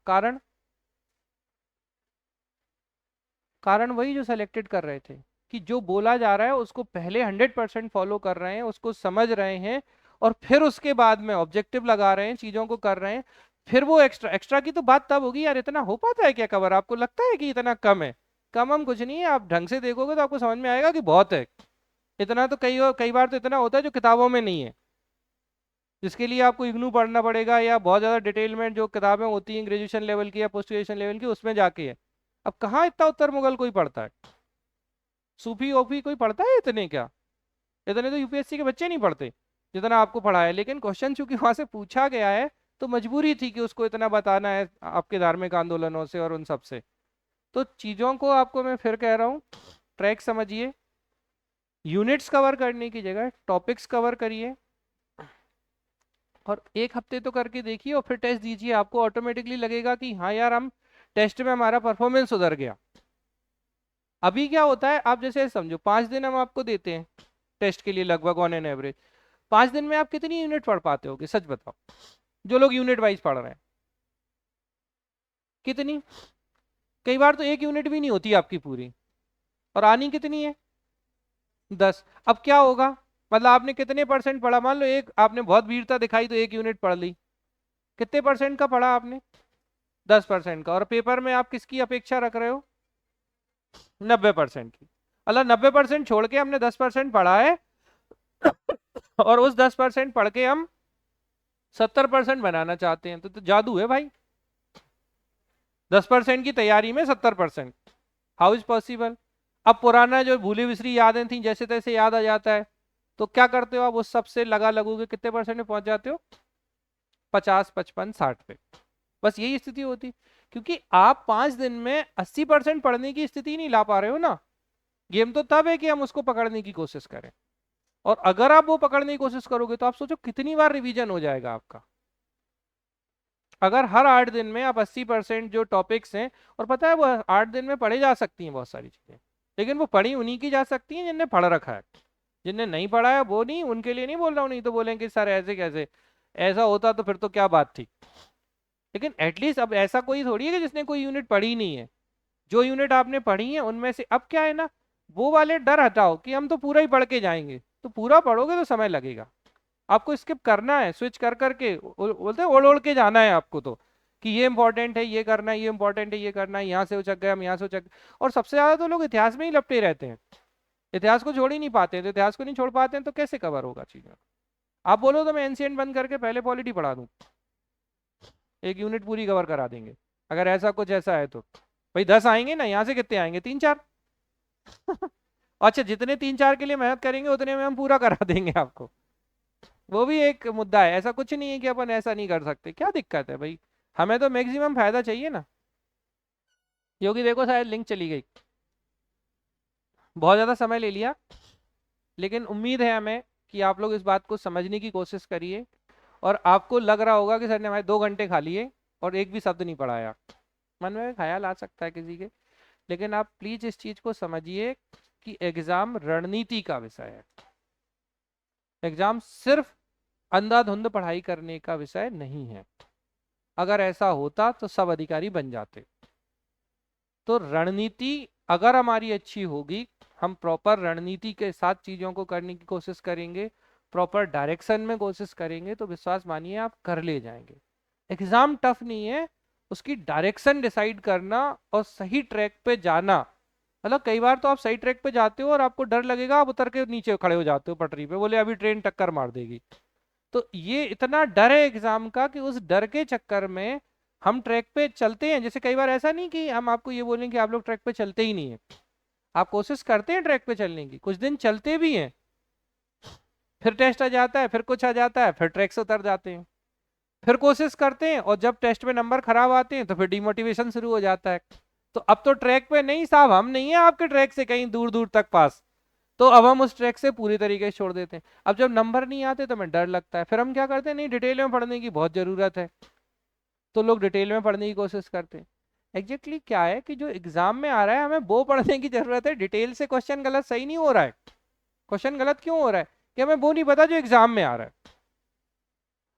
कारण वही जो सेलेक्टेड कर रहे थे, कि जो बोला जा रहा है उसको पहले 100% फॉलो कर रहे हैं, उसको समझ रहे हैं, और फिर उसके बाद में ऑब्जेक्टिव लगा रहे हैं, चीजों को कर रहे हैं। फिर वो एक्स्ट्रा एक्स्ट्रा की तो बात तब होगी यार, इतना हो पाता है क्या कवर, आपको लगता है कि इतना कम है? कम हम कुछ नहीं है, आप ढंग से देखोगे तो आपको समझ में आएगा कि बहुत है। इतना तो कई बार तो इतना होता है जो किताबों में नहीं है, जिसके लिए आपको इग्नू पढ़ना पड़ेगा या बहुत ज़्यादा डिटेल में जो किताबें होती हैं ग्रेजुएशन लेवल की या पोस्ट ग्रेजुएशन लेवल की उसमें जाके है। अब कहाँ इतना उत्तर मुगल कोई पढ़ता है, सूफी ओफी कोई पढ़ता है इतने क्या? इतने तो यूपीएससी के बच्चे नहीं पढ़ते जितना आपको पढ़ा है, लेकिन क्वेश्चन चूंकि वहां से पूछा गया है तो मजबूरी थी कि उसको इतना बताना है आपके धार्मिक आंदोलनों से और उन सब से। तो चीजों को आपको मैं फिर कह रहा हूँ, ट्रैक समझिए, यूनिट्स कवर करने की जगह टॉपिक्स कवर करिए, और एक हफ्ते तो करके देखिए और फिर टेस्ट दीजिए, आपको ऑटोमेटिकली लगेगा कि हाँ यार हम टेस्ट में हमारा परफॉर्मेंस सुधर गया। अभी क्या होता है, आप जैसे समझो 5 दिन हम आपको देते हैं टेस्ट के लिए लगभग ऑन एन एवरेज, 5 दिन में आप कितनी यूनिट पढ़ पाते होगे सच बताओ, जो लोग यूनिट वाइज पढ़ रहे हैं कितनी? कई बार तो एक यूनिट भी नहीं होती आपकी पूरी, और आनी कितनी है 10। अब क्या होगा, मतलब आपने कितने परसेंट पढ़ा, मान लो एक आपने बहुत वीरता दिखाई तो एक यूनिट पढ़ ली, कितने परसेंट का पढ़ा आपने? 10% का। और पेपर में आप किसकी अपेक्षा रख रहे हो? 90% की। मतलब 90% छोड़ के हमने 10% पढ़ा है और उस 10% पढ़ के हम 70% बनाना चाहते हैं, तो जादू है भाई। 10% की तैयारी में 70%, हाउ इज पॉसिबल? अब पुराना जो भूली बिसरी यादें थी जैसे तैसे याद आ जाता है, तो क्या करते हो आप उस सबसे लगा लगू के कितने परसेंट में पहुंच जाते हो? 50, 55, 60 पे। बस यही स्थिति होती, क्योंकि आप 5 दिन में 80% पढ़ने की स्थिति नहीं ला पा रहे हो ना। गेम तो तब है कि हम उसको पकड़ने की कोशिश करें, और अगर आप वो पकड़ने की कोशिश करोगे तो आप सोचो कितनी बार रिवीजन हो जाएगा आपका। अगर हर 8 दिन में आप 80% जो टॉपिक्स हैं, और पता है वो 8 दिन में पढ़े जा सकती हैं बहुत सारी चीजें, लेकिन वो पढ़ी उन्हीं की जा सकती हैं जिनने पढ़ रखा है। जिनने नहीं पढ़ा है वो नहीं, उनके लिए नहीं बोल रहा हूँ, नहीं तो बोलेंगे सर ऐसे कैसे, ऐसा होता तो फिर तो क्या बात थी। लेकिन एटलीस्ट अब ऐसा कोई थोड़ी है कि जिसने कोई यूनिट पढ़ी नहीं है, जो यूनिट आपने पढ़ी है उनमें से अब क्या है ना, वो वाले डर हटाओ कि हम तो पूरा ही पढ़ के जाएंगे, तो पूरा पढ़ोगे तो समय लगेगा। आपको स्किप करना है, स्विच कर करके बोलते हैं ओढ़ ओढ़ के जाना है आपको, तो कि ये इंपॉर्टेंट है ये करना है, ये इंपॉर्टेंट है ये करना है, यहाँ से उचक गए हम, यहाँ से उचक गए। और सबसे ज्यादा तो लोग इतिहास में ही लपटे रहते हैं, इतिहास को छोड़ ही नहीं पाते हैं, तो इतिहास को नहीं छोड़ पाते हैं तो कैसे कवर होगा चीजें? आप बोलो तो मैं एंशिएंट बंद करके पहले पॉलिटी पढ़ा दूं, एक यूनिट पूरी कवर करा देंगे, अगर ऐसा कुछ ऐसा है तो। भाई 10 आएंगे ना, यहाँ से कितने आएंगे? 3-4। अच्छा, जितने 3-4 के लिए मेहनत करेंगे उतने में हम पूरा करा देंगे आपको। वो भी एक मुद्दा है, ऐसा कुछ नहीं है कि अपन ऐसा नहीं कर सकते, क्या दिक्कत है भाई? हमें तो मैक्सिमम फायदा चाहिए ना। योगी देखो शायद लिंक चली गई, बहुत ज्यादा समय ले लिया, लेकिन उम्मीद है हमें कि आप लोग इस बात को समझने की कोशिश करिए। और आपको लग रहा होगा कि सर ने हमारे 2 घंटे खा लिए और एक भी शब्द नहीं पढ़ाया, मन में ख्याल आ सकता है किसी के, लेकिन आप प्लीज इस चीज को समझिए कि एग्जाम रणनीति का विषय है। एग्जाम सिर्फ अंधाधुंध पढ़ाई करने का विषय नहीं है। अगर ऐसा होता तो सब अधिकारी बन जाते। तो रणनीति अगर हमारी अच्छी होगी, हम प्रॉपर रणनीति के साथ चीजों को करने की कोशिश करेंगे, प्रॉपर डायरेक्शन में कोशिश करेंगे, तो विश्वास मानिए आप कर ले जाएंगे। एग्जाम टफ नहीं है, उसकी डायरेक्शन डिसाइड करना और सही ट्रैक पे जाना। मतलब कई बार तो आप सही ट्रैक पे जाते हो और आपको डर लगेगा, आप उतर के नीचे खड़े हो जाते हो पटरी पे, बोले अभी ट्रेन टक्कर मार देगी। तो ये इतना डर है एग्जाम का कि उस डर के चक्कर में हम ट्रैक पे चलते हैं। जैसे कई बार ऐसा नहीं कि हम आपको ये बोलें कि आप लोग ट्रैक पे चलते ही नहीं है, आप कोशिश करते हैं ट्रैक पे चलने की, कुछ दिन चलते भी हैं, फिर टेस्ट आ जाता है, फिर कुछ आ जाता है, फिर ट्रैक से उतर जाते हैं, फिर कोशिश करते हैं, और जब टेस्ट में नंबर खराब आते हैं तो फिर डिमोटिवेशन शुरू हो जाता है। तो अब तो ट्रैक पे नहीं साहब, हम नहीं है आपके ट्रैक से कहीं दूर दूर तक पास, तो अब हम उस ट्रैक से पूरी तरीके से छोड़ देते हैं। अब जब नंबर नहीं आते तो हमें डर लगता है, फिर हम क्या करते हैं, नहीं डिटेल में पढ़ने की बहुत जरूरत है, तो लोग डिटेल में पढ़ने की कोशिश करते हैं। एग्जैक्टली क्या है कि जो एग्जाम में आ रहा है हमें वो पढ़ने की जरूरत है, डिटेल से क्वेश्चन गलत सही नहीं हो रहा है। क्वेश्चन गलत क्यों हो रहा है? कि हमें वो नहीं पता जो एग्जाम में आ रहा है।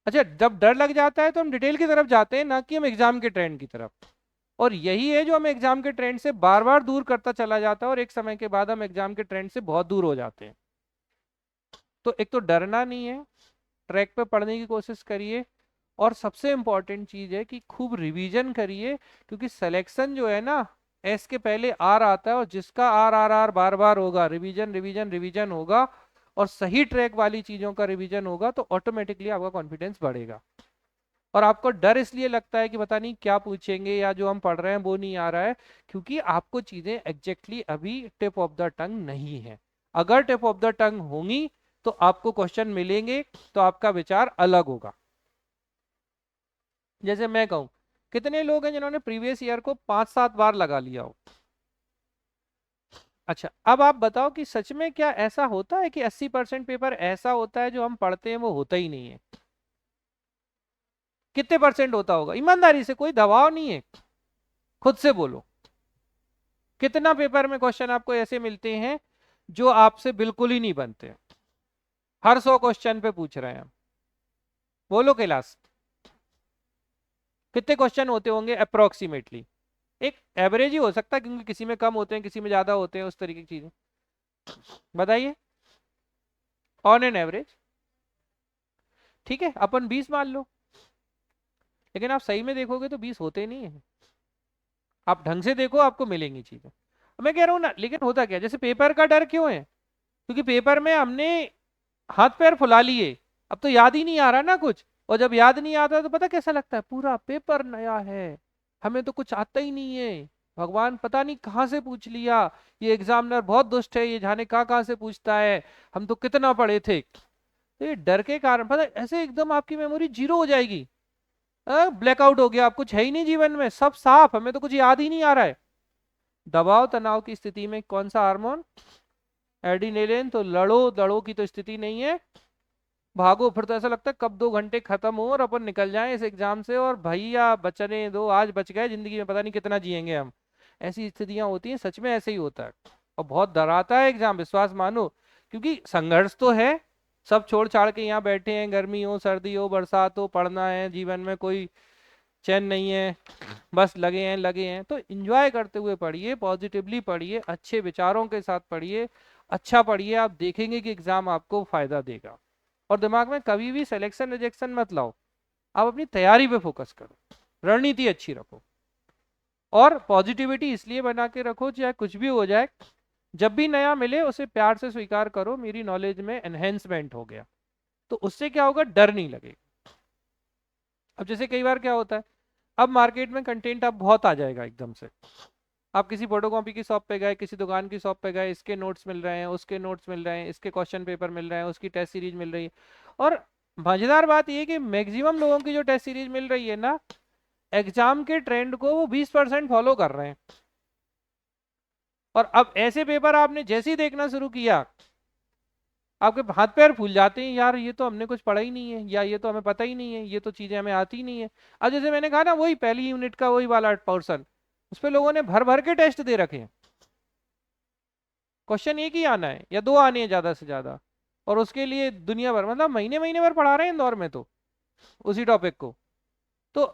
अच्छा, जब डर लग जाता है तो हम डिटेल की तरफ जाते हैं, ना कि हम एग्जाम के ट्रेंड की तरफ। और यही है जो हमें एग्जाम के ट्रेंड से बार बार दूर करता चला जाता है, और एक समय के बाद हम एग्जाम के ट्रेंड से बहुत दूर हो जाते हैं। तो एक तो डरना नहीं है, ट्रैक पे पढ़ने की कोशिश करिए, और सबसे इंपॉर्टेंट चीज है कि खूब रिवीजन करिए, क्योंकि सिलेक्शन जो है ना, एस के पहले आर आता है, और जिसका आर आर आर बार बार होगा, रिवीजन रिवीजन रिवीजन होगा, और सही ट्रैक वाली चीजों का रिवीजन होगा, तो ऑटोमेटिकली आपका कॉन्फिडेंस बढ़ेगा। और आपको डर इसलिए लगता है कि पता नहीं क्या पूछेंगे, या जो हम पढ़ रहे हैं वो नहीं आ रहा है, क्योंकि आपको चीजें एग्जैक्टली अभी टिप ऑफ द टंग नहीं है। अगर टिप ऑफ द टंग होंगी तो आपको क्वेश्चन मिलेंगे, तो आपका विचार अलग होगा। जैसे मैं कहूं, कितने लोग हैं जिन्होंने प्रीवियस ईयर को 5-7 बार लगा लिया हो? अच्छा, अब आप बताओ कि सच में क्या ऐसा होता है कि 80% पेपर ऐसा होता है जो हम पढ़ते हैं वो होता ही नहीं है? कितने परसेंट होता होगा? ईमानदारी से, कोई दबाव नहीं है, खुद से बोलो। कितना पेपर में क्वेश्चन आपको ऐसे मिलते हैं जो आपसे बिल्कुल ही नहीं बनते? हर 100 क्वेश्चन पे पूछ रहे हैं हम, बोलो कैलाश, कितने क्वेश्चन होते होंगे अप्रोक्सीमेटली? एक एवरेज ही हो सकता है, क्योंकि किसी में कम होते हैं, किसी में ज्यादा होते हैं, उस तरीके की चीजें बताइए, ऑन एन एवरेज। ठीक है, अपन 20 मान लो, लेकिन आप सही में देखोगे तो 20 होते नहीं है। आप ढंग से देखो, आपको मिलेंगी चीजें। मैं कह रहा हूँ ना, लेकिन होता क्या, जैसे पेपर का डर क्यों है? क्योंकि पेपर में हमने हाथ पैर फुला लिए, अब तो याद ही नहीं आ रहा ना कुछ। और जब याद नहीं आता तो पता कैसा लगता है, पूरा पेपर नया है, हमें तो कुछ आता ही नहीं है, भगवान पता नहीं कहाँ से पूछ लिया, ये एग्जामिनर बहुत दुष्ट है, ये जाने कहाँ से पूछता है, हम तो कितना पढ़े थे। तो ये डर के कारण पता है, ऐसे एकदम आपकी मेमोरी जीरो हो जाएगी, ब्लैकआउट हो गया, आप कुछ है ही नहीं जीवन में, सब साफ, हमें तो कुछ याद ही नहीं आ रहा है। दबाव तनाव की स्थिति में कौन सा हार्मोन? एड्रीनलिन। तो लड़ो दड़ो की तो स्थिति नहीं है, भागो। फिर तो ऐसा लगता है कब 2 घंटे खत्म हो और अपन निकल जाएं इस एग्जाम से, और भैया बचने दो, आज बच गए, जिंदगी में पता नहीं कितना जिएंगे हम। ऐसी स्थितियां होती हैं, सच में ऐसे ही होता है। और बहुत डराता है एग्जाम, विश्वास मानो, क्योंकि संघर्ष तो है, सब छोड़ छाड़ के यहाँ बैठे हैं, गर्मी हो सर्दी हो बरसात हो, पढ़ना है, जीवन में कोई चैन नहीं है, बस लगे हैं लगे हैं। तो एंजॉय करते हुए पढ़िए, पॉजिटिवली पढ़िए, अच्छे विचारों के साथ पढ़िए, अच्छा पढ़िए, आप देखेंगे कि एग्जाम आपको फायदा देगा। और दिमाग में कभी भी सिलेक्शन रिजेक्शन मत लाओ, आप अपनी तैयारी पे फोकस करो, रणनीति अच्छी रखो, और पॉजिटिविटी इसलिए बना के रखो, चाहे कुछ भी हो जाए, जब भी नया मिले उसे प्यार से स्वीकार करो, मेरी नॉलेज में एनहेंसमेंट हो गया, तो उससे क्या होगा, डर नहीं लगेगा। अब जैसे कई बार क्या होता है, अब मार्केट में कंटेंट अब बहुत आ जाएगा एकदम से, आप किसी फोटोकॉपी की शॉप पे गए, किसी दुकान की शॉप पे गए, इसके नोट्स मिल रहे हैं, उसके नोट्स मिल रहे हैं, इसके क्वेश्चन पेपर मिल रहे हैं, उसकी टेस्ट सीरीज मिल रही है। और मजेदार बात यह है कि मैक्सिमम लोगों की जो टेस्ट सीरीज मिल रही है ना, एग्जाम के ट्रेंड को वो 20% फॉलो कर रहे हैं। और अब ऐसे पेपर आपने जैसे ही देखना शुरू किया, आपके हाथ पैर फूल जाते हैं, यार ये तो हमने कुछ पढ़ा ही नहीं है, या ये तो हमें पता ही नहीं है, ये तो चीजें हमें आती ही नहीं है। अब जैसे मैंने कहा ना, वही पहली यूनिट का वही वाला पोर्सन, उस पर लोगों ने भर भर के टेस्ट दे रखे हैं, क्वेश्चन एक ही आना है या 2 आने हैं ज्यादा से ज्यादा, और उसके लिए दुनिया भर, मतलब महीने महीने भर पढ़ा रहे हैं इंदौर में तो उसी टॉपिक को। तो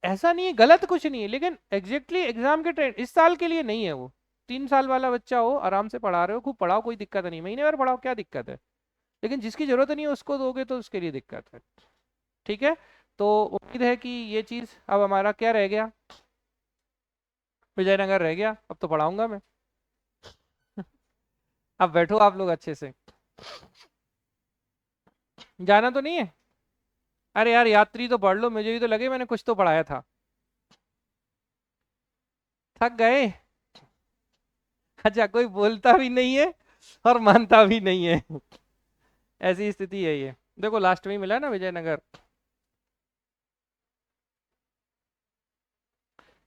ऐसा नहीं है, गलत कुछ नहीं है, लेकिन एग्जैक्टली एग्जाम के ट्रेंड इस साल के लिए नहीं है वो। 3 साल वाला बच्चा हो, आराम से पढ़ा रहे हो, खूब पढ़ाओ, कोई दिक्कत नहीं, महीने भर पढ़ाओ, क्या दिक्कत है। लेकिन जिसकी जरूरत नहीं है उसको दोगे तो उसके लिए दिक्कत है। ठीक है, तो उम्मीद है कि ये चीज, अब हमारा क्या रह गया, विजयनगर रह गया, अब तो पढ़ाऊंगा मैं। अब बैठो आप लोग अच्छे से, जाना तो नहीं है? अरे यार यात्री तो पढ़ लो, मुझे भी तो लगे मैंने कुछ तो पढ़ाया था। थक गए? अच्छा, कोई बोलता भी नहीं है और मानता भी नहीं है। ऐसी स्थिति है ये। देखो लास्ट में ही मिला ना विजयनगर।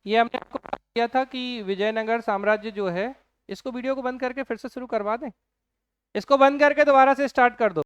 ये हमने आपको बता दिया था कि विजयनगर साम्राज्य जो है, इसको वीडियो को बंद करके फिर से शुरू करवा दें, इसको बंद करके दोबारा से स्टार्ट कर दो।